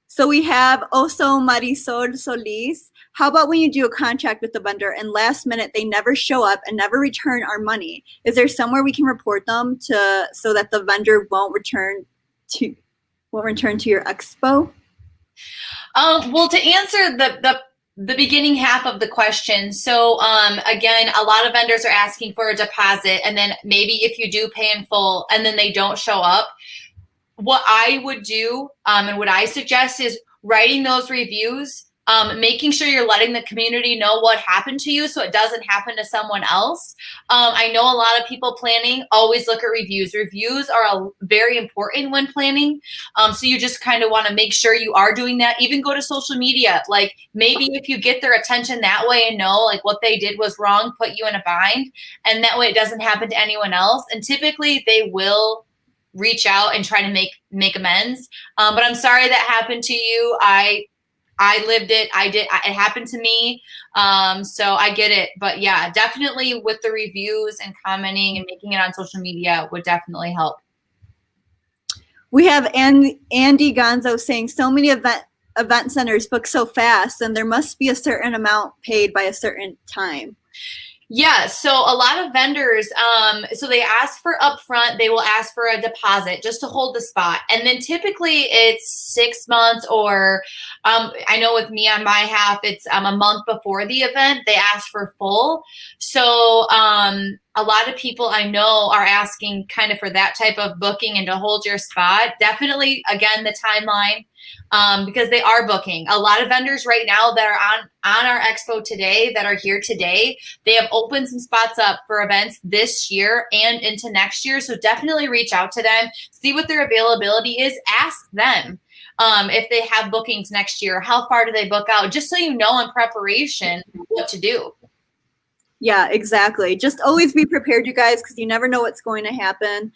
So we have also Marisol Solis. How about when you do a contract with the vendor and last minute they never show up and never return our money? Is there somewhere we can report them to so that the vendor won't return to your expo? Well, to answer the beginning half of the question, so again, a lot of vendors are asking for a deposit, and then maybe if you do pay in full and then they don't show up, what I would do and what I suggest is writing those reviews, making sure you're letting the community know what happened to you so it doesn't happen to someone else. I know a lot of people planning always look at reviews. Reviews are very important when planning. So you just kind of want to make sure you are doing that. Even go to social media. Like maybe if you get their attention that way and know like what they did was wrong, put you in a bind. And that way it doesn't happen to anyone else. And typically they will reach out and try to make amends. But I'm sorry that happened to you. I lived it. It happened to me. So I get it. But yeah, definitely with the reviews and commenting and making it on social media would definitely help. We have Andy Gonzo saying so many event centers book so fast, and there must be a certain amount paid by a certain time. Yeah, so a lot of vendors, so they ask for upfront, they will ask for a deposit just to hold the spot. And then typically it's 6 months or I know with me on my half, it's a month before the event, they ask for full. So a lot of people I know are asking kind of for that type of booking and to hold your spot. Definitely, again, the timeline. Because they are booking. A lot of vendors right now that are on our expo today, that are here today, they have opened some spots up for events this year and into next year. So definitely reach out to them, see what their availability is, ask them if they have bookings next year, how far do they book out, just so you know in preparation what to do. Yeah, exactly. Just always be prepared, you guys, because you never know what's going to happen.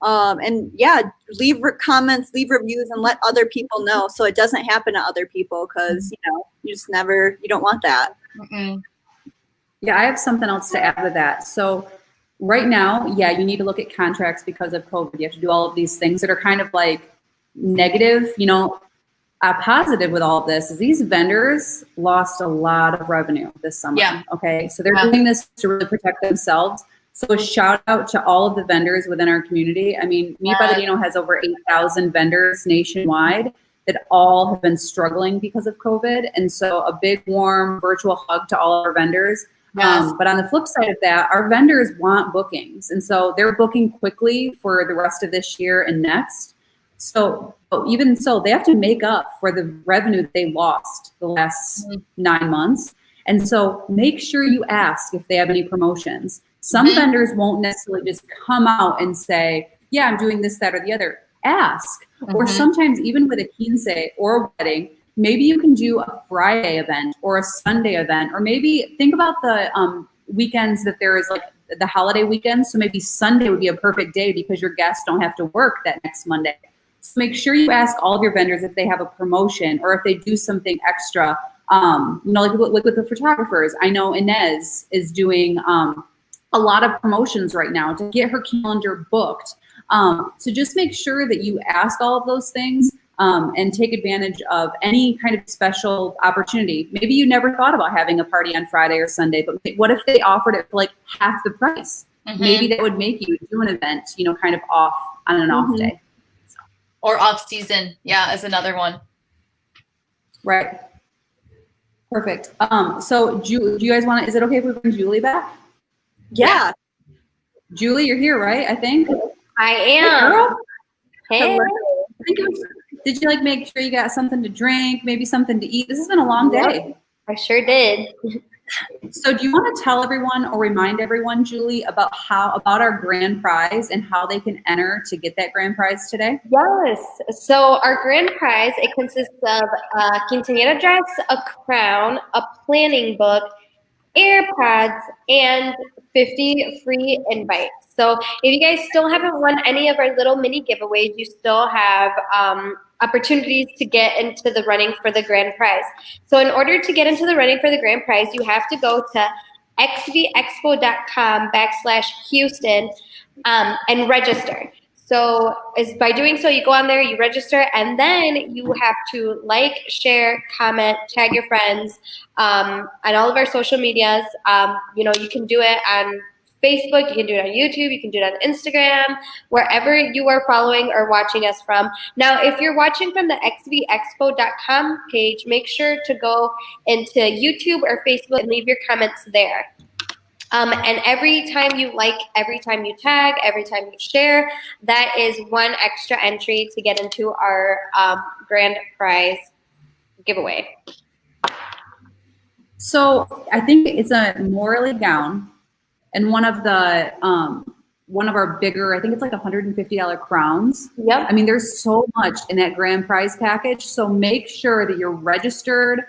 And yeah, leave comments, leave reviews, and let other people know so it doesn't happen to other people, because you just never, you don't want that. Yeah, I have something else to add to that. So right now, yeah, you need to look at contracts because of COVID. You have to do all of these things that are kind of like negative. A positive with all of this is these vendors lost a lot of revenue this summer. Yeah. Okay, so they're doing this to really protect themselves. So a shout out to all of the vendors within our community. I mean, Mi Padrino has over 8,000 vendors nationwide that all have been struggling because of COVID. And so a big warm virtual hug to all our vendors. Yes. But on the flip side of that, our vendors want bookings. And so they're booking quickly for the rest of this year and next. So even so, they have to make up for the revenue they lost the last 9 months. And so make sure you ask if they have any promotions. Some vendors won't necessarily just come out and say, yeah, I'm doing this, that, or the other. Ask. Or sometimes even with a quince or a wedding, maybe you can do a Friday event or a Sunday event, or maybe think about the weekends that there is like the holiday weekend. So maybe Sunday would be a perfect day because your guests don't have to work that next Monday. So make sure you ask all of your vendors if they have a promotion or if they do something extra. Like with the photographers, I know Inez is doing a lot of promotions right now to get her calendar booked. So just make sure that you ask all of those things and take advantage of any kind of special opportunity. Maybe you never thought about having a party on Friday or Sunday, but what if they offered it for like half the price? Maybe that would make you do an event, kind of off on an off day. Or off season, yeah, is another one. Right. Perfect. So do you guys want to, is it okay if we bring Julie back? Yeah. Julie, you're here, right? I think. I am. Hey. Did you make sure you got something to drink, maybe something to eat? This has been a long day. I sure did. So do you want to tell everyone or remind everyone, Julie, about our grand prize and how they can enter to get that grand prize today? Yes. So our grand prize, it consists of a quinceañera dress, a crown, a planning book, AirPods, and 50 free invites. So if you guys still haven't won any of our little mini giveaways, you still have opportunities to get into the running for the grand prize. So in order to get into the running for the grand prize, you have to go to xvexpo.com/Houston and register. So by doing so, you go on there, you register, and then you have to like, share, comment, tag your friends on all of our social medias. You can do it on Facebook, you can do it on YouTube, you can do it on Instagram, wherever you are following or watching us from. Now, if you're watching from the xvexpo.com page, make sure to go into YouTube or Facebook and leave your comments there. And every time you like, every time you tag, every time you share, that is one extra entry to get into our grand prize giveaway. So I think it's a Morley gown and one of our bigger, I think it's like $150 crowns. Yep. I mean, there's so much in that grand prize package. So make sure that you're registered.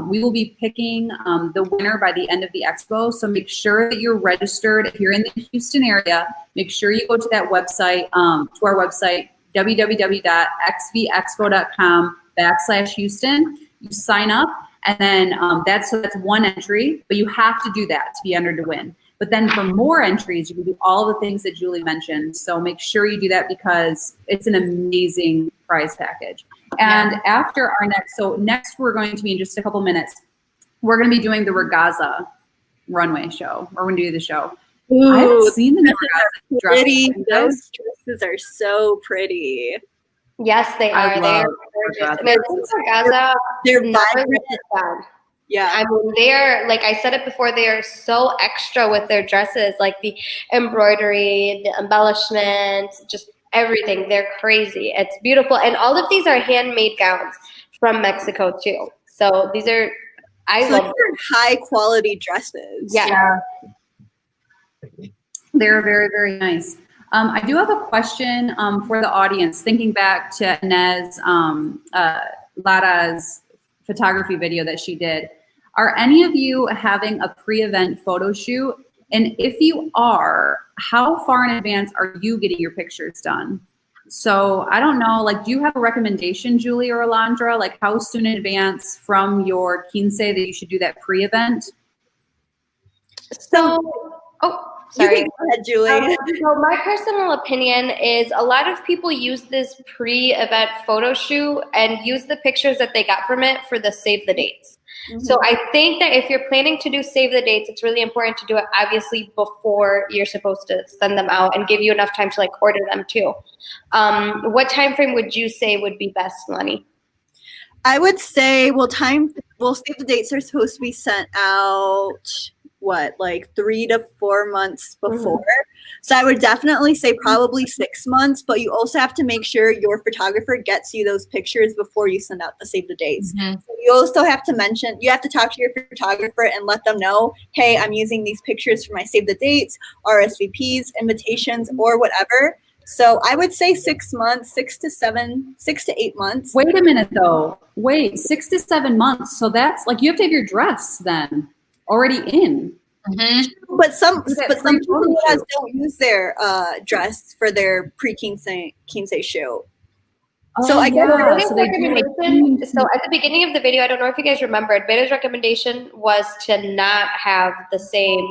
We will be picking the winner by the end of the expo. So make sure that you're registered. If you're in the Houston area, make sure you go to that website, to our website, www.xvexpo.com/Houston. You sign up, and then that's one entry, but you have to do that to be entered to win. But then for more entries, you can do all the things that Julie mentioned. So make sure you do that because it's an amazing prize package. And after our next we're going to be in just a couple minutes, we're going to be doing the Regaza runway show. We're going to do the show. I haven't seen the Regaza Pretty. dresses. Those dresses are so pretty. Yes, they I are. They are love gorgeous. Regaza. And I think Regaza They're never vibrant. let us down. Yeah. I mean, they are, like I said it before, they are so extra with their dresses, like the embroidery, the embellishment, just everything. They're crazy. It's beautiful. And all of these are handmade gowns from Mexico too. So these are, I So love they're high quality dresses. Yeah. They're very, very nice. I do have a question for the audience, thinking back to Inez Lara's photography video that she did. Are any of you having a pre-event photo shoot? And if you are, how far in advance are you getting your pictures done? So I don't know, like, do you have a recommendation, Julie or Alondra, like how soon in advance from your quince that you should do that pre-event? So, sorry. You can go ahead, Julie. So my personal opinion is a lot of people use this pre-event photo shoot and use the pictures that they got from it for the save the dates. So I think that if you're planning to do save the dates, it's really important to do it obviously before you're supposed to send them out and give you enough time to like order them too. What time frame would you say would be best, Lonnie? I would say, save the dates are supposed to be sent out, like 3 to 4 months before. So I would definitely say probably 6 months, but you also have to make sure your photographer gets you those pictures before you send out the save the dates. So you also have to you have to talk to your photographer and let them know, hey, I'm using these pictures for my save the dates, RSVPs, invitations, or whatever. So I would say 6 months, 6 to 8 months. Wait a minute though. Wait, 6 to 7 months. So that's like, you have to have your dress then already in. But some pre-photo quinceañeras don't use their dress for their pre-quince shoot. So I guess Beda's so they do, like, recommendation, so at the beginning of the video, I don't know if you guys remembered, Beda's recommendation was to not have the same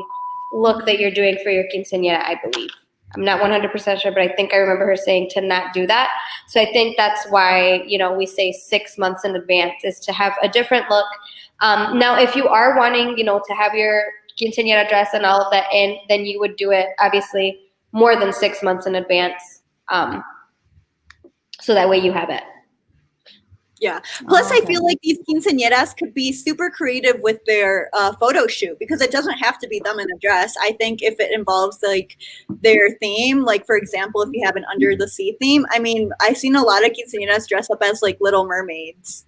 look that you're doing for your quinceañera, I believe. I'm not 100% sure, but I think I remember her saying to not do that. So I think that's why, we say 6 months in advance is to have a different look. Now, if you are wanting, to have your quinceañera dress and all of that in, then you would do it obviously more than 6 months in advance. So that way you have it. Yeah. Plus, I feel like these quinceañeras could be super creative with their photo shoot because it doesn't have to be them in a dress. I think if it involves like their theme, like for example, if you have an under the sea theme, I mean, I've seen a lot of quinceañeras dress up as like Little Mermaids.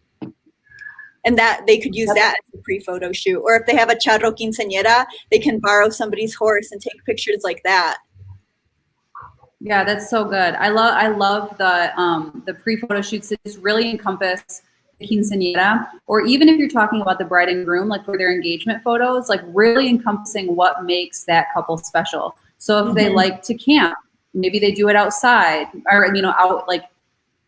And that they could use that as a pre-photo shoot. Or if they have a charro quinceañera, they can borrow somebody's horse and take pictures like that. Yeah, that's so good. I love the pre-photo shoots that just really encompass the quinceañera, or even if you're talking about the bride and groom, like for their engagement photos, like really encompassing what makes that couple special. So if they like to camp, maybe they do it outside or, out like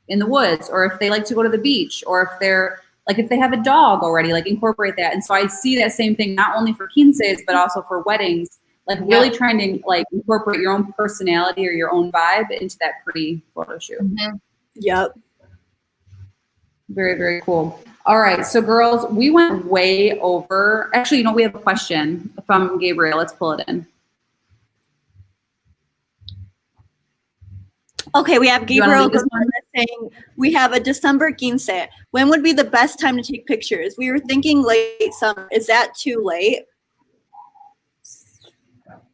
in the woods, or if they like to go to the beach, or if they're like, if they have a dog already, like incorporate that. And so I see that same thing, not only for quinces, but also for weddings, like really trying to like incorporate your own personality or your own vibe into that pre-photo shoot. Yep. Very, very cool. All right. So girls, we went way over. Actually, we have a question from Gabriel. Let's pull it in. Okay, we have Gabriel this one? saying we have a December quince. When would be the best time to take pictures? We were thinking late summer. Is that too late?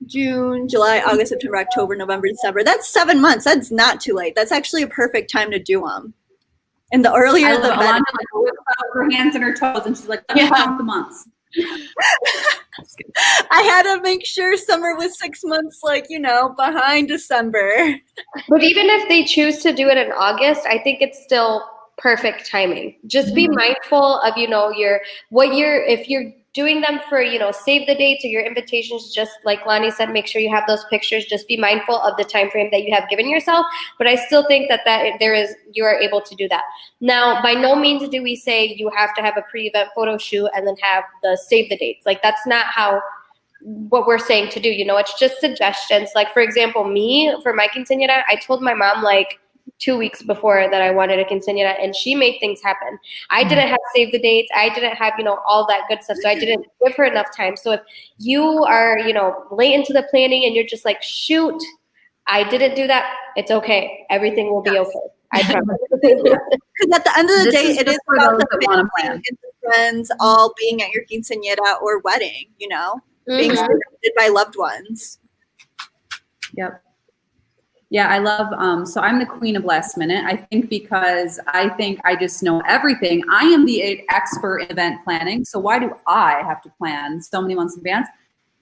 June, July, August, September, October, November, December. That's 7 months. That's not too late. That's actually a perfect time to do them. And the earlier the better. Alondra whips out her hands and her toes, and she's like, let me count the months. I had to make sure summer was 6 months, behind December. But even if they choose to do it in August, I think it's still perfect timing. Just be mindful of, if you're doing them for, save the dates or your invitations, just like Lonnie said, make sure you have those pictures. Just be mindful of the time frame that you have given yourself. But I still think that you are able to do that. Now, by no means do we say you have to have a pre-event photo shoot and then have the save the dates. Like that's not how what we're saying to do. It's just suggestions. Like, for example, me, for my quinceañera, I told my mom like 2 weeks before that I wanted a quinceañera, and she made things happen. I didn't have save the dates. I didn't have, all that good stuff. So I didn't give her enough time. So if you are, late into the planning and you're just like, shoot, I didn't do that, it's okay. Everything will be okay. I promise. Because at the end of the day, it is for about those the that want to family plan. and the friends all being at your quinceañera or wedding, being surrounded by loved ones. Yep. Yeah, I love, so I'm the queen of last minute. I think because I think I just know everything. I am the expert in event planning. So why do I have to plan so many months in advance?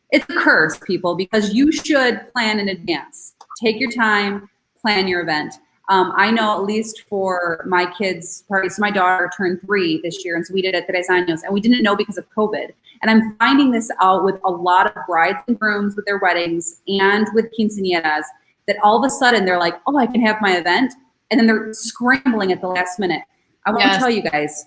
It's a curse, people, because you should plan in advance. Take your time, plan your event. I know at least for my kids' party, so my daughter turned 3 this year, and so we did it 3 años, and we didn't know because of COVID. And I'm finding this out with a lot of brides and grooms with their weddings and with quinceañeras, that all of a sudden they're like, oh, I can have my event, and then they're scrambling at the last minute. I want to tell you guys,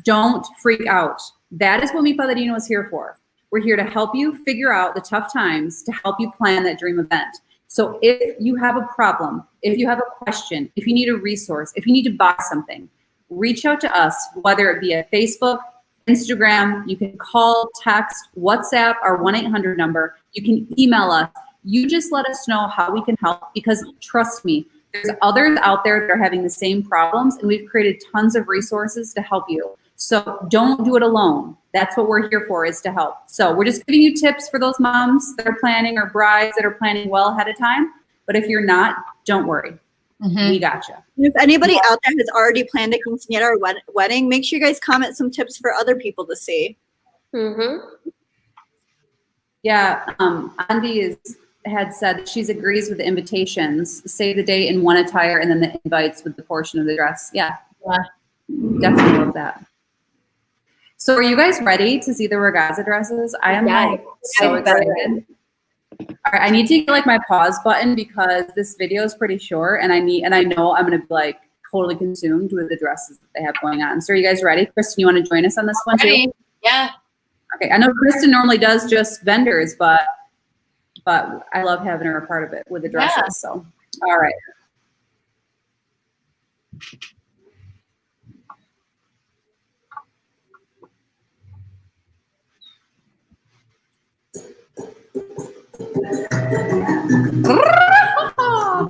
don't freak out. That is what Mi Padrino is here for. We're here to help you figure out the tough times, to help you plan that dream event. So if you have a problem, if you have a question, if you need a resource, if you need to buy something, reach out to us, whether it be at Facebook, Instagram, you can call, text, WhatsApp, our 1-800 number. You can email us. You just let us know how we can help, because trust me, there's others out there that are having the same problems, and we've created tons of resources to help you. So don't do it alone. That's what we're here for, is to help. So we're just giving you tips for those moms that are planning, or brides that are planning well ahead of time. But if you're not, don't worry. We got you. If anybody out there has already planned a quinceañera or wedding, make sure you guys comment some tips for other people to see. Yeah, Andy had said she agrees with the invitations. Save the date in one attire, and then the invites with the portion of the dress. Yeah. Definitely love that. So are you guys ready to see the regatta dresses? I am like so excited. All right, I need to get like my pause button, because this video is pretty short, and I know I'm gonna be like totally consumed with the dresses that they have going on. So are you guys ready? Kristen, you want to join us on this one too? Yeah. Okay, I know Kristen normally does just vendors, but I love having her a part of it with the dresses. Yeah. So all right.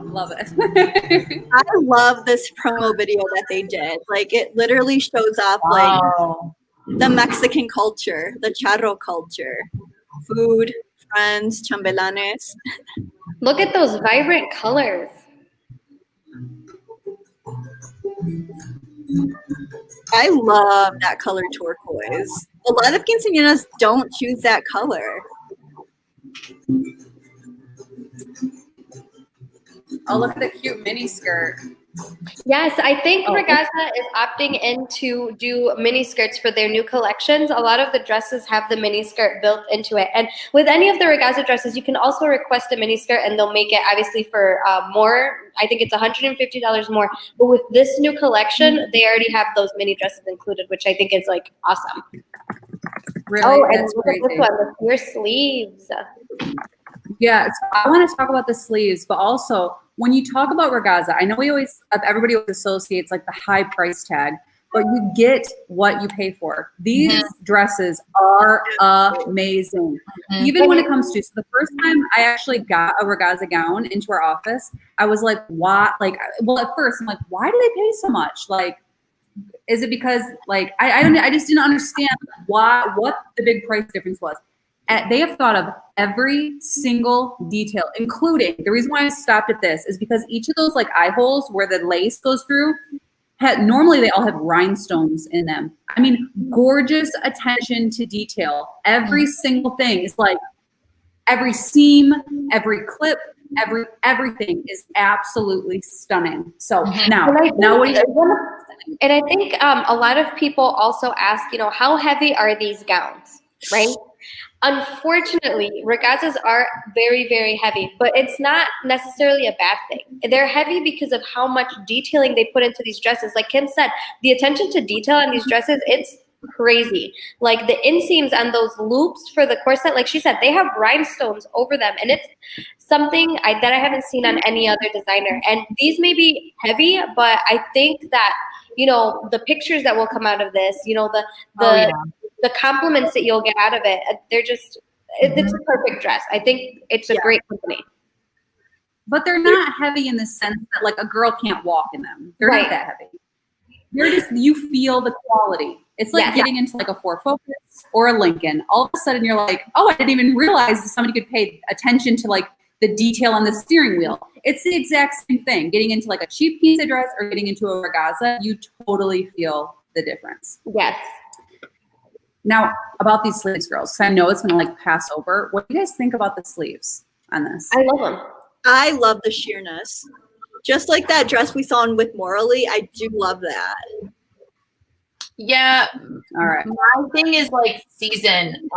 Love it. I love this promo video that they did. Like, it literally shows off like the Mexican culture, the charro culture, food, friends, chambelanes. Look at those vibrant colors. I love that color turquoise. A lot of quinceañeras don't choose that color. Oh, look at the cute mini skirt. Yes, I think Regatta is opting in to do mini skirts for their new collections. A lot of the dresses have the mini skirt built into it. And with any of the Regatta dresses, you can also request a mini skirt, and they'll make it obviously for more. I think it's $150 more. But with this new collection, they already have those mini dresses included, which I think is like awesome. Really? And That's look at this crazy. one with your sleeves. Yeah, so I want to talk about the sleeves, but also when you talk about regatta, I know everybody always associates like the high price tag, but you get what you pay for. These dresses are amazing. Even when it comes to, so the first time I actually got a regatta gown into our office, I was like, why? Like, well, at first I'm like, why do they pay so much? Like, is it because like, I just didn't understand what the big price difference was. They have thought of every single detail, including, the reason why I stopped at this is because each of those like eye holes where the lace goes through, normally they all have rhinestones in them. I mean, gorgeous attention to detail. Every single thing is like, every seam, every clip, everything is absolutely stunning. So now what do you And I think a lot of people also ask, how heavy are these gowns, right? Unfortunately, regattas are very, very heavy, but it's not necessarily a bad thing. They're heavy because of how much detailing they put into these dresses. Like Kim said, the attention to detail in these dresses, crazy. Like the inseams and those loops for the corset, like she said, they have rhinestones over them, and it's something that I haven't seen on any other designer. And these may be heavy, but I think that, you know, the pictures that will come out of this, you know, the compliments that you'll get out of it, they're just, it's a perfect dress. I think it's a great company. But they're not heavy in the sense that like a girl can't walk in them. They're not that heavy. You're just, you feel the quality. It's like getting into like a Ford Focus or a Lincoln. All of a sudden you're like, oh, I didn't even realize that somebody could pay attention to like the detail on the steering wheel. It's the exact same thing. Getting into like a cheap piece of dress or getting into a organza, you totally feel the difference. Yes. Now about these sleeves, girls, because I know it's gonna like pass over. What do you guys think about the sleeves on this? I love them. I love the sheerness. Just like that dress we saw in with Morally, I do love that. Yeah. All right. My thing is like season.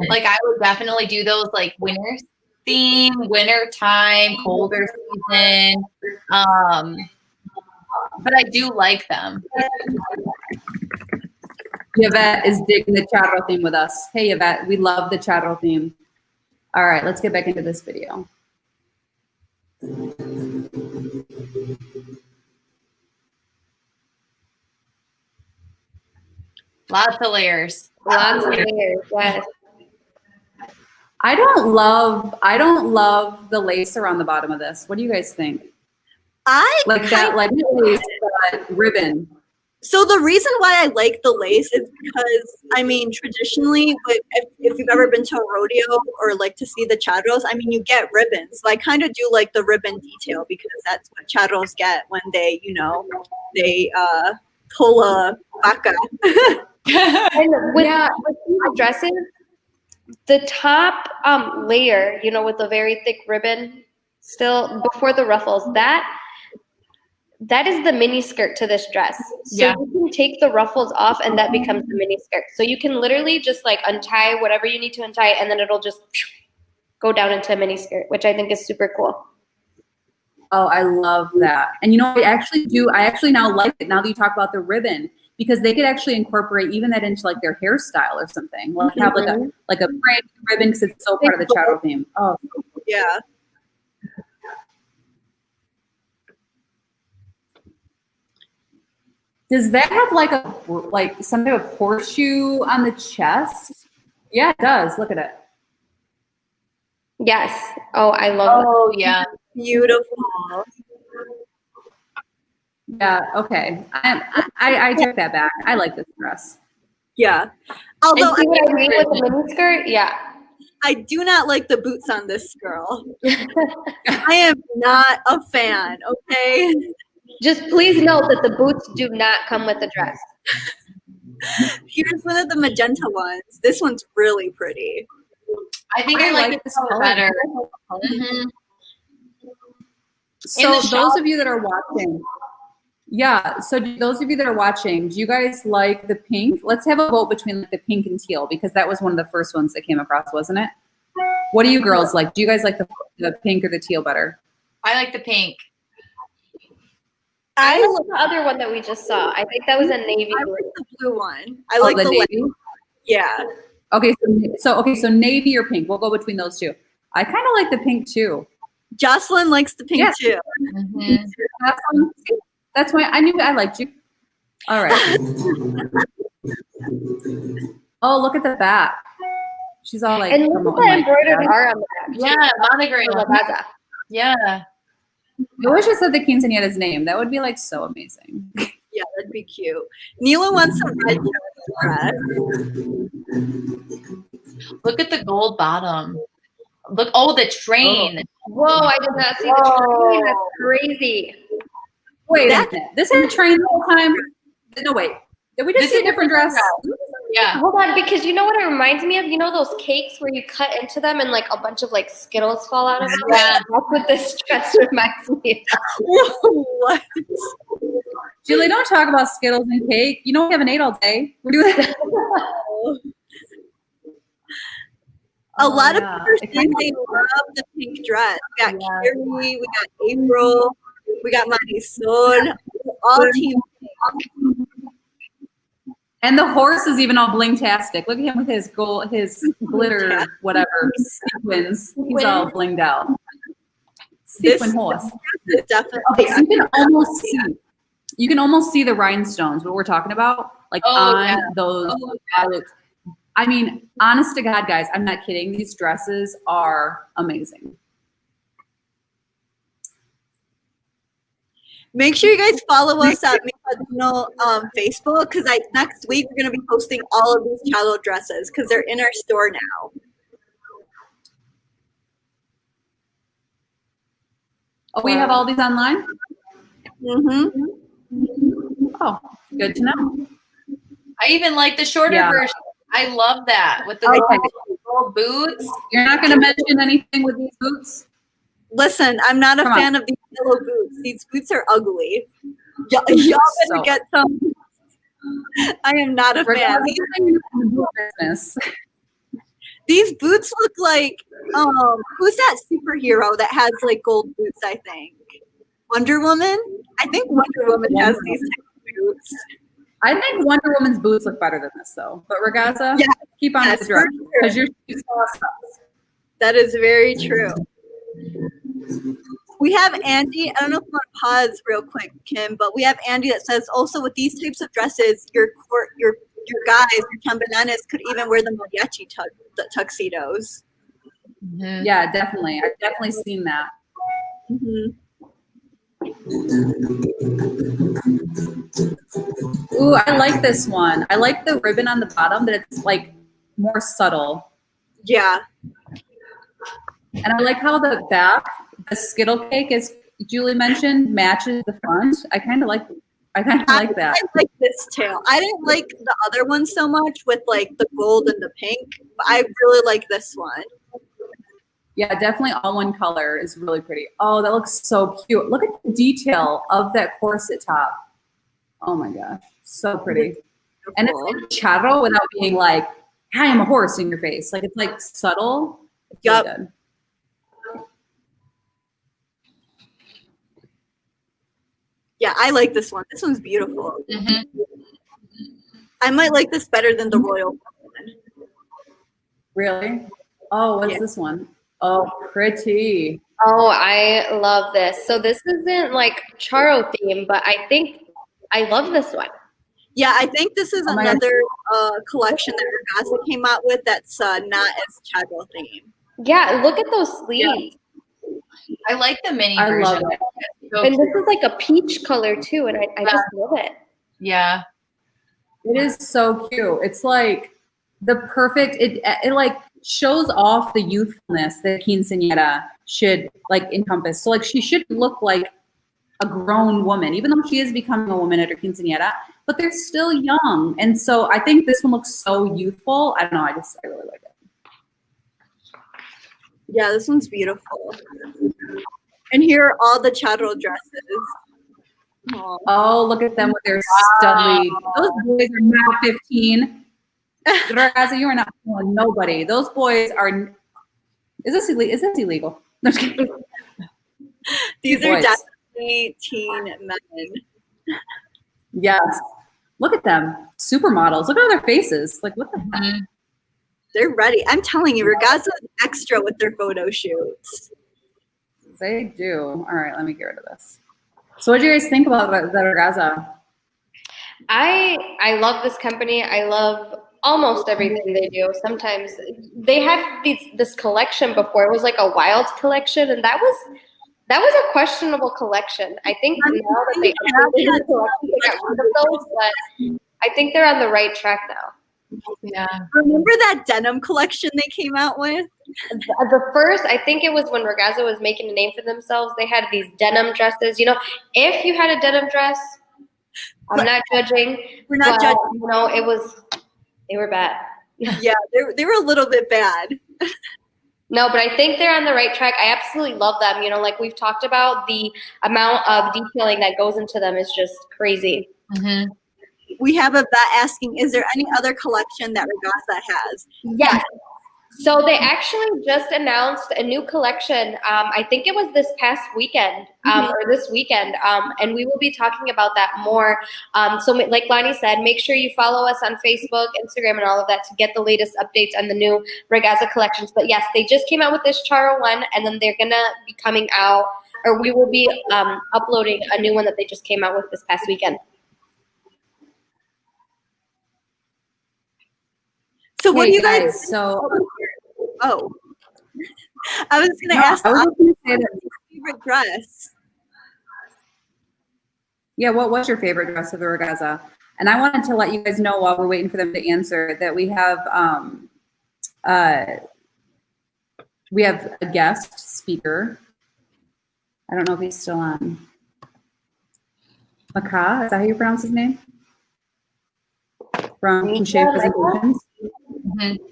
Like I would definitely do those like winter theme, winter time, colder season. But I do like them. Yvette is digging the charro theme with us. Hey, Yvette, we love the charro theme. All right, let's get back into this video. Lots of layers. Lots of layers, yes. I don't love the lace around the bottom of this. What do you guys think? I like that, like lace, ribbon. So the reason why I like the lace is because, I mean, traditionally, if you've ever been to a rodeo or like to see the charros, I mean, you get ribbons. So I kind of do like the ribbon detail because that's what charros get when they, you know, they pull a vaca. And with these dresses, the top layer, you know, with the very thick ribbon still before the ruffles, that is the mini skirt to this dress. So you can take the ruffles off and that becomes the mini skirt. So you can literally just like untie whatever you need to untie and then it'll just go down into a mini skirt, which I think is super cool. Oh, I love that. And you know, I actually now like it now that you talk about the ribbon, because they could actually incorporate even that into like their hairstyle or something. Like have like a braid ribbon because it's so part of the charro theme. Oh, yeah. Does that have like some type of horseshoe on the chest? Yeah, it does. Look at it. Yes. Oh, I love it. Oh, yeah. Beautiful. Yeah, okay. I take that back. I like this dress. Yeah. Although and see what I mean with the mini skirt? Yeah. I do not like the boots on this girl. I am not a fan, okay? Just please note that the boots do not come with the dress. Here's one of the magenta ones. This one's really pretty. I think I like this color better. Mm-hmm. So those of you that are watching, do you guys like the pink? Let's have a vote between like the pink and teal because that was one of the first ones that came across, wasn't it? What do you girls like? Do you guys like the pink or the teal better? I like the pink. I like the other one that we just saw. I think that was a navy blue. I like the blue one. I like the navy. Yeah. Okay, so navy or pink. We'll go between those two. I kind of like the pink too. Jocelyn likes the pink too. Mm-hmm. That's why I knew I liked you. All right. Oh, look at the back. She's all like, and look at the embroidered heart on the back. Yeah, monogram. Yeah. I wish I said the quinceañera's name. That would be like so amazing. Yeah, that'd be cute. Neela wants a red dress. Look at the gold bottom. Look, the train. Whoa, I did not see the train. That's crazy. Wait a minute. This had a train the whole time? No, wait. Did we just see a different dress? Yeah. Hold on, because you know what it reminds me of? You know those cakes where you cut into them and like a bunch of like Skittles fall out of them? Yeah. That's what this dress reminds me of. What? Julie, don't talk about Skittles and cake. You know we haven't ate all day. We're doing that. A lot of people think they love the pink dress. We got Carrie, we got April, we got Marisol, all team pink. And the horse is even all bling-tastic. Look at him with his gold, his glitter, whatever, sequins. He's all blinged out. Sequin horse. Definitely. Okay, so you can almost see the rhinestones, what we're talking about, like on those. I mean, honest to God, guys, I'm not kidding. These dresses are amazing. Make sure you guys follow us at Latino Facebook, because next week we're going to be posting all of these chalo dresses because they're in our store now. Oh, we have all these online? Mm-hmm. Oh, good to know. I even like the shorter version. I love that with the little boots. You're not going to mention anything with these boots? Listen, I'm not a fan of these yellow boots. These boots are ugly. Y'all better get some. I am not a fan. These boots look like, who's that superhero that has like gold boots, I think? Wonder Woman? I think Wonder Woman has these type of boots. I think Wonder Woman's boots look better than this, though. But Ragazza, keep on this dress because you're awesome. That is very true. We have Andy. I don't know if you want to pause real quick, Kim, but we have Andy that says also with these types of dresses, your guys, your chambelanes could even wear the mariachi tuxedos. Mm-hmm. Yeah, definitely. I've definitely seen that. Mm-hmm. Ooh, I like this one. I like the ribbon on the bottom that it's like more subtle. Yeah. And I like how the back, the Skittle cake, as Julie mentioned, matches the front. I kind of like that. I like this too. I didn't like the other one so much with like the gold and the pink, but I really like this one. Yeah, definitely all one color is really pretty. Oh, that looks so cute. Look at the detail of that corset top. Oh my gosh, so pretty. And it's like charro without being like, hi, I'm a horse in your face. Like it's like subtle. It's really good. Yeah, I like this one. This one's beautiful. Mm-hmm. I might like this better than the royal one. Really? Oh, what's this one? Oh, pretty. Oh, I love this. So this isn't like Charo theme, but I think I love this one. Yeah, I think this is another collection that Ragazza came out with that's not as Charo theme. Yeah, look at those sleeves. Yeah. I like the mini I version. love it. So and this is like a peach color too, and I just love it. Yeah. It is so cute. It's like the perfect, it like shows off the youthfulness that quinceañera should like encompass. So like she should look like a grown woman, even though she is becoming a woman at her quinceañera, but they're still young. And so I think this one looks so youthful. I don't know, I really like it. Yeah, this one's beautiful. And here are all the Charo dresses. Aww. Oh, look at them with their studly. Those boys are now 15. Ragazza, you are not fooling nobody. Those boys are. Is this illegal? No, I'm just kidding. These are definitely teen men. Yes. Look at them. Supermodels. Look at all their faces. Like, what the heck? They're ready. I'm telling you, Ragazza is extra with their photo shoots. They do. All right, let me get rid of this. So what do you guys think about the Ragazza? I love this company. I love almost everything they do. Sometimes they had this collection before. It was like a wild collection, and that was a questionable collection. I think now that they got rid of those, but I think they're on the right track now. Yeah. Remember that denim collection they came out with? The first, I think it was when Ragazza was making a name for themselves. They had these denim dresses. You know, if you had a denim dress, I'm not judging. We're not judging. You know, they were bad. Yeah, they were a little bit bad. No, but I think they're on the right track. I absolutely love them. You know, like we've talked about, the amount of detailing that goes into them is just crazy. Mm-hmm. We have a vet asking, is there any other collection that Ragazza has? Yes. So they actually just announced a new collection. I think it was this past weekend or this weekend, and we will be talking about that more. So like Lonnie said, make sure you follow us on Facebook, Instagram, and all of that to get the latest updates on the new Regaza collections. But yes, they just came out with this Charo one, and then they're gonna be coming out, or we will be uploading a new one that they just came out with this past weekend. So what do you guys? guys, so Oh, I was gonna ask. I was just gonna say that. Favorite dress. Yeah, what was your favorite dress of the Regaza? And I wanted to let you guys know while we're waiting for them to answer that we have a guest speaker. I don't know if he's still on. Maka, is that how you pronounce his name? From Couché Presentations.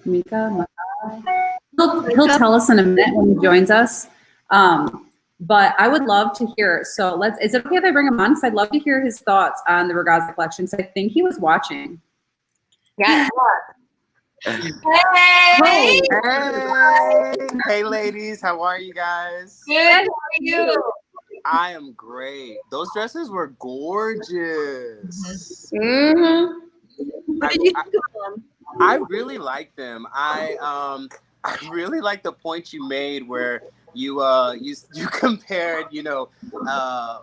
Mika. He'll tell us in a minute when he joins us. But I would love to hear. So is it okay if I bring him on? Because I'd love to hear his thoughts on the Regaza collection. So I think he was watching. Yeah. Hey! Hey, ladies. How are you guys? Good. How are you? I am great. Those dresses were gorgeous. Mm-hmm. What did you think of them? I really like them. I really like the point you made where you compared, the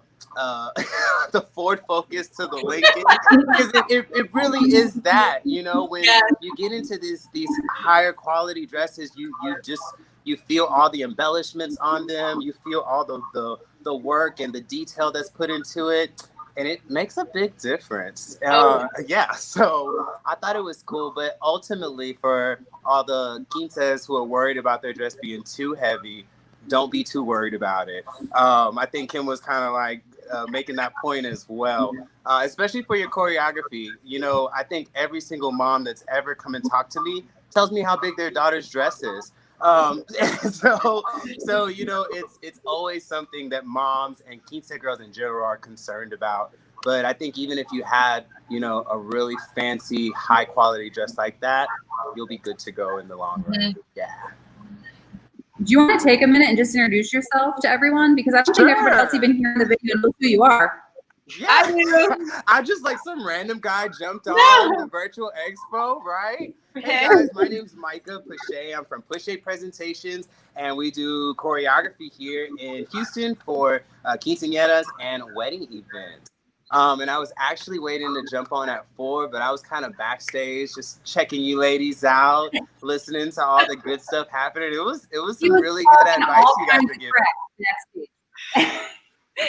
Ford Focus to the Lincoln, because it really is that, when you get into these higher quality dresses, you feel all the embellishments on them, you feel all the work and the detail that's put into it. And it makes a big difference. Yeah, so I thought it was cool, but ultimately for all the quinces who are worried about their dress being too heavy, don't be too worried about it. I think Kim was kind of like making that point as well, especially for your choreography. I think every single mom that's ever come and talked to me tells me how big their daughter's dress is. So it's always something that moms and quince girls in general are concerned about. But I think even if you had, a really fancy, high quality dress like that, you'll be good to go in the long run. Yeah. Do you want to take a minute and just introduce yourself to everyone? Because I don't think everybody else even here in the video knows who you are. Yeah, I just like some random guy jumped on the virtual expo, right? Hey guys, my name's Micah Pushay. I'm from Pushay Presentations, and we do choreography here in Houston for quinceañeras and wedding events. And I was actually waiting to jump on at 4, but I was kind of backstage, just checking you ladies out, listening to all the good stuff happening. It was some really good advice you guys were giving.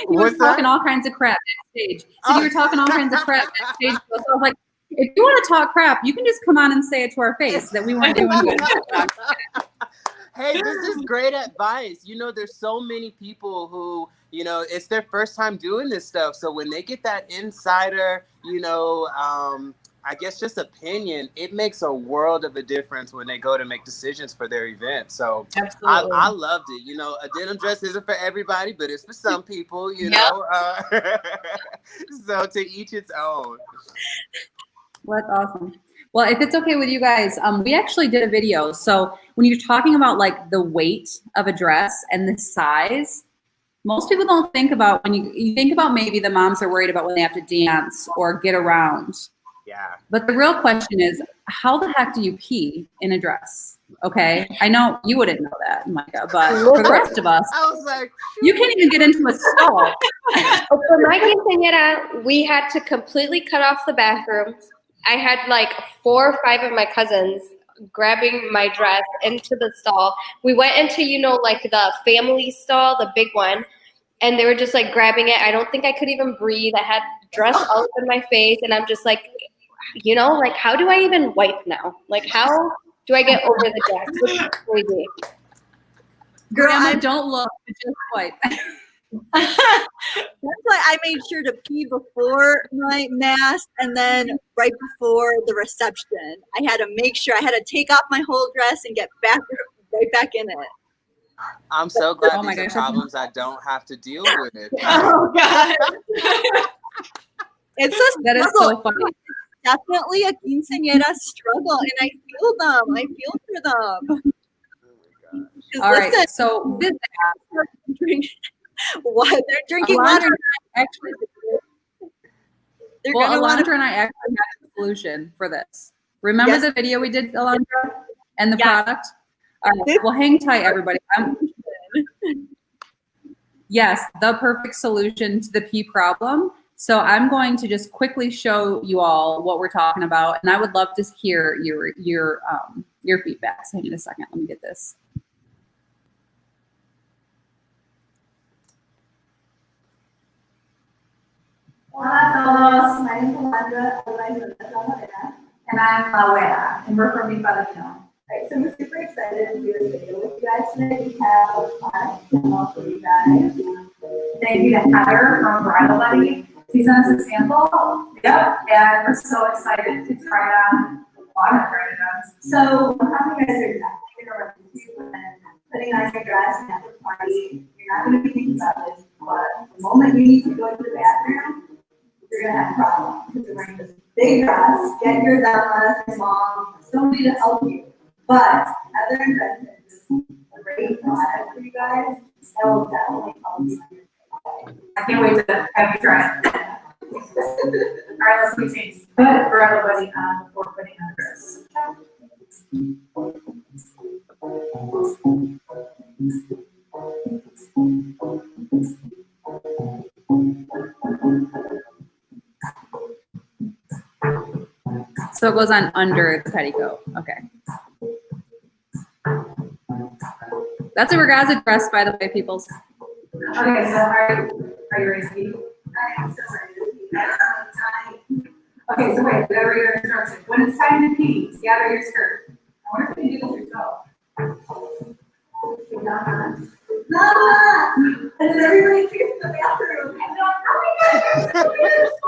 You were talking all kinds of crap backstage. So you were talking all kinds of crap backstage. So I was like, if you want to talk crap, you can just come on and say it to our face that we weren't doing good. Hey, this is great advice. There's so many people who, it's their first time doing this stuff. So when they get that insider, I guess just opinion, it makes a world of a difference when they go to make decisions for their event. So I loved it. A denim dress isn't for everybody, but it's for some people, know. So to each its own. Well, that's awesome. Well, if it's okay with you guys, we actually did a video. So when you're talking about like the weight of a dress and the size, most people don't think about when you think about maybe the moms are worried about when they have to dance or get around. Yeah. But the real question is, how the heck do you pee in a dress? Okay. I know you wouldn't know that, Micah, but for the rest of us, I was like, you can't even get into a stall. For my quinceañera, we had to completely cut off the bathrooms. I had like 4 or 5 of my cousins grabbing my dress into the stall. We went into, like the family stall, the big one, and they were just like grabbing it. I don't think I could even breathe. I had dress all up in my face, and I'm just like, like how do I even wipe now? Like how do I get over the dress? It's crazy. Girl, I don't look, just wipe. That's why I made sure to pee before my mass and then right before the reception. I had to make sure I had to take off my whole dress and get right back in it. I'm so glad these are problems I don't have to deal with. Oh God. It's a that is so funny. Definitely a quinceañera struggle, and I feel them. I feel for them. All right, so with what? They're drinking Alondra water. actually, They're well, gonna want Alondra and I actually have a solution for this. Remember Yes. the video we did, Alondra, and the Yes. product? All right, well, hang tight, everybody. Yes, the perfect solution to the pee problem. So I'm going to just quickly show you all what we're talking about, and I would love to hear your feedback. So hang on a second. Let me get this. Hola a todos, my name is Alondra, otherwise known as La Morena, and I'm La Abuela, and we're from Mi Padrino. Right, so we're super excited to do this video with you guys today. We have a product demo for you guys. Thank you to Heather from Bridal Buddy. She sent us a sample. Yep, and we're so excited to try it on. Well, I'm gonna try it on. So how you guys are exactly gonna run into and putting on your dress and at the party. You're not gonna be thinking about this, but the moment you need to go to the bathroom, you're gonna have a problem because you're wearing this big dress, get your less long, somebody to help you. But Heather invented this great product for you guys that will definitely help you. I can't wait to have you try it. All right, let's do things. Put Bridal Buddy on before putting on this. So it goes on under the petticoat. Okay. That's a regatta dress, by the way, peoples. Okay, so are you ready to speak? I am so ready to speak. Okay, so wait, we gotta read our instructions. When it's time to pee, gather your skirt. I wonder if you can do this yourself. Mama! And then everybody cheers in the bathroom. And they're like, oh my God, you're so beautiful.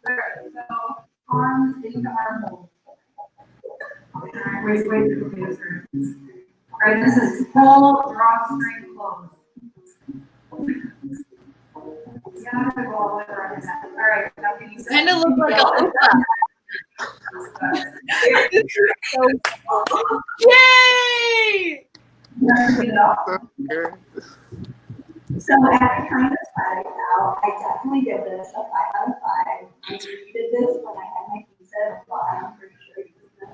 Alright, so arms into armholes. Alright, wait, Alright, this is pull, drawstring, close. You don't have to go all the way around that. Alright, now can you Kind of look like a Yay! So after trying this product out, I definitely give this a 5 out of 5. I did this when I had my pizza, well, I'm pretty sure you did this.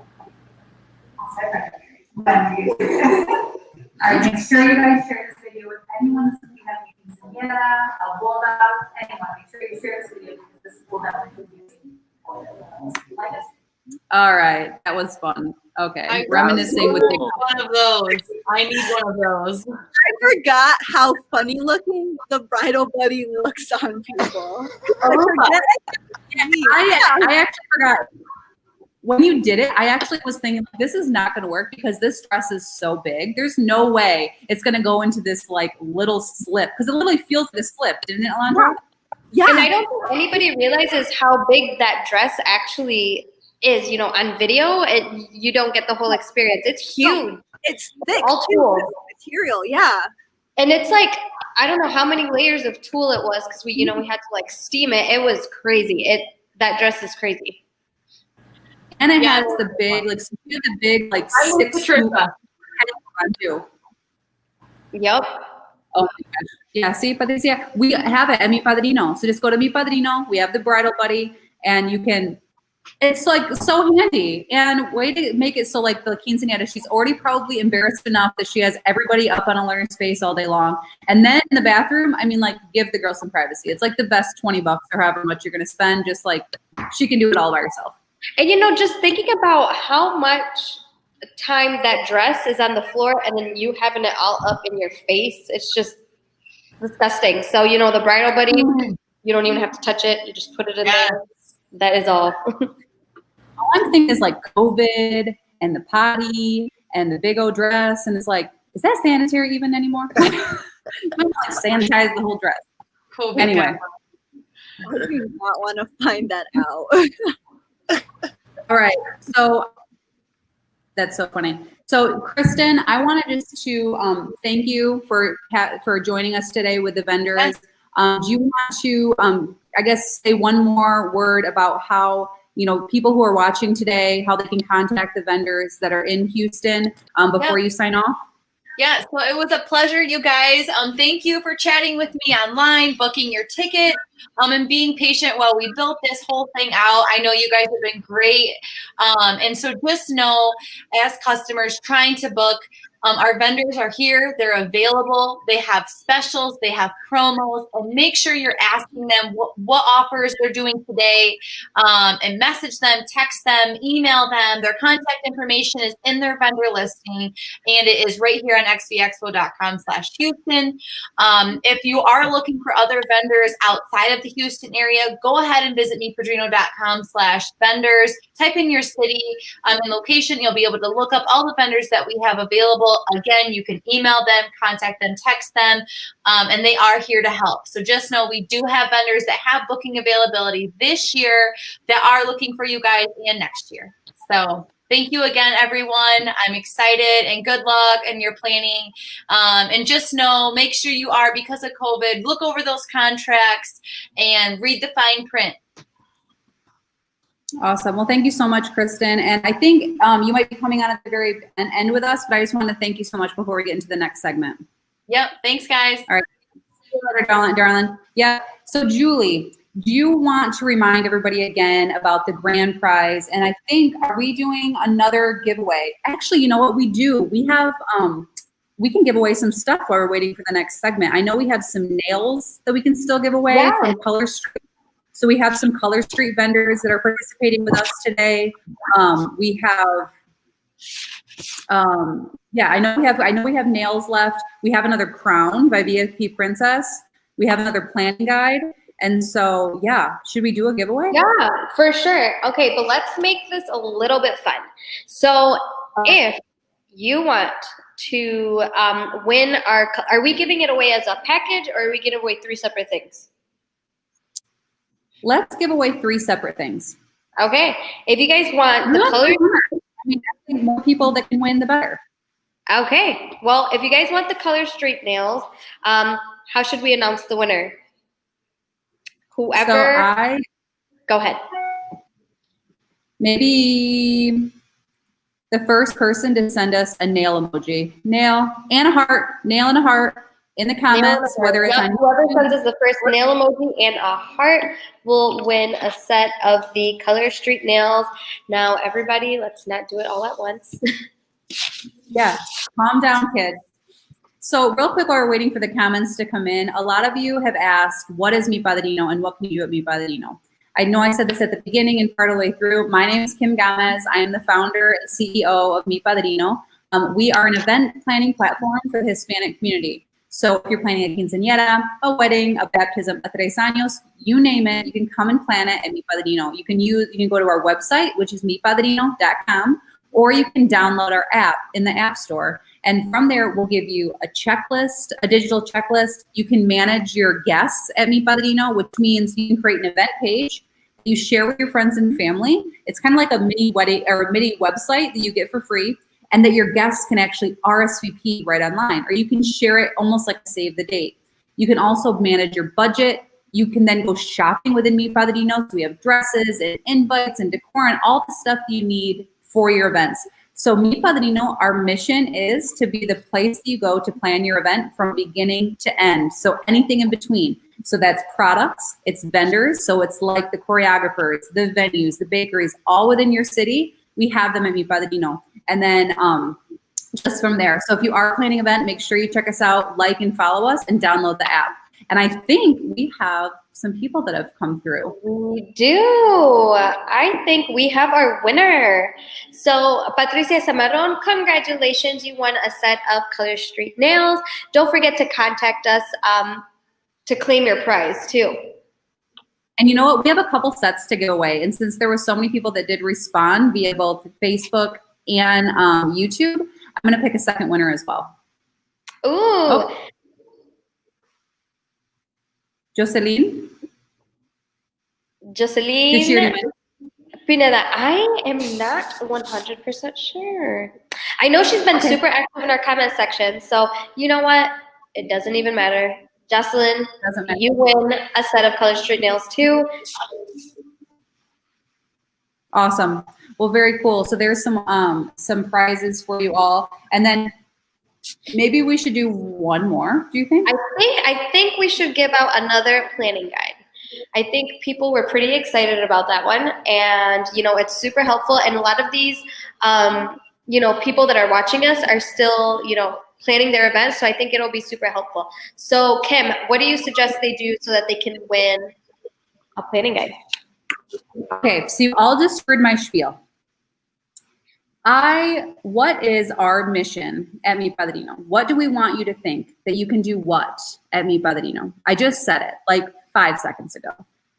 I'll say that. Alright, make sure you guys share this video with anyone that's going to have a quinceañera, a boda, anyone. Make sure you share this video because this will definitely be like this. All right, that was fun. Okay, reminiscing with the one of those. I need one of those. I forgot how funny looking the Bridal Buddy looks on people. I actually forgot. When you did it, I actually was thinking, this is not going to work because this dress is so big. There's no way it's going to go into this like little slip because it literally feels like a slip, didn't it, Alondra? Yeah. And I don't think anybody realizes how big that dress actually is, you know, on video. You don't get the whole experience. It's huge. It's thick. All too, tulle. this material, yeah. And it's like, I don't know how many layers of tulle it was because we had to like steam it. It was crazy. That dress is crazy. And it has the big, like, I love 6 Patricia. on too. Yep. Oh my gosh. Yeah, see, Patricia, we have it at Mi Padrino. So just go to Mi Padrino. We have the Bridal Buddy, and you can, it's like so handy. And way to make it so like the quinceañera, she's already probably embarrassed enough that she has everybody up on a learning space all day long. And then in the bathroom, I mean, like, give the girl some privacy. It's like the best $20 or however much you're going to spend. Just like, she can do it all by herself. And you know, just thinking about how much time that dress is on the floor and then you having it all up in your face, it's just disgusting. So, you know, the Bridal Buddy, you don't even have to touch it. You just put it in there. That is all. All I'm thinking is like COVID and the potty and the big old dress. And it's like, is that sanitary even anymore? Like sanitize the whole dress. COVID anyway. I do not want to find that out. All right, so that's so funny. So Kristen, I wanted just to thank you for joining us today with the vendors. Do you want to, I guess, say one more word about how people who are watching today, how they can contact the vendors that are in Houston before you sign off? Yeah, so it was a pleasure, you guys. Thank you for chatting with me online, booking your ticket, and being patient while we built this whole thing out. I know you guys have been great. And so just know, as customers trying to book, our vendors are here. They're available. They have specials. They have promos. And make sure you're asking them what offers they're doing today, and message them, text them, email them. Their contact information is in their vendor listing, and it is right here on xvexpo.com/Houston. If you are looking for other vendors outside of the Houston area, go ahead and visit mepadrino.com/vendors. Type in your city and location. You'll be able to look up all the vendors that we have available. Again, you can email them, contact them, text them, and they are here to help. So just know we do have vendors that have booking availability this year that are looking for you guys and next year. So thank you again, everyone. I'm excited, and good luck in your planning. And just know, make sure you are, because of COVID, look over those contracts and read the fine print. Awesome. Well, thank you so much, Kristen. And I think you might be coming on at the very end with us, but I just want to thank you so much before we get into the next segment. Yep. Thanks, guys. All right. See you later, darling. Yeah. So, Julie, do you want to remind everybody again about the grand prize? And I think, are we doing another giveaway? Actually, you know what we do? We have, we can give away some stuff while we're waiting for the next segment. I know we have some nails that we can still give away from Color Street. So we have some Color Street vendors that are participating with us today. We have, I know we have nails left. We have another crown by VFP Princess. We have another planning guide. And so, yeah, should we do a giveaway? Yeah, for sure. Okay, but let's make this a little bit fun. So if you want to win are we giving it away as a package, or are we giving away 3 separate things? Let's give away 3 separate things. Okay. If you guys want the color, I mean, I think more people that can win, the better. Okay. Well, if you guys want the Color Street nails, how should we announce the winner? Whoever. Go ahead. Maybe the first person to send us a nail emoji, nail and a heart, nail and a heart. In the comments, whether it's on whoever sends us the first nail emoji and a heart will win a set of the Color Street nails. Now, everybody, let's not do it all at once. Yeah, calm down, kids. So real quick, while we're waiting for the comments to come in, a lot of you have asked, what is Mi Padrino and what can you do at Mi Padrino? I know I said this at the beginning and part of the way through. My name is Kim Gomez. I am the founder and CEO of Mi Padrino. We are an event planning platform for the Hispanic community. So if you're planning a quinceañera, a wedding, a baptism, a 3 años, you name it, you can come and plan it at Mi Padrino. You can go to our website, which is mipadrino.com, or you can download our app in the App Store. And from there, we'll give you a checklist, a digital checklist. You can manage your guests at Mi Padrino, which means you can create an event page you share with your friends and family. It's kind of like a mini wedding or a mini website that you get for free, and that your guests can actually RSVP right online, or you can share it almost like save the date. You can also manage your budget. You can then go shopping within Mi Padrino. So we have dresses and invites and decor and all the stuff you need for your events. So Mi Padrino, our mission is to be the place that you go to plan your event from beginning to end. So anything in between. So that's products, it's vendors. So it's like the choreographers, the venues, the bakeries, all within your city. We have them at Mi Padrino. And then just from there. So if you are planning an event, make sure you check us out, like and follow us, and download the app. And I think we have some people that have come through. We do. I think we have our winner. So Patricia Samaron, congratulations. You won a set of Color Street nails. Don't forget to contact us to claim your prize too. And you know what? We have a couple sets to give away. And since there were so many people that did respond via both Facebook and YouTube, I'm going to pick a second winner as well. Ooh. Oh. Jocelyn? Pineda, I am not 100% sure. I know she's been super active in our comment section, so you know what? It doesn't even matter. Jocelyn, you win a set of Color Street nails too. Awesome. Well, very cool. So there's some prizes for you all. And then maybe we should do one more, do you think? I think we should give out another planning guide. I think people were pretty excited about that one, and it's super helpful. And a lot of these, people that are watching us are still, planning their events. So I think it'll be super helpful. So Kim, what do you suggest they do so that they can win a planning guide? Okay, so you all just heard my spiel. What is our mission at Mi Padrino? What do we want you to think that you can do what at Mi Padrino? I just said it like 5 seconds ago.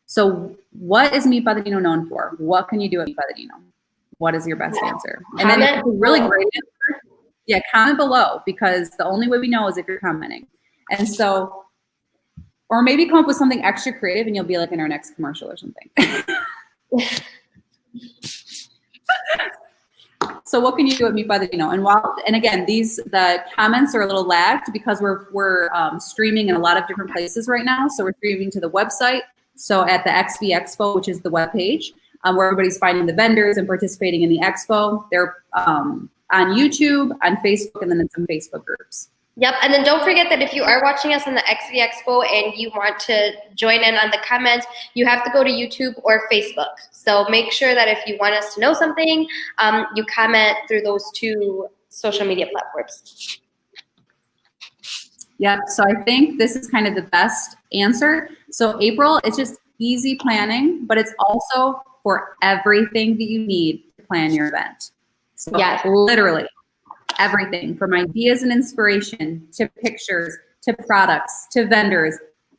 So what is Mi Padrino known for? What can you do at Mi Padrino? What is your best answer? And then if it's a really great answer, yeah, comment below, because the only way we know is if you're commenting. And so, or maybe come up with something extra creative and you'll be like in our next commercial or something. So what can you do at Mi Padrino? And again, the comments are a little lagged because we're streaming in a lot of different places right now. So we're streaming to the website. So at the Expo, which is the webpage, where everybody's finding the vendors and participating in the expo. They're on YouTube, on Facebook, and then in some Facebook groups. Yep, and then don't forget that if you are watching us on the Expo and you want to join in on the comments, you have to go to YouTube or Facebook. So make sure that if you want us to know something, you comment through those two social media platforms. Yep, so I think this is kind of the best answer. So April, it's just easy planning, but it's also for everything that you need to plan your event. So yeah, literally everything from ideas and inspiration to pictures, to products, to vendors,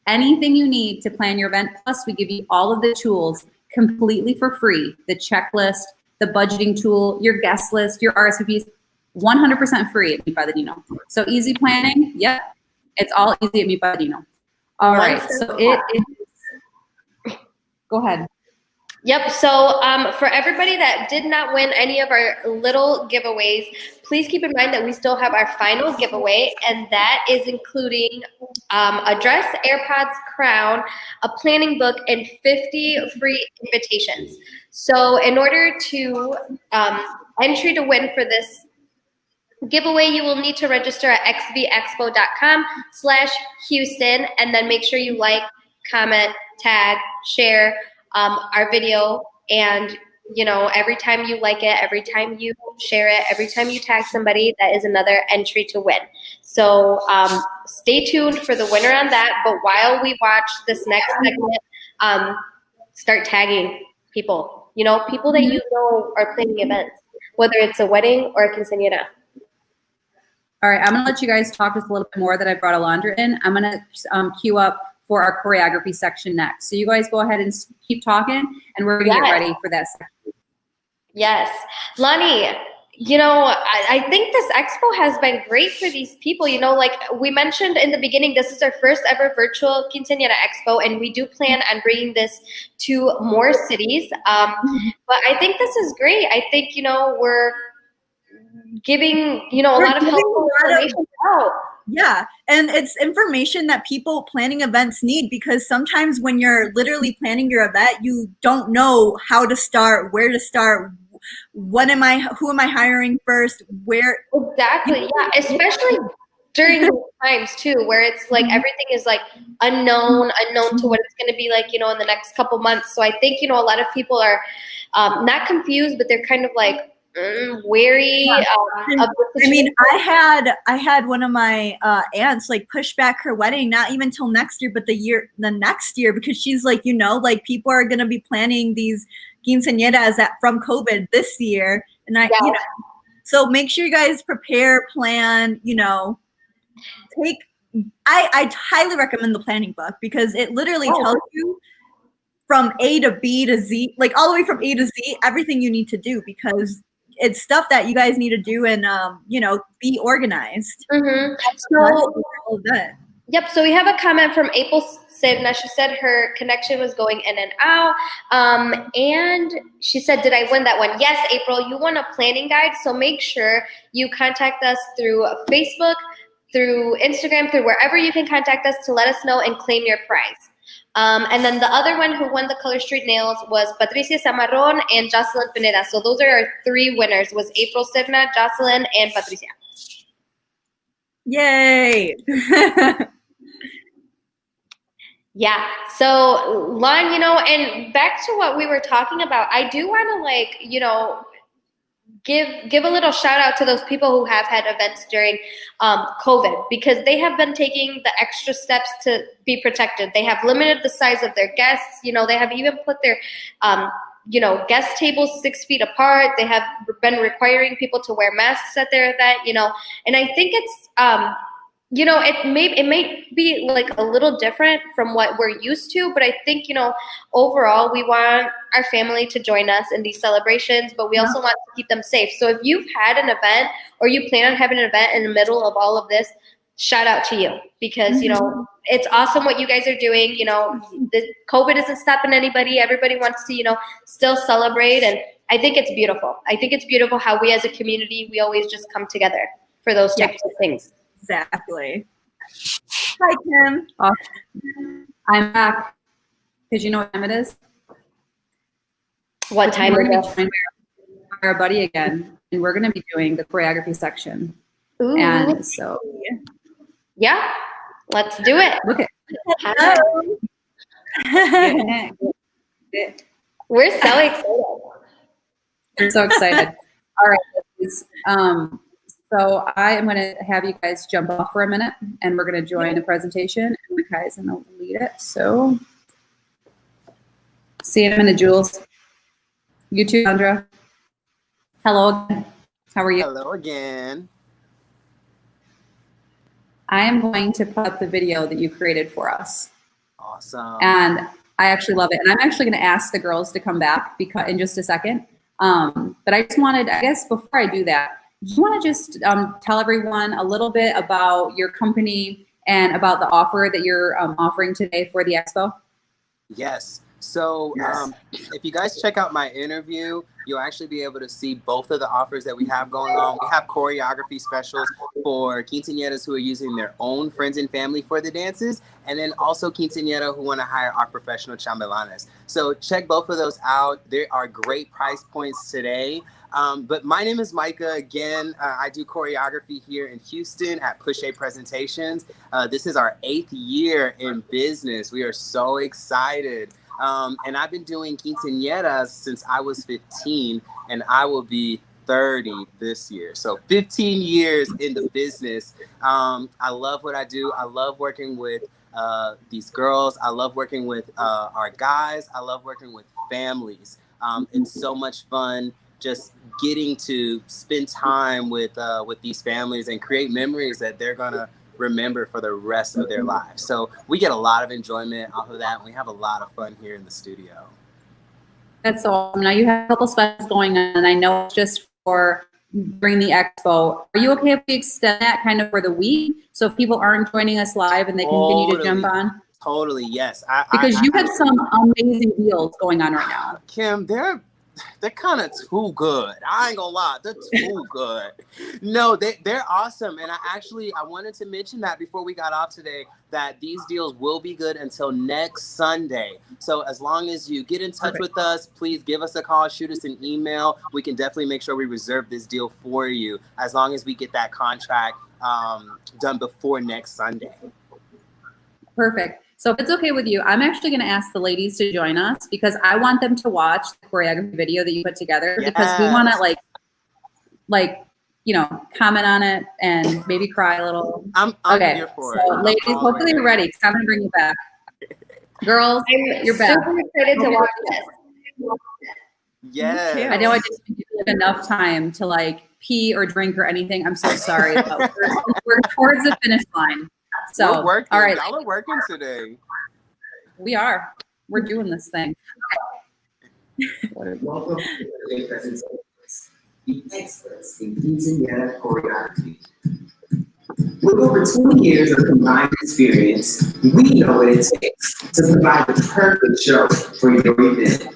anything you need to plan your event. Plus we give you all of the tools completely for free. The checklist, the budgeting tool, your guest list, your RSVPs, 100% free at Mi Padrino. So easy planning, yep. It's all easy at Mi Padrino. All right, so it is, go ahead. Yep, so for everybody that did not win any of our little giveaways, please keep in mind that we still have our final giveaway, and that is including a dress, AirPods, crown, a planning book, and 50 free invitations. So in order to entry to win for this giveaway, you will need to register at xvexpo.com/Houston, and then make sure you like, comment, tag, share our video, and every time you like it, every time you share it, every time you tag somebody, that is another entry to win. So stay tuned for the winner on that. But while we watch this next segment, start tagging people, people that you know are planning events, whether it's a wedding or a quinceañera. All right, I'm gonna let you guys talk just a little bit more that I brought Alondra in. I'm gonna queue up for our choreography section next. So you guys go ahead and keep talking, and we're gonna get ready for that section. Yes. Lonnie, I think this expo has been great for these people. Like we mentioned in the beginning, this is our first ever virtual Quinceañera Expo, and we do plan on bringing this to more cities. But I think this is great. I think, we're giving, a lot of helpful information out. Yeah, and it's information that people planning events need, because sometimes when you're literally planning your event, you don't know how to start, where to start, who am I hiring first, where. Exactly, yeah, especially during those times too, where it's like everything is like unknown to what it's going to be like, in the next couple months. So I think, a lot of people are not confused, but they're kind of like, wary of the situation. I had one of my aunts like push back her wedding, not even till next year, but the next year, because she's like, people are gonna be planning these quinceañeras from COVID this year, and so make sure you guys prepare, plan, I highly recommend the planning book, because it literally tells you from A to B to Z, like all the way from A to Z, everything you need to do, because it's stuff that you guys need to do and, be organized. Mm-hmm. Yep. So we have a comment from April Sidna. She said her connection was going in and out. And she said, did I win that one? Yes, April, you won a planning guide. So make sure you contact us through Facebook, through Instagram, through wherever you can contact us to let us know and claim your prize. And then the other one who won the Color Street Nails was Patricia Zamarron and Jocelyn Pineda. So those are our 3 winners, was April Serna, Jocelyn, and Patricia. Yay! Yeah. So, Lon, you know, and back to what we were talking about, I do want to, like, you know, give a little shout out to those people who have had events during COVID, because they have been taking the extra steps to be protected. They have limited the size of their guests. You know, they have even put their, you know, guest tables 6 feet apart. They have been requiring people to wear masks at their event, you know, and I think it's, you know, it may be like a little different from what we're used to, but I think, you know, overall we want our family to join us in these celebrations, but we also want to keep them safe. So if you've had an event or you plan on having an event in the middle of all of this, shout out to you, because, you know, it's awesome what you guys are doing. You know, the COVID isn't stopping anybody. Everybody wants to, you know, still celebrate. And I think it's beautiful. I think it's beautiful how we as a community, we always just come together for those types of things. Exactly. Hi, Kim. I'm back. Because you know what time it is? One time we're going ago. to be joined by our buddy again, and we're going to be doing the choreography section. Ooh. And so, yeah, let's do it. Look at We're so excited. We're so excited. All right, ladies. So I am going to have you guys jump off for a minute, and we're going to join a presentation, and you guys are going to lead it. So see you in a minute, Jules. You too, Sandra. Hello again. How are you? Hello again. I am going to put up the video that you created for us. Awesome. And I actually love it. And I'm actually going to ask the girls to come back in just a second. But I just wanted, I guess before I do that, do you want to just tell everyone a little bit about your company and about the offer that you're offering today for the Expo? Yes. So if you guys check out my interview, you'll actually be able to see both of the offers that we have going on. We have choreography specials for quinceañeras who are using their own friends and family for the dances, and then also quinceañeras who want to hire our professional chambelanes. So check both of those out. There are great price points today. But my name is Micah. Again, I do choreography here in Houston at Push A Presentations. This is our 8th year in business. We are so excited. And I've been doing quinceañeras since I was 15, and I will be 30 this year. So 15 years in the business. I love what I do. I love working with these girls. I love working with our guys. I love working with families. It's so much fun just getting to spend time with these families and create memories that they're gonna remember for the rest of their lives. So we get a lot of enjoyment off of that, and we have a lot of fun here in the studio. That's awesome. Now you have a couple specials going on, and I know it's just for during the Expo. Are you okay if we extend that kind of for the week? So if people aren't joining us live and they continue to jump on? Totally, yes. Because you have some amazing deals going on right now. Kim, they're kind of too good. I ain't gonna lie, they're too good. No, they're awesome. And I wanted to mention that before we got off today, that these deals will be good until next Sunday. So as long as you get in touch with us, please give us a call, shoot us an email. We can definitely make sure we reserve this deal for you as long as we get that contract done before next Sunday. Perfect. So if it's okay with you, I'm actually going to ask the ladies to join us because I want them to watch the choreography video that you put together because we want to like, you know, comment on it and maybe cry a little. I'm here for it. So ladies, hopefully you're ready because I'm going to bring you back. Girls, you're back. I'm super excited to watch this. Yeah. I know I didn't give you enough time to like pee or drink or anything. I'm so sorry. But we're towards the finish line. So, we're working. all right. Y'all are working today. We are. We're doing this thing. Welcome to the presentations. The experts in quinceañera choreography. With over 20 years of combined experience, we know what it takes to provide the perfect show for your event.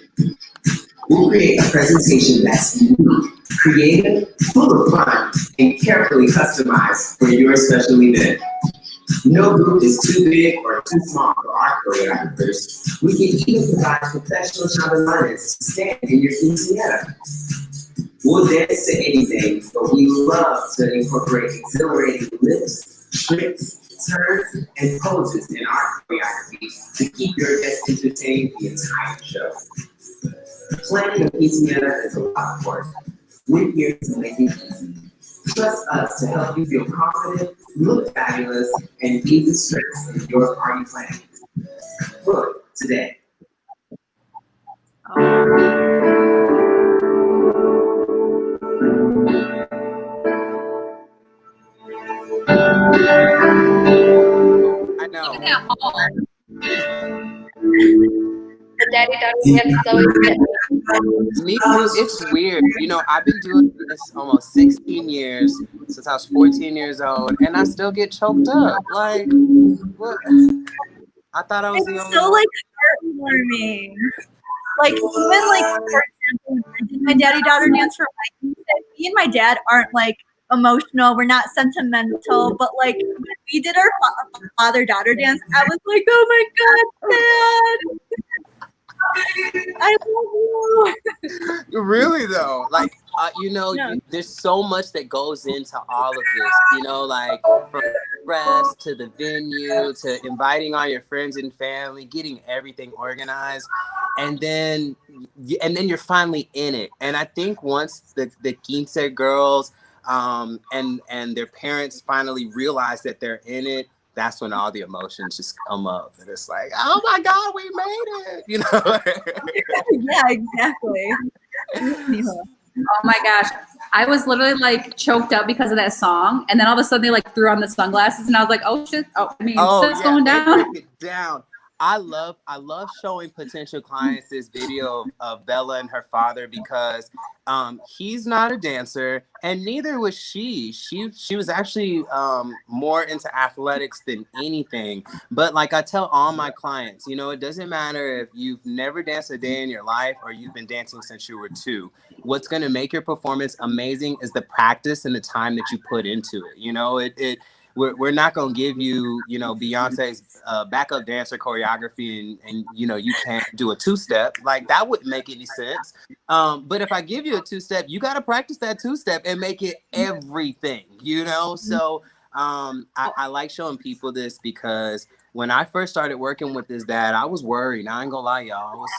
We'll create a presentation that's unique, creative, full of fun, and carefully customized for your special event. No group is too big or too small for our choreographers. We can even provide professional chavalanes to stand in your quinceañera. We'll dance to anything, but we love to incorporate exhilarating lifts, tricks, turns, and poses in our choreography to keep your guests entertained the entire show. Planning a quinceañera is a lot of work. We're here to make it easy. Trust us to help you feel confident, look fabulous, and ease the stress in your party planning. Book today. I know. The daddy-daughter dance is always getting Me too. It's weird. You know, I've been doing this almost 16 years since I was 14 years old, and I still get choked up. Like, what? I thought I was the It's only so one. like heartwarming. Like even like for example, I did my daddy-daughter dance for my me and my dad aren't like emotional. We're not sentimental, but like when we did our father-daughter dance, I was like, oh my god, Dad, I love you. Really though, like you know, Yeah. there's so much that goes into all of this. You know, like from dress to the venue to inviting all your friends and family, getting everything organized, and then you're finally in it. And I think once the quince girls and their parents finally realize that they're in it, that's when all the emotions just come up, and it's like, oh my God, we made it, you know. Yeah, exactly. Oh my gosh. I was literally like choked up because of that song. And then all of a sudden they like threw on the sunglasses and I was like, oh shit. Oh, I mean, shit's going They down. break it down. I love showing potential clients this video of Bella and her father because he's not a dancer and neither was she. She was actually more into athletics than anything. But like I tell all my clients, you know, it doesn't matter if you've never danced a day in your life or you've been dancing since you were 2. What's going to make your performance amazing is the practice and the time that you put into it. You know, we're not going to give you, you know, Beyonce's backup dancer choreography and, you know, you can't do a 2-step. Like, that wouldn't make any sense. But if I give you a 2-step, you got to practice that 2-step and make it everything, you know? So I like showing people this because when I first started working with this dad, I was worried. I ain't gonna lie, y'all. I was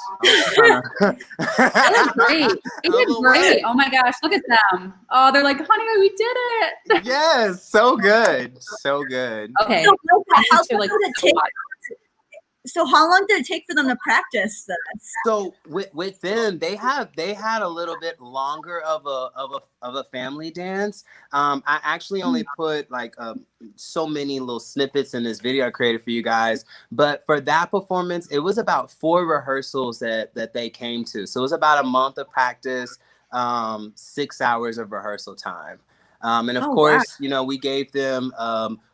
kind of. They look great. They look great. Oh my gosh, look at them. Oh, they're like, honey, we did it. Yes, so good, so good. Okay. So how long did it take for them to practice this? So with them, they had a little bit longer of a family dance. I actually only put like so many little snippets in this video I created for you guys. But for that performance, it was about 4 rehearsals that they came to. So it was about a month of practice, 6 hours of rehearsal time. And of course, you know, we gave them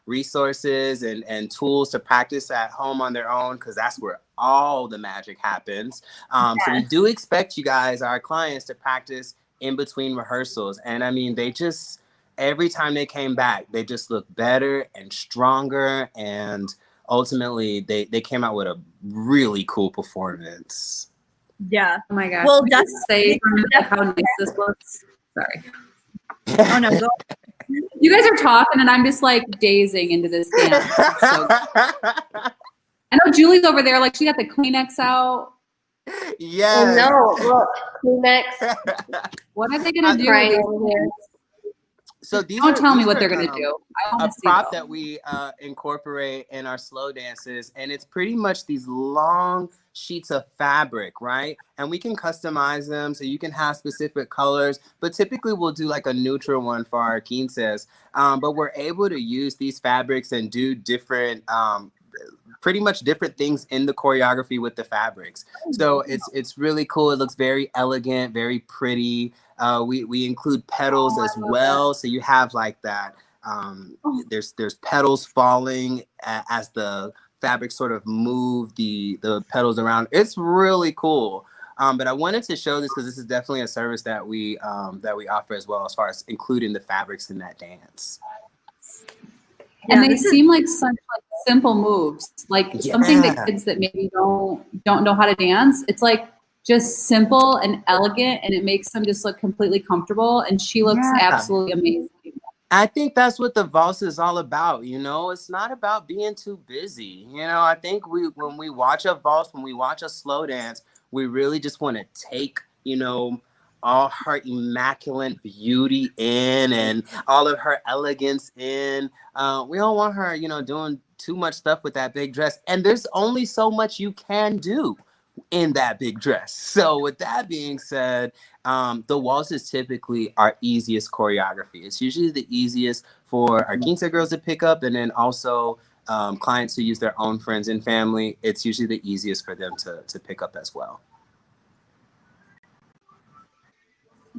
resources and tools to practice at home on their own because that's where all the magic happens. So we do expect you guys, our clients, to practice in between rehearsals. And I mean, they just, every time they came back, they just looked better and stronger. And ultimately, they came out with a really cool performance. Yeah. Oh my gosh. Well, that's say how nice this looks. Sorry. Oh no, go. You guys are talking and I'm just like dazing into this dance. So I know Julie's over there, like she got the Kleenex out. Yes. No, look, Kleenex. What are they gonna do? So these don't tell me these what are, they're gonna do. A prop that we incorporate in our slow dances, and it's pretty much these long sheets of fabric, right? And we can customize them so you can have specific colors, but typically we'll do like a neutral one for our quinces. But we're able to use these fabrics and do different pretty much different things in the choreography with the fabrics. So it's really cool. It looks very elegant, very pretty. We include petals as well. So you have like that, there's petals falling as the fabric sort of move the petals around. It's really cool. But I wanted to show this because this is definitely a service that we offer as well, as far as including the fabrics in that dance. And Yeah, they this is- seem like such like simple moves, like something that Yeah. kids that maybe don't know how to dance. It's like just simple and elegant, and it makes them just look completely comfortable. And she looks Yeah. absolutely amazing. I think that's what the Valsa is all about. You know, it's not about being too busy. You know, I think when we watch a Valse, when we watch a slow dance, we really just want to take, you know, all her immaculate beauty in and all of her elegance in. We don't want her, you know, doing too much stuff with that big dress. And there's only so much you can do in that big dress. So with that being said, the waltz is typically our easiest choreography. It's usually the easiest for our quince girls to pick up, and then also clients who use their own friends and family. It's usually the easiest for them to pick up as well.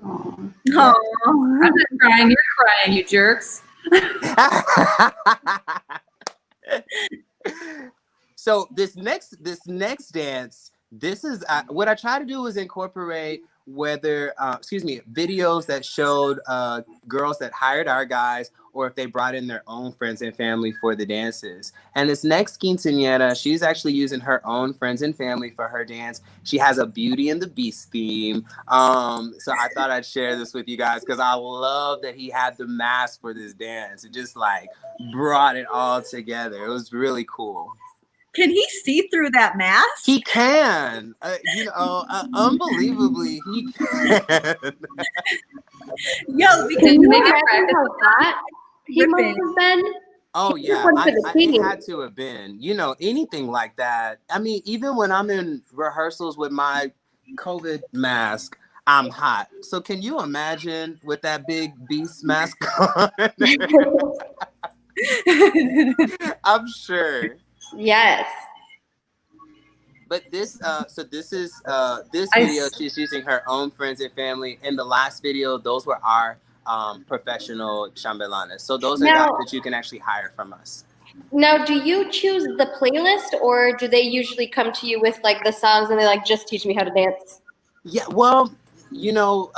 Aw. Oh. I'm not crying. You're crying, you jerks. So this next dance, this is what I try to do is incorporate videos that showed girls that hired our guys, or if they brought in their own friends and family for the dances. And this next quinceañera, she's actually using her own friends and family for her dance. She has a Beauty and the Beast theme. So I thought I'd share this with you guys because I love that he had the mask for this dance. It just like brought it all together. It was really cool. Can he see through that mask? He can, unbelievably, he can. Yo, because Can you maybe imagine practice how hot he must Ripping. have been? Oh He yeah, went for the it team. had to have been. You know, anything like that. I mean, even when I'm in rehearsals with my COVID mask, I'm hot. So can you imagine with that big beast mask on? I'm sure. Yes. But this video, she's using her own friends and family. In the last video, those were our professional chambelanes. So those are guys that you can actually hire from us. Now, do you choose the playlist, or do they usually come to you with like the songs and they like just teach me how to dance? Yeah, well, you know,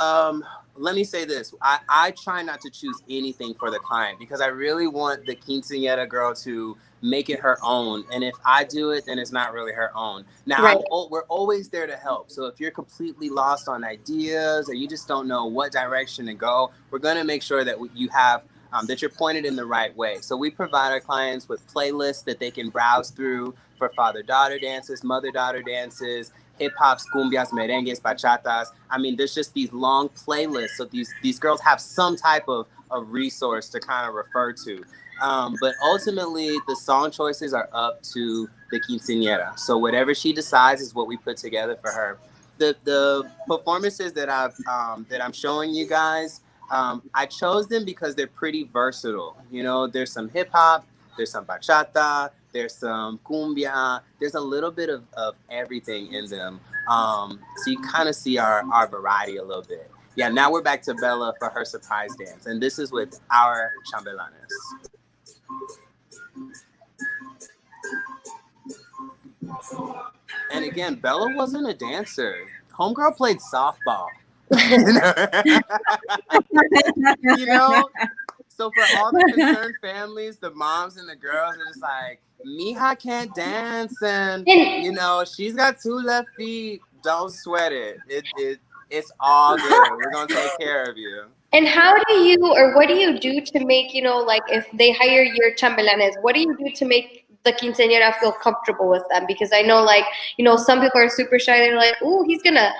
let me say this. I try not to choose anything for the client because I really want the quinceañera girl to make it her own. And if I do it, then it's not really her own. Now, Right. we're always there to help. So if you're completely lost on ideas or you just don't know what direction to go, we're going to make sure that you have that you're pointed in the right way. So we provide our clients with playlists that they can browse through for father-daughter dances, mother-daughter dances, hip-hops, cumbias, merengues, bachatas. I mean, there's just these long playlists. So these girls have some type of resource to kind of refer to. But ultimately, the song choices are up to the quinceañera. So whatever she decides is what we put together for her. The performances that I'm showing you guys, I chose them because they're pretty versatile. You know, there's some hip hop, there's some bachata, there's some cumbia, there's a little bit of everything in them. So you kind of see our variety a little bit. Yeah, now we're back to Bella for her surprise dance. And this is with our chambelanes. And again, Bella wasn't a dancer. Homegirl played softball. You know? So for all the concerned families, the moms and the girls are just like, Mija can't dance, and you know, she's got 2 left feet. Don't sweat it. It's all good. We're gonna take care of you. And how do you, or what do you do to make, you know, like if they hire your chambelanes, what do you do to make the quinceañera feel comfortable with them? Because I know, like, you know, some people are super shy. They're like, ooh, he's gonna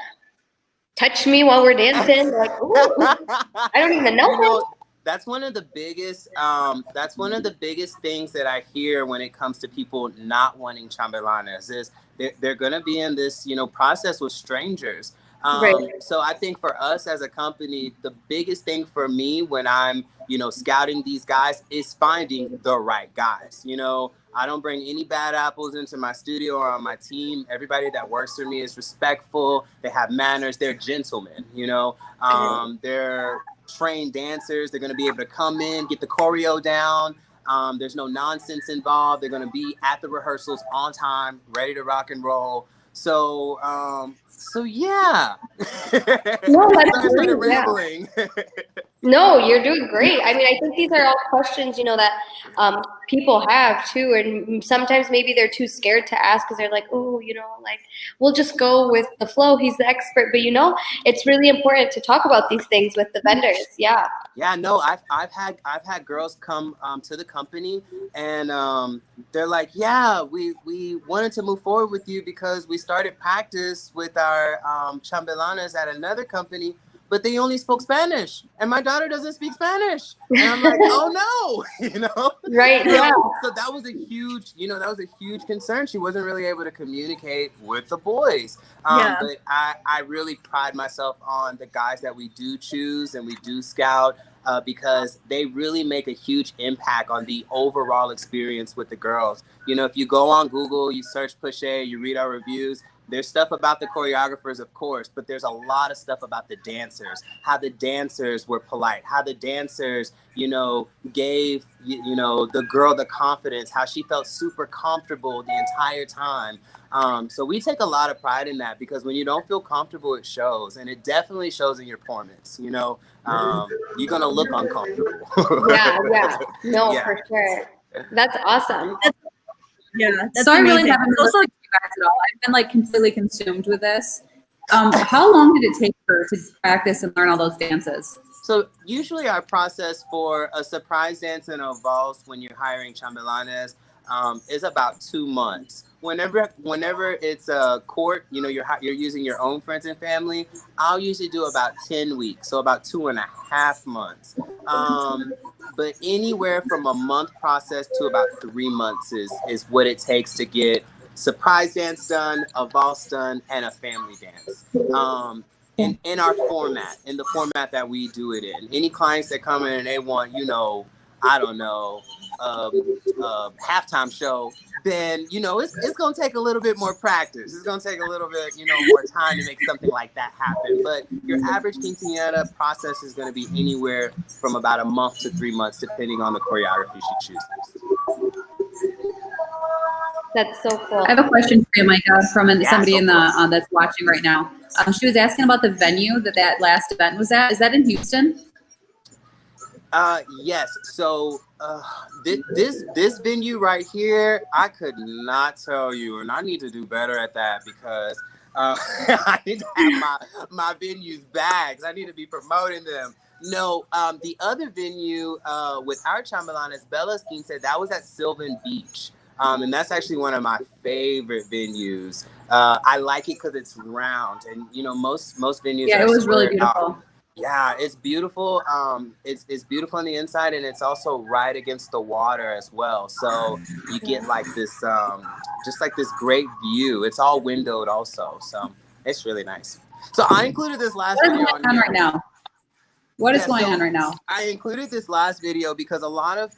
touch me while we're dancing. Like, ooh, I don't even know him. That's one of the biggest things that I hear when it comes to people not wanting chambelanes is they're gonna be in this, you know, process with strangers. Right. So I think for us as a company, the biggest thing for me when I'm, you know, scouting these guys is finding the right guys. You know, I don't bring any bad apples into my studio or on my team. Everybody that works for me is respectful. They have manners. They're gentlemen, you know. They're trained dancers. They're going to be able to come in, get the choreo down. There's no nonsense involved. They're going to be at the rehearsals on time, ready to rock and roll. So yeah. No, that's I started great, yeah. rambling. No, you're doing great. I mean, I think these are all questions, that people have too, and sometimes maybe they're too scared to ask because they're like, oh, like we'll just go with the flow. He's the expert, but it's really important to talk about these things with the vendors. Yeah. Yeah, no, I've had girls come to the company and they're like, yeah, we wanted to move forward with you because we started practice with our chambelanes at another company, but they only spoke Spanish, and my daughter doesn't speak Spanish, and I'm like, oh no, Right? Yeah. So that was a huge concern. She wasn't really able to communicate with the boys. But I really pride myself on the guys that we do choose and we do scout because they really make a huge impact on the overall experience with the girls. If you go on Google, you search Pushe, you read our reviews, there's stuff about the choreographers, of course, but there's a lot of stuff about the dancers, how the dancers were polite, how the dancers, gave, the girl the confidence, how she felt super comfortable the entire time. So we take a lot of pride in that because when you don't feel comfortable, it shows, and it definitely shows in your performance. You're going to look uncomfortable. Yeah. No, Yeah. for sure. That's awesome. That's So I really amazing. haven't been listening to you guys at all. I've been like completely consumed with this. How long did it take her to practice and learn all those dances? So usually our process for a surprise dance and a valse when you're hiring chambelanes is about 2 months. Whenever it's a court, you're using your own friends and family, I'll usually do about 10 weeks, so about 2.5 months. But anywhere from a month process to about 3 months is what it takes to get surprise dance done, a valse done, and a family dance. In our format, in the format that we do it in. Any clients that come in and they want, I don't know, halftime show, then, it's going to take a little bit more practice. It's going to take a little bit, more time to make something like that happen. But your average quinceañera process is going to be anywhere from about a month to 3 months, depending on the choreography she chooses. That's so cool. I have a question for you, Micah, from somebody in the that's watching right now. She was asking about the venue that last event was at. Is that in Houston? Yes. So this venue right here, I could not tell you, and I need to do better at that because I need to have my venues bags. I need to be promoting them. No, the other venue with our chambelanes, Bella's Quince, that was at Sylvan Beach. And that's actually one of my favorite venues. I like it because it's round, and most venues. Yeah, are it was really squared beautiful. out. Yeah, it's beautiful. It's beautiful on the inside, and it's also right against the water as well. So you get like this, just like this great view. It's all windowed also, so it's really nice. So I included this last What is video going on right now? What is going on right now? I included this last video because a lot of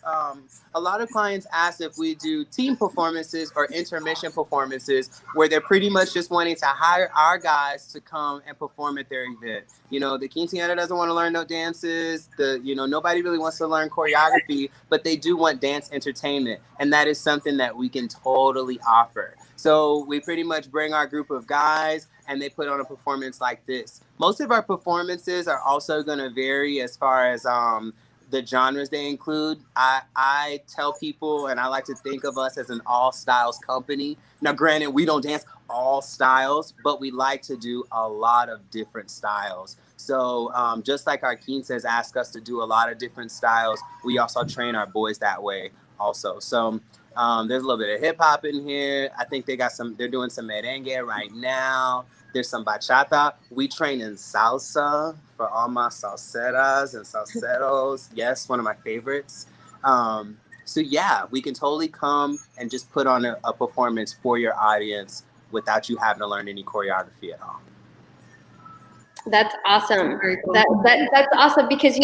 clients ask if we do team performances or intermission performances where they're pretty much just wanting to hire our guys to come and perform at their event. The quinceañera doesn't want to learn no dances. Nobody really wants to learn choreography, but they do want dance entertainment, and that is something that we can totally offer. So we pretty much bring our group of guys and they put on a performance like this. Most of our performances are also going to vary as far as the genres they include. I tell people, and I like to think of us as an all styles company. Now, granted, we don't dance all styles, but we like to do a lot of different styles. So just like our quinces ask us to do a lot of different styles, we also train our boys that way also. So there's a little bit of hip hop in here. I think they're doing some merengue right now. There's some bachata. We train in salsa for all my salseras and salseros. Yes, one of my favorites. So yeah, we can totally come and just put on a performance for your audience without you having to learn any choreography at all. That's awesome. Very cool. That's awesome because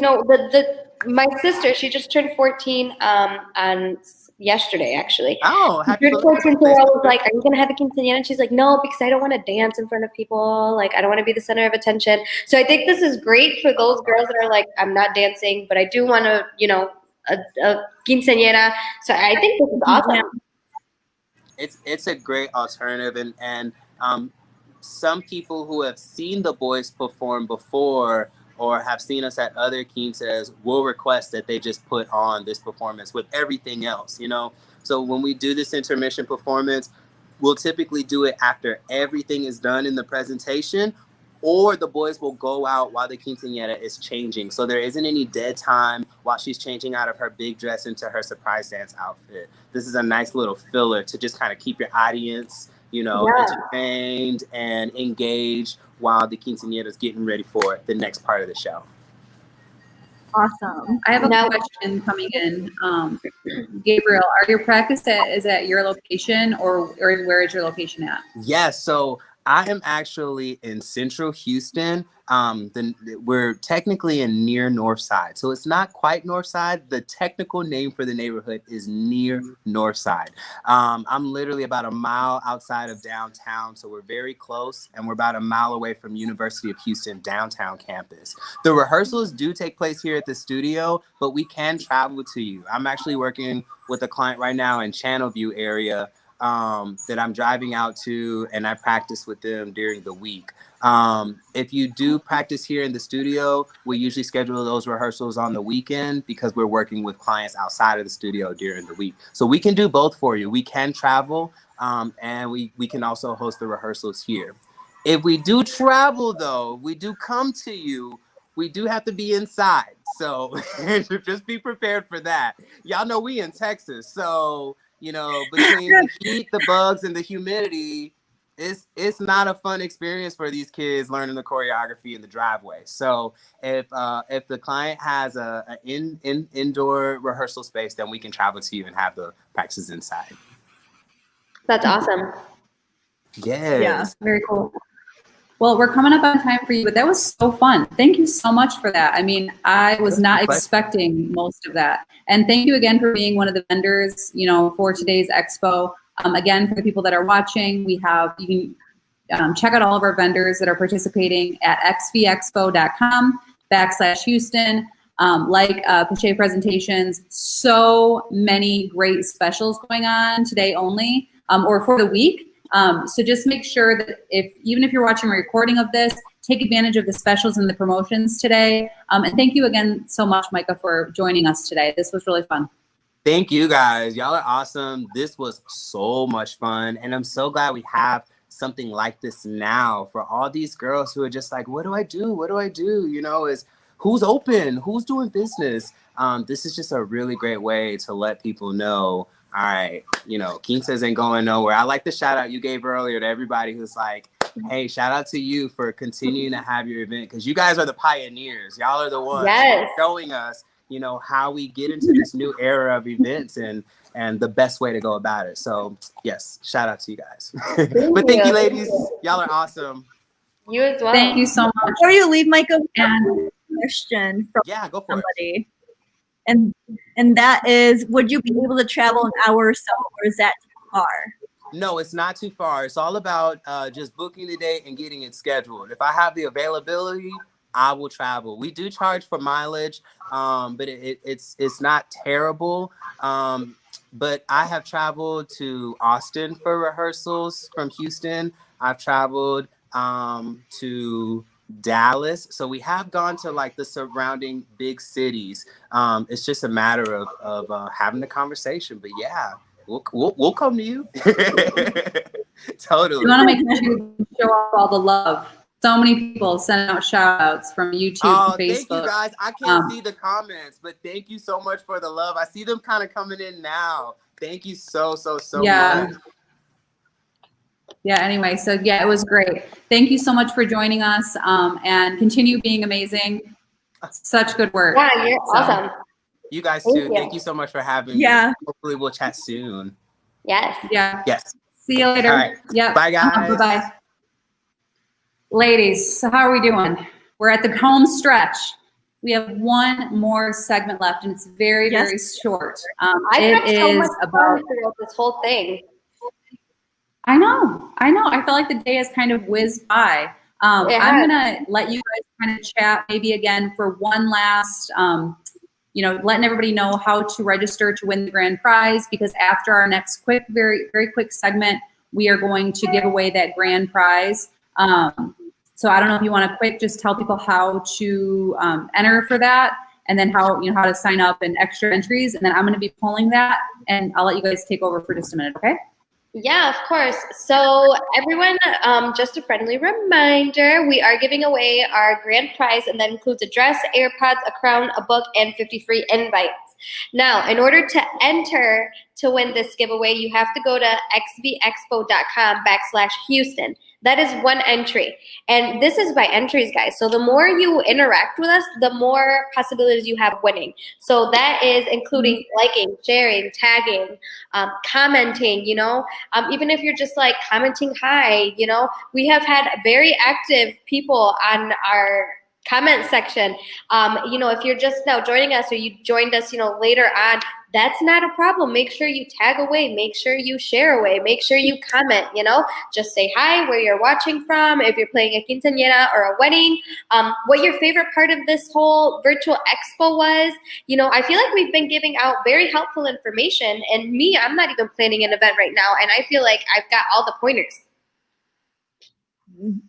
my sister, she just turned 14 on yesterday actually. Oh, happy birthday! I was like, "Are you gonna have a quinceañera?" And she's like, "No, because I don't want to dance in front of people. Like, I don't want to be the center of attention." So I think this is great for those girls that are like, "I'm not dancing, but I do want to, a quinceañera." So I think this is awesome. It's a great alternative, and some people who have seen the boys perform before or have seen us at other quinces will request that they just put on this performance with everything else, you know? So when we do this intermission performance, we'll typically do it after everything is done in the presentation, or the boys will go out while the quinceañera is changing. So there isn't any dead time while she's changing out of her big dress into her surprise dance outfit. This is a nice little filler to just kind of keep your audience, you know, entertained and engaged while the quinceañera is getting ready for the next part of the show. Awesome. I have a question coming in. Gabriel, are your practice is at your location, or where is your location at? Yes, so I am actually in Central Houston. We're technically in near North Side. So it's not quite North Side. The technical name for the neighborhood is near North Side. I'm literally about a mile outside of downtown. So we're very close, and we're about a mile away from University of Houston downtown campus. The rehearsals do take place here at the studio, but we can travel to you. I'm actually working with a client right now in Channelview area that I'm driving out to, and I practice with them during the week. If you do practice here in the studio, we usually schedule those rehearsals on the weekend because we're working with clients outside of the studio during the week. So we can do both for you. We can travel, and we can also host the rehearsals here. If we do travel, though, we do come to you, we do have to be inside. So just be prepared for that. Y'all know we in Texas, so you know, between the heat, the bugs, and the humidity, it's not a fun experience for these kids learning the choreography in the driveway. So if the client has an indoor rehearsal space, then we can travel to you and have the practices inside. That's awesome. Yes. Yeah, very cool. Well, we're coming up on time for you, but that was so fun. Thank you so much for that. I mean, I was not expecting most of that. And thank you again for being one of the vendors, you know, for today's expo. Again, for the people that are watching, you can check out all of our vendors that are participating at xvexpo.com/Houston. Pache Presentations, so many great specials going on today only, or for the week. So just make sure that even if you're watching a recording of this, take advantage of the specials and the promotions today. And thank you again so much, Micah, for joining us today. This was really fun. Thank you guys. Y'all are awesome. This was so much fun. And I'm so glad we have something like this now for all these girls who are just like, what do I do? What do I do? You know, who's open? Who's doing business? This is just a really great way to let people know, all right, you know, quinces ain't going nowhere. I like the shout out you gave earlier to everybody who's like, hey, shout out to you for continuing to have your event, because you guys are the pioneers. Y'all are the ones showing us, you know, how we get into this new era of events and the best way to go about it. So yes, shout out to you guys. But thank you, ladies. Y'all are awesome. You as well. Thank you so much. Before you leave, Micah, and question from go for somebody. And that is, would you be able to travel an hour or so, or is that too far? No, it's not too far. It's all about just booking the date and getting it scheduled. If I have the availability, I will travel. We do charge for mileage, but it's not terrible. But I have traveled to Austin for rehearsals from Houston. I've traveled to Dallas. So we have gone to like the surrounding big cities. It's just a matter of having the conversation. But yeah, we'll come to you. Totally. We want to make sure you show off all the love. So many people send out shout outs from YouTube and Facebook. Thank you guys. I can't see the comments, but thank you so much for the love. I see them kind of coming in now. Thank you so much. Yeah, anyway, so yeah, it was great. Thank you so much for joining us, and continue being amazing. Such good work. Yeah, you're awesome. You guys too. Thank you so much for having me. Hopefully we'll chat soon. Yes. Yeah. Yes. See you later. All right. Yeah. Bye, guys. Bye-bye. Ladies, so how are we doing? We're at the home stretch. We have one more segment left, and it's very, very short. It is about throughout this whole thing. I know. I feel like the day has kind of whizzed by. I'm gonna let you guys kind of chat maybe again for one last, letting everybody know how to register to win the grand prize, because after our next very, very quick segment, we are going to give away that grand prize. So I don't know if you want to quick just tell people how to enter for that, and then how to sign up and extra entries, and then I'm going to be pulling that, and I'll let you guys take over for just a minute, okay? Yeah, of course. So everyone, just a friendly reminder, we are giving away our grand prize, and that includes a dress, AirPods, a crown, a book, and 50 free invites. Now, in order to enter to win this giveaway, you have to go to xvexpo.com/Houston. That is one entry. And this is by entries, guys. So the more you interact with us, the more possibilities you have of winning. So that is including liking, sharing, tagging, commenting, even if you're just like commenting hi, we have had very active people on our comment section. If you're just now joining us, or you joined us, later on, that's not a problem. Make sure you tag away, make sure you share away, make sure you comment, just say hi, where you're watching from, if you're playing a quinceañera or a wedding, what your favorite part of this whole virtual expo was. I feel like we've been giving out very helpful information, and I'm not even planning an event right now, and I feel like I've got all the pointers.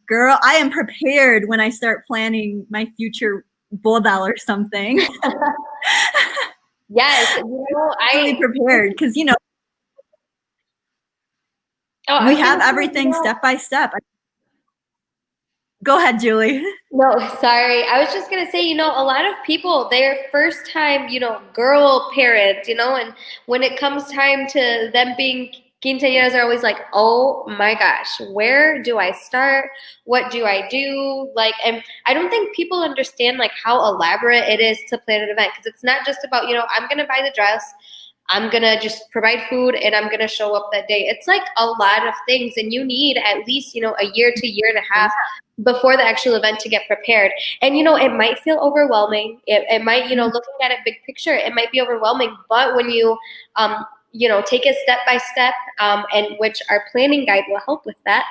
Girl, I am prepared when I start planning my future Boda or something. Yes, I'm really prepared because we have everything step by step. Go ahead, Julie. No, sorry. I was just gonna say, a lot of people, their first time, girl parent, and when it comes time to them being quinceañeras, are always like, oh my gosh, where do I start? What do I do? And I don't think people understand how elaborate it is to plan an event, because it's not just about, I'm gonna buy the dress, I'm gonna just provide food, and I'm gonna show up that day. It's a lot of things, and you need at least, a year to year and a half before the actual event to get prepared. And it might feel overwhelming. It might, looking at it big picture, it might be overwhelming. But when you take it step by step, and which our planning guide will help with that.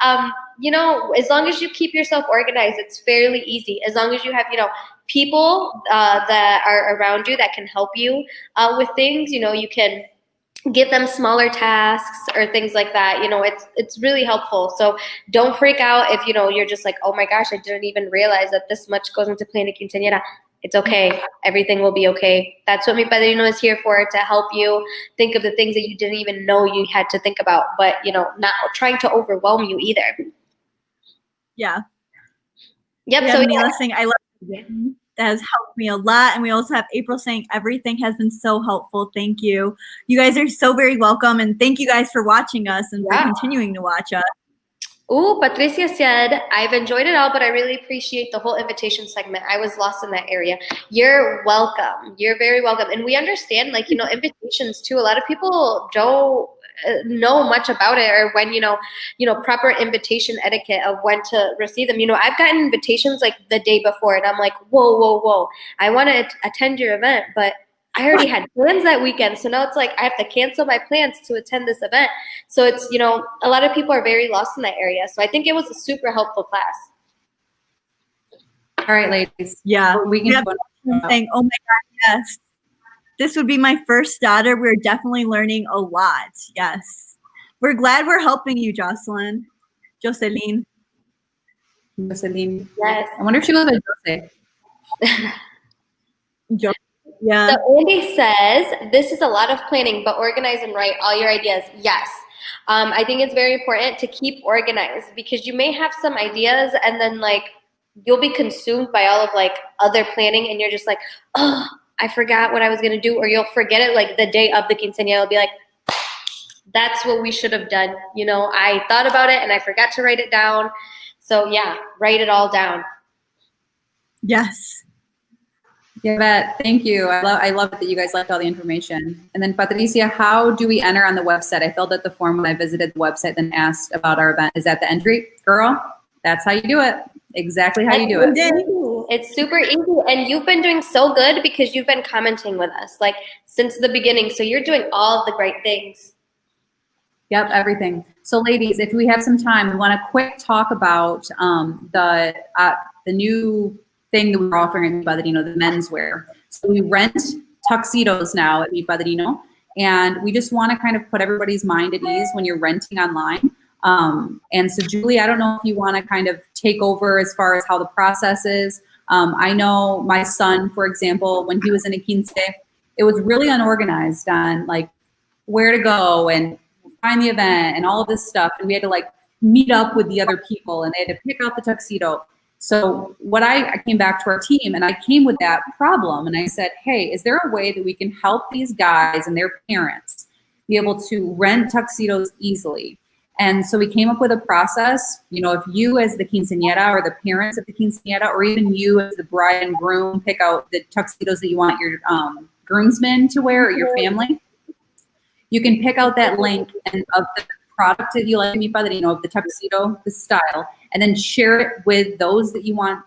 As long as you keep yourself organized, it's fairly easy. As long as you have, people that are around you that can help you with things, you can give them smaller tasks or things like that. It's really helpful. So don't freak out if, you're just like, oh my gosh, I didn't even realize that this much goes into planning a quinceañera. It's okay. Everything will be okay. That's what Mi Padrino is here for, to help you think of the things that you didn't even know you had to think about, but, not trying to overwhelm you either. Yeah. Yep. So saying, I love it. That has helped me a lot. And we also have April saying everything has been so helpful. Thank you. You guys are so very welcome. And thank you guys for watching us and for continuing to watch us. Ooh, Patricia said, I've enjoyed it all, but I really appreciate the whole invitation segment. I was lost in that area. You're welcome. You're very welcome. And we understand, invitations too. A lot of people don't know much about it, or when, proper invitation etiquette of when to receive them. I've gotten invitations the day before, and I'm like, whoa. I want to attend your event, but I already had plans that weekend. So now it's I have to cancel my plans to attend this event. So it's, a lot of people are very lost in that area. So I think it was a super helpful class. All right, ladies. Yeah. We can saying, oh my God, yes. This would be my first daughter. We're definitely learning a lot. Yes. We're glad we're helping you, Jocelyn. Jocelyn. Yes. I wonder if she goes by Jose. Yeah. So Andy says, this is a lot of planning, but organize and write all your ideas. Yes. I think it's very important to keep organized, because you may have some ideas, and then you'll be consumed by all of other planning, and you're just like, oh, I forgot what I was going to do. Or you'll forget it the day of the quinceañera. You'll be like, that's what we should have done. I thought about it and I forgot to write it down. So yeah, write it all down. Yes. Yeah, Beth, thank you. I love it that you guys left all the information. And then Patricia, how do we enter on the website? I filled out the form when I visited the website, then asked about our event. Is that the entry? Girl, that's how you do it. Exactly how you do it. It's super easy. And you've been doing so good because you've been commenting with us since the beginning. So you're doing all the great things. Yep, everything. So ladies, if we have some time, we want to quick talk about the new thing that we're offering at Mi Padrino, the menswear. So we rent tuxedos now at Mi Padrino, and we just want to kind of put everybody's mind at ease when you're renting online. And so Julie, I don't know if you want to kind of take over as far as how the process is. I know my son, for example, when he was in a quince, it was really unorganized on like where to go and find the event and all of this stuff. And we had to like meet up with the other people and they had to pick out the tuxedo. So what I came back to our team and I came with that problem and I said, hey, is there a way that we can help these guys and their parents be able to rent tuxedos easily? And so we came up with a process. You know, if you as the quinceañera or the parents of the quinceañera, or even you as the bride and groom pick out the tuxedos that you want your groomsmen to wear or your family, you can pick out that link and of the product that you like, mi padrino, of the tuxedo, the style, and then share it with those that you want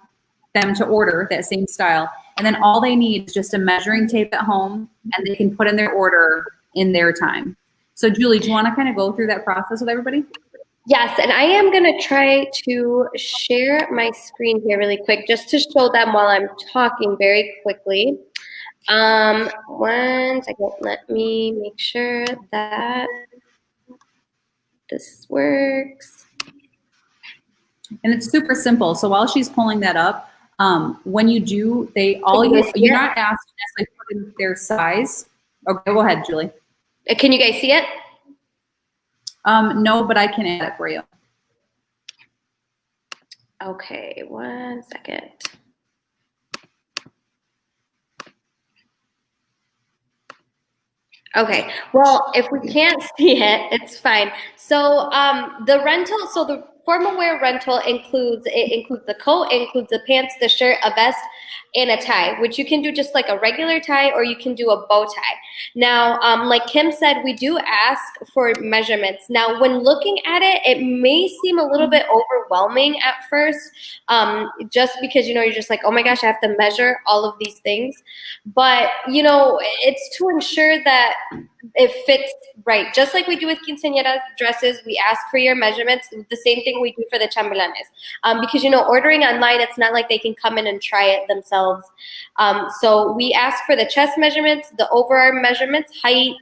them to order that same style. And then all they need is just a measuring tape at home and they can put in their order in their time. So Julie, do you want to kind of go through that process with everybody? Yes, and I am going to try to share my screen here really quick just to show them while I'm talking very quickly. 1 second, let me make sure that this works. And it's super simple. So while she's pulling that up, when you do, you're not asked to necessarily put in their size. Okay, go ahead, Julie. Can you guys see it? No, but I can add it for you. Okay, 1 second. Okay, well, if we can't see it, it's fine. So the rental, so the formal wear rental includes the coat, includes the pants, the shirt, a vest, and a tie, which you can do just like a regular tie or you can do a bow tie. Now, like Kim said, we do ask for measurements. Now, when looking at it, it may seem a little bit overwhelming at first, just because, you know, you're just like, oh my gosh, I have to measure all of these things. But, you know, it's to ensure that it fits right. Just like we do with quinceañera dresses, we ask for your measurements, the same thing we do for the chambelanes. Because, you know, ordering online, it's not like they can come in and try it themselves. So we ask for the chest measurements, the overarm measurements, height,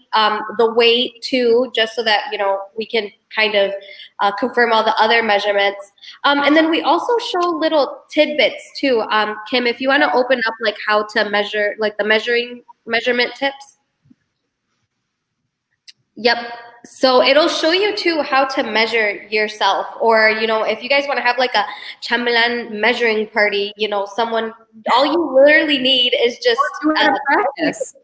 the weight too, just so that, you know, we can kind of confirm all the other measurements. And then we also show little tidbits too. Kim, if you want to open up like how to measure, like the measurement tips. Yep. So it'll show you too how to measure yourself, or, you know, if you guys want to have like a chambelan measuring party, you know, all you literally need is just practice.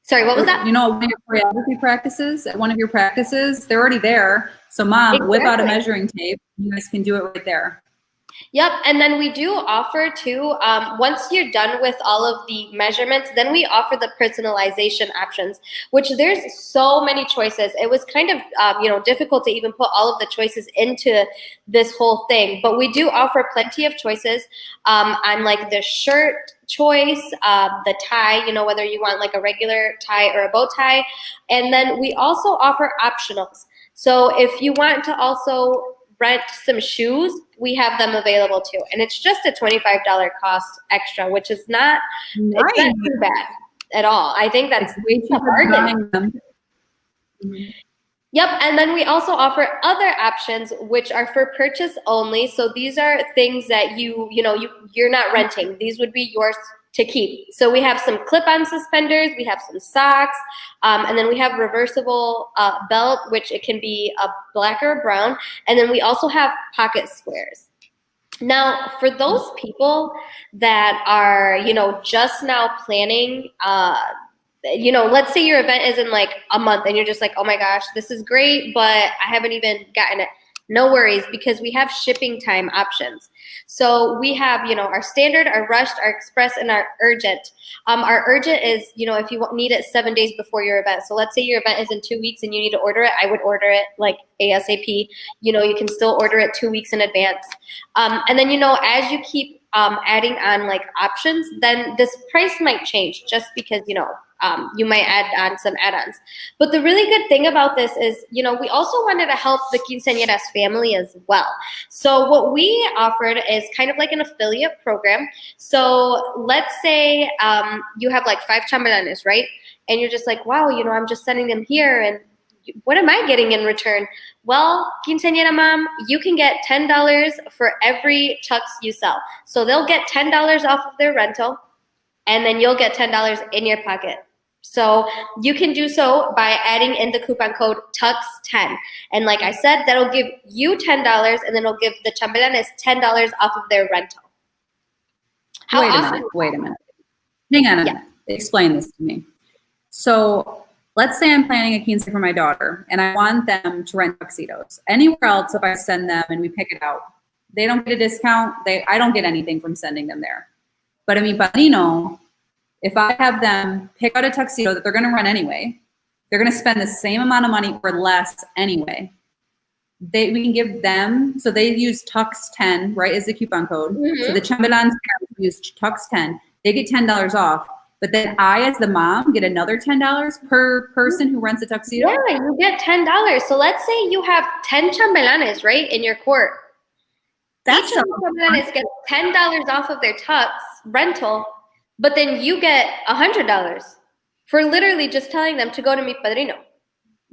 Sorry, what was that? You know, one of your choreography practices, at one of your practices, they're already there. So mom, whip out a measuring tape. You guys can do it right there. Yep, and then we do offer too, once you're done with all of the measurements, then we offer the personalization options, which there's so many choices. It was kind of, you know, difficult to even put all of the choices into this whole thing, but we do offer plenty of choices on like the shirt choice, the tie, you know, whether you want like a regular tie or a bow tie, and then we also offer optionals. So if you want to also rent some shoes, we have them available too. And it's just a $25 cost extra, which is not, it's not too bad at all. I think that's way too bargain. Yep, and then we also offer other options which are for purchase only. So these are things that you're not renting. These would be yours to keep. So we have some clip-on suspenders, we have some socks, and then we have reversible belt, which it can be a black or brown, and then we also have pocket squares. Now, for those people that are, you know, just now planning, you know, let's say your event is in like a month and you're just like, oh my gosh, this is great, but I haven't even gotten it. No worries, because we have shipping time options. So we have, you know, our standard, our rushed, our express, and our urgent. Our urgent is, you know, if you need it 7 days before your event. So let's say your event is in 2 weeks and you need to order it. I would order it like ASAP. You know, you can still order it 2 weeks in advance. And then, you know, as you keep adding on like options, then this price might change just because, you know, you might add on some add-ons. But the really good thing about this is, you know, we also wanted to help the quinceañera's family as well. So what we offered is kind of like an affiliate program. So let's say you have like 5 chambelanes, right? And you're just like, wow, you know, I'm just sending them here and what am I getting in return? Well, quinceañera mom, you can get $10 for every tux you sell. So they'll get $10 off of their rental, and then you'll get $10 in your pocket. So you can do so by adding in the coupon code TUX10. And like I said, that'll give you $10, and then it'll give the chambelanes $10 off of their rental. How awesome. Wait a minute. Hang on a minute. Explain this to me. So let's say I'm planning a quince for my daughter, and I want them to rent tuxedos. Anywhere else, if I send them and we pick it out, they don't get a discount. I don't get anything from sending them there. But in Mi Padrino, if I have them pick out a tuxedo that they're going to rent anyway, they're going to spend the same amount of money or less anyway. We can give them, so they use TUX10, right, as the coupon code. Mm-hmm. So the chambelans use TUX10. They get $10 off. But then I, as the mom, get another $10 per person who rents a tuxedo? Yeah, you get $10. So let's say you have 10 chambelanes, right, in your court. Each of the chambelanes get $10 off of their tux rental, but then you get $100 for literally just telling them to go to Mi Padrino.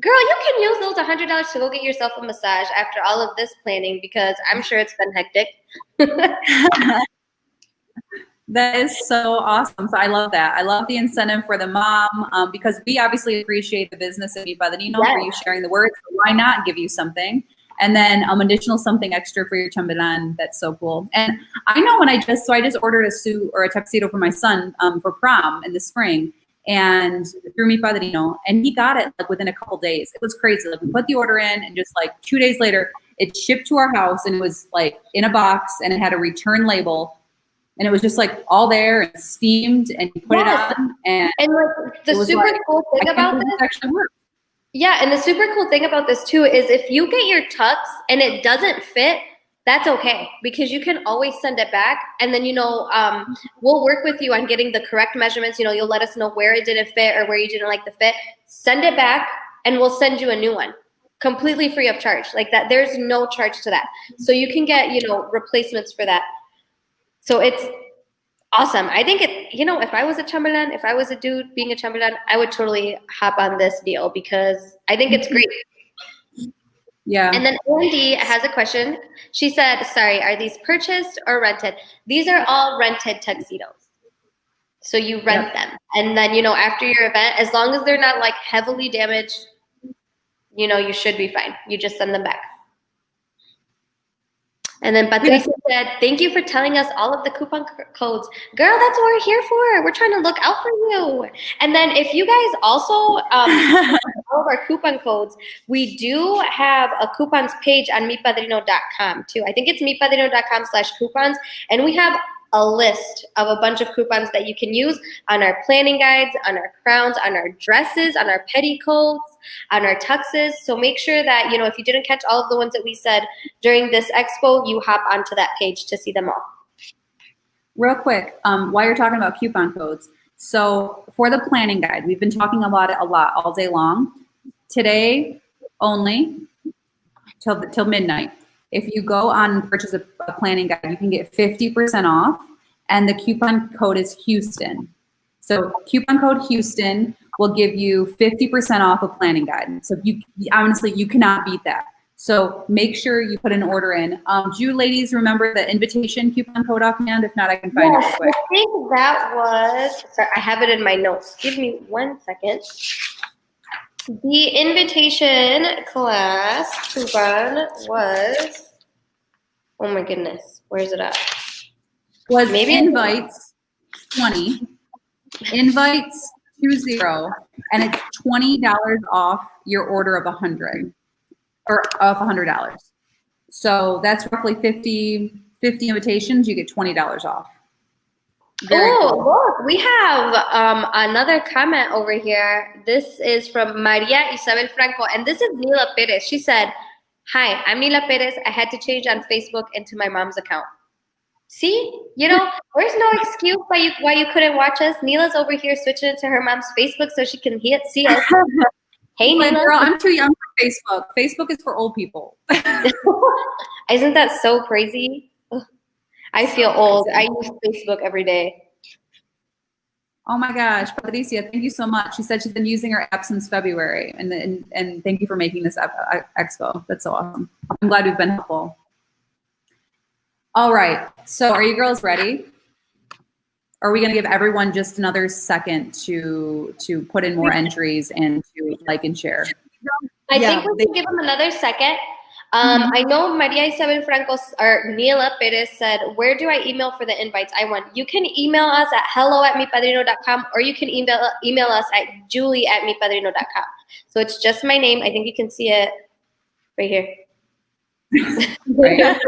Girl, you can use those $100 to go get yourself a massage after all of this planning, because I'm sure it's been hectic. That is so awesome. So I love that. I love the incentive for the mom, because we obviously appreciate the business of Mi Padrino for you sharing the words. So why not give you something? And then additional something extra for your chambelan. That's so cool. And I know when I just ordered a suit or a tuxedo for my son for prom in the spring, and through Mi Padrino, and he got it like within a couple days. It was crazy. Like we put the order in, and just like 2 days later, it shipped to our house, and it was like in a box, and it had a return label. And it was just like all there and steamed, and you put it on. And like the super cool thing about this actually worked. Yeah, and the super cool thing about this too is if you get your tux and it doesn't fit, that's okay, because you can always send it back, and then we'll work with you on getting the correct measurements. You'll let us know where it didn't fit or where you didn't like the fit. Send it back, and we'll send you a new one, completely free of charge. Like that, there's no charge to that. So you can get replacements for that. So it's awesome. I think if I was a chambelan, if I was a dude being a chambelan, I would totally hop on this deal, because I think it's great. Yeah. And then Andy has a question. She said, sorry, are these purchased or rented? These are all rented tuxedos. So you rent them. And then, after your event, as long as they're not like heavily damaged, you should be fine. You just send them back. And then Patricia said, thank you for telling us all of the coupon codes. Girl, that's what we're here for. We're trying to look out for you. And then if you guys also all of our coupon codes, we do have a coupons page on mipadrino.com too. I think it's mipadrino.com/coupons. And we have a list of a bunch of coupons that you can use on our planning guides, on our crowns, on our dresses, on our petticoats, on our tuxes. So make sure that, if you didn't catch all of the ones that we said during this expo, you hop onto that page to see them all. Real quick, while you're talking about coupon codes, so for the planning guide, we've been talking about it a lot all day long. Today only, till midnight. If you go on and purchase a planning guide, you can get 50% off, and the coupon code is Houston. So coupon code Houston will give you 50% off a planning guide. So honestly, you cannot beat that. So make sure you put an order in. Do you ladies remember the invitation coupon code offhand? If not, I can find it real quick. I think that was, sorry, I have it in my notes. Give me 1 second. The invitation class coupon was, oh my goodness, where's it at? Was maybe invites 20, invites 20, and it's $20 off your order of 100 or of $100. So that's roughly 50 invitations. You get $20 off. Cool. Look, we have another comment over here. This is from Maria Isabel Franco, and this is Nila Perez. She said, hi, I'm Nila Perez. I had to change on Facebook into my mom's account. See, there's no excuse why you couldn't watch us. Nila's over here switching it to her mom's Facebook so she can see us. Hey, Nila. Girl, I'm too young for Facebook. Facebook is for old people. Isn't that so crazy? I feel old. I use Facebook every day. Oh my gosh, Patricia, thank you so much. She said she's been using her app since February, and thank you for making this expo. That's so awesome. I'm glad we've been helpful. All right, so are you girls ready? Are we gonna give everyone just another second to put in more entries and to like and share? I think we should give them another second. I know Maria Isabel Franco or Neela Perez said, where do I email for the invites? You can email us at hello@mipadrino.com, or you can email us at julie@mipadrino.com. So it's just my name. I think you can see it right here. Right. At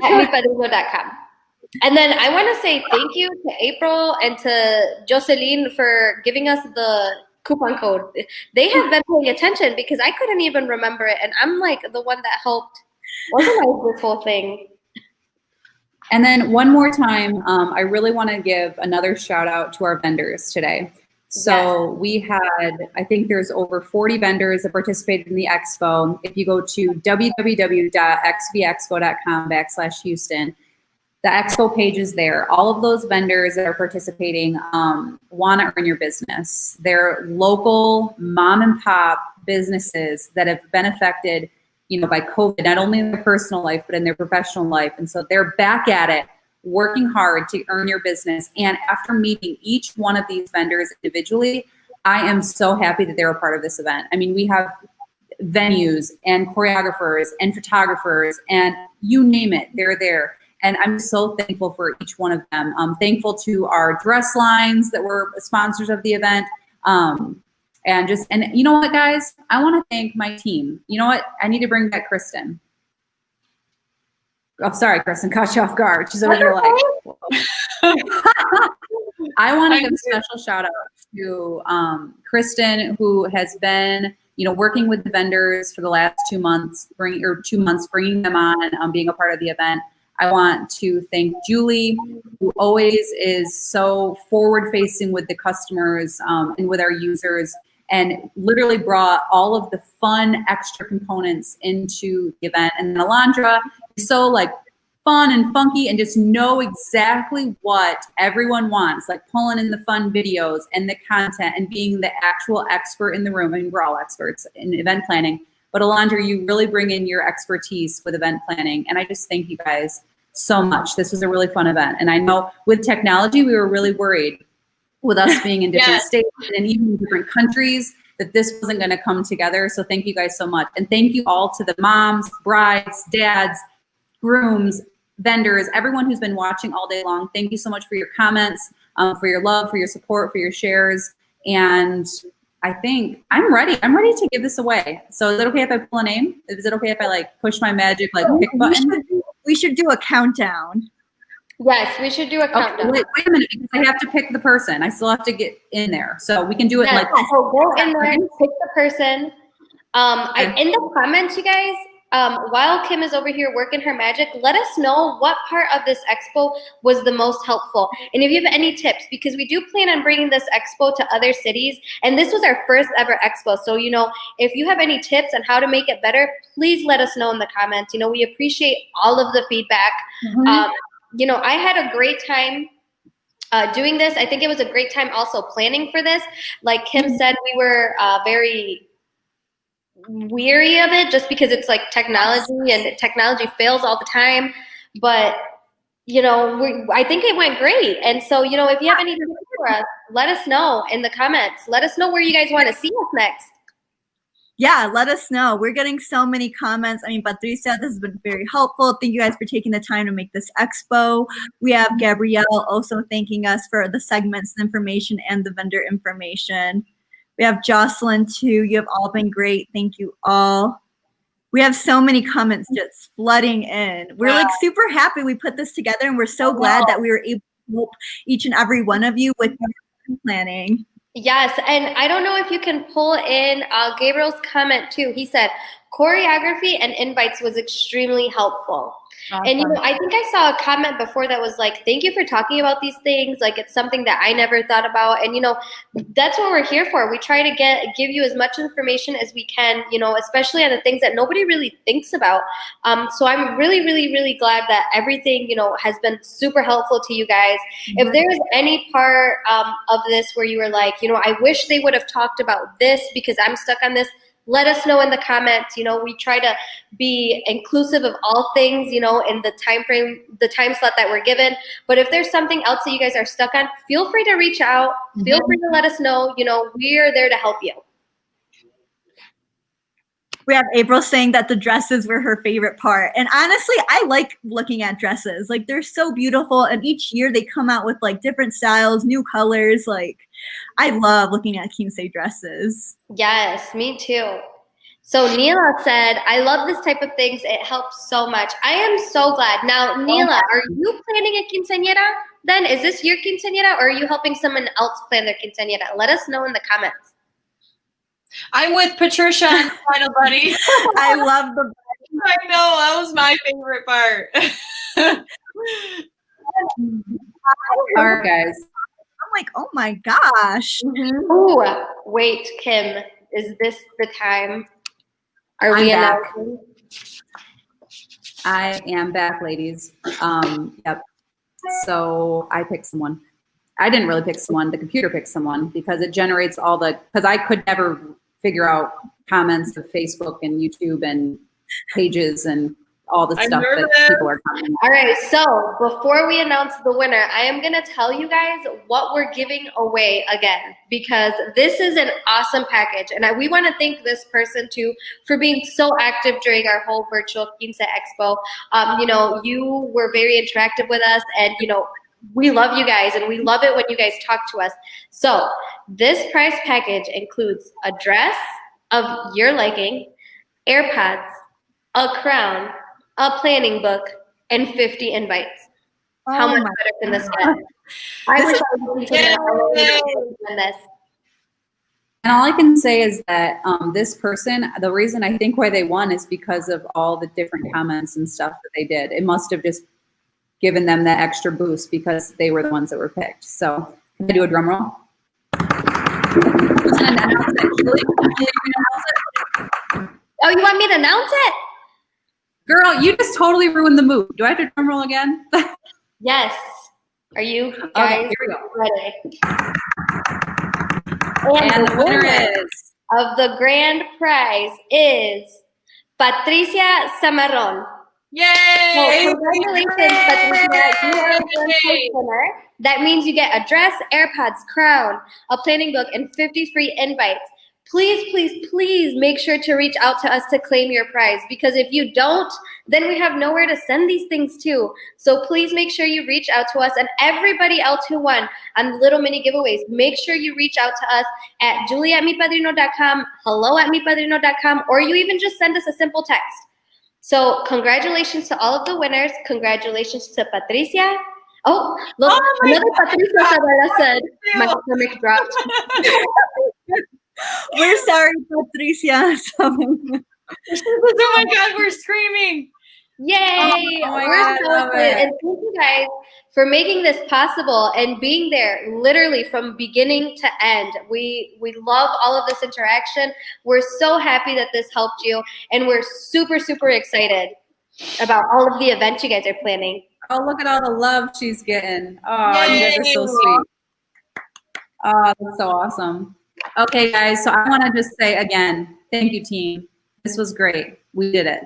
mipadrino.com. And then I want to say thank you to April and to Jocelyn for giving us the coupon code. They have been paying attention because I couldn't even remember it, and I'm like the one that helped organize this whole thing. And then one more time, I really want to give another shout out to our vendors today. So we had, I think there's over 40 vendors that participated in the expo. If you go to www.xvexpo.com/Houston, the expo page is there. All of those vendors that are participating want to earn your business. They're local mom and pop businesses that have been affected, by COVID, not only in their personal life, but in their professional life. And so they're back at it, working hard to earn your business. And after meeting each one of these vendors individually, I am so happy that they're a part of this event. I mean, we have venues and choreographers and photographers and you name it, they're there. And I'm so thankful for each one of them. I'm thankful to our dress lines that were sponsors of the event. And you know what, guys? I want to thank my team. You know what? I need to bring back Kristen. Oh, sorry, Kristen, caught you off guard. She's over there like, I want to give a special shout out to Kristen, who has been, working with the vendors for the last 2 months, bringing them on, being a part of the event. I want to thank Julie, who always is so forward-facing with the customers and with our users, and literally brought all of the fun extra components into the event. And then Alondra is so like fun and funky and just know exactly what everyone wants, like pulling in the fun videos and the content and being the actual expert in the room. I mean, we're all experts in event planning, but Alondra, you really bring in your expertise with event planning. And I just thank you guys so much. This was a really fun event. And I know with technology, we were really worried with us being in different states and even in different countries that this wasn't going to come together. So thank you guys so much. And thank you all to the moms, brides, dads, grooms, vendors, everyone who's been watching all day long. Thank you so much for your comments, for your love, for your support, for your shares. And I think I'm ready. I'm ready to give this away. So is it okay if I pull a name? Is it okay if I like push my magic pick button? We should do a countdown. Yes, we should do a countdown. Wait a minute, because I have to pick the person. I still have to get in there. So we can do it so go in there and pick the person. In the comments, you guys, while Kim is over here working her magic, let us know what part of this expo was the most helpful. And if you have any tips, because we do plan on bringing this expo to other cities, and this was our first ever expo. So, if you have any tips on how to make it better, please let us know in the comments. We appreciate all of the feedback. I had a great time doing this. I think it was a great time also planning for this. Like Kim said, we were very weary of it just because it's like technology and technology fails all the time. But, I think it went great. And so, if you have any tips for us, let us know in the comments. Let us know where you guys want to see us next. Yeah, let us know. We're getting so many comments. I mean, Patricia, this has been very helpful. Thank you guys for taking the time to make this expo. We have Gabrielle also thanking us for the segments, the information, and the vendor information. We have Jocelyn too. You have all been great. Thank you all. We have so many comments just flooding in. We're like super happy we put this together, and we're so glad that we were able to help each and every one of you with your planning. Yes, and I don't know if you can pull in Gabriel's comment too. He said, choreography and invites was extremely helpful. And, I think I saw a comment before that was like, thank you for talking about these things. Like, it's something that I never thought about. And, that's what we're here for. We try to give you as much information as we can, especially on the things that nobody really thinks about. So I'm really, really, really glad that everything, has been super helpful to you guys. If there's any part of this where you were like, I wish they would have talked about this because I'm stuck on this, let us know in the comments. We try to be inclusive of all things, in the time frame, the time slot that we're given. But if there's something else that you guys are stuck on, feel free to reach out. Feel free to let us know. We're there to help you. We have April saying that the dresses were her favorite part. And honestly, I like looking at dresses. Like, they're so beautiful. And each year they come out with like different styles, new colors. Like, I love looking at Quince dresses. Yes, me too. So Neela said, I love this type of things. It helps so much. I am so glad. Now, Neela, are you planning a quinceañera then? Is this your quinceañera or are you helping someone else plan their quinceañera? Let us know in the comments. I'm with Patricia and Final Buddy. I love the I know, that was my favorite part. All right, guys. I'm like, oh my gosh. Ooh, wait, Kim, is this the time? Are we I'm back. announcing? I am back, ladies. Yep. So I picked someone. I didn't really pick someone. The computer picked someone because it generates all because I could never figure out comments of Facebook and YouTube and pages and all the stuff that people are commenting. All right, so before we announce the winner, I am going to tell you guys what we're giving away again because this is an awesome package. And we want to thank this person, too, for being so active during our whole virtual Quince Expo. You were very interactive with us and, we love you guys and we love it when you guys talk to us. So this prize package includes a dress of your liking, AirPods, a crown, a planning book, and 50 invites. How much better can this get? I wish I was doing this. And all I can say is that this person, the reason I think why they won is because of all the different comments and stuff that they did. It must have just given them that extra boost because they were the ones that were picked. So can I do a drum roll? Who's gonna announce it? Julie? Oh, you want me to announce it? Girl, you just totally ruined the mood. Do I have to drum roll again? Yes. Are you guys here we go. ready? And the winner is of the grand prize is Patricia Zamarron. Yay! So congratulations, Patricia. You are a grand prize winner. That means you get a dress, AirPods, crown, a planning book, and 50 free invites. Please, please, please make sure to reach out to us to claim your prize because if you don't, then we have nowhere to send these things to. So please make sure you reach out to us and everybody else who won on little mini giveaways. Make sure you reach out to us at julie@mipadrino.com, hello@mipadrino.com, or you even just send us a simple text. So congratulations to all of the winners. Congratulations to Patricia. Oh, look, another Patricia said my stomach dropped. We're sorry, Patricia. Oh my God, we're screaming. Yay! We're so excited. And thank you guys for making this possible and being there literally from beginning to end. We love all of this interaction. We're so happy that this helped you. And we're super, super excited about all of the events you guys are planning. Oh, look at all the love she's getting. Oh, you guys are so sweet. Oh, that's so awesome. Okay, guys, so I want to just say again, thank you, team. This was great. We did it.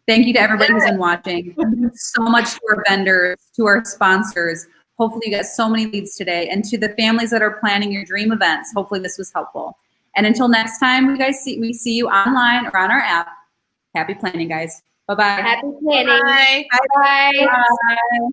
Thank you to everybody who's been watching. Thank you so much to our vendors, to our sponsors. Hopefully you got so many leads today. And to the families that are planning your dream events, hopefully this was helpful. And until next time, we see you online or on our app. Happy planning, guys. Bye-bye. Happy planning. Bye. Bye. Bye.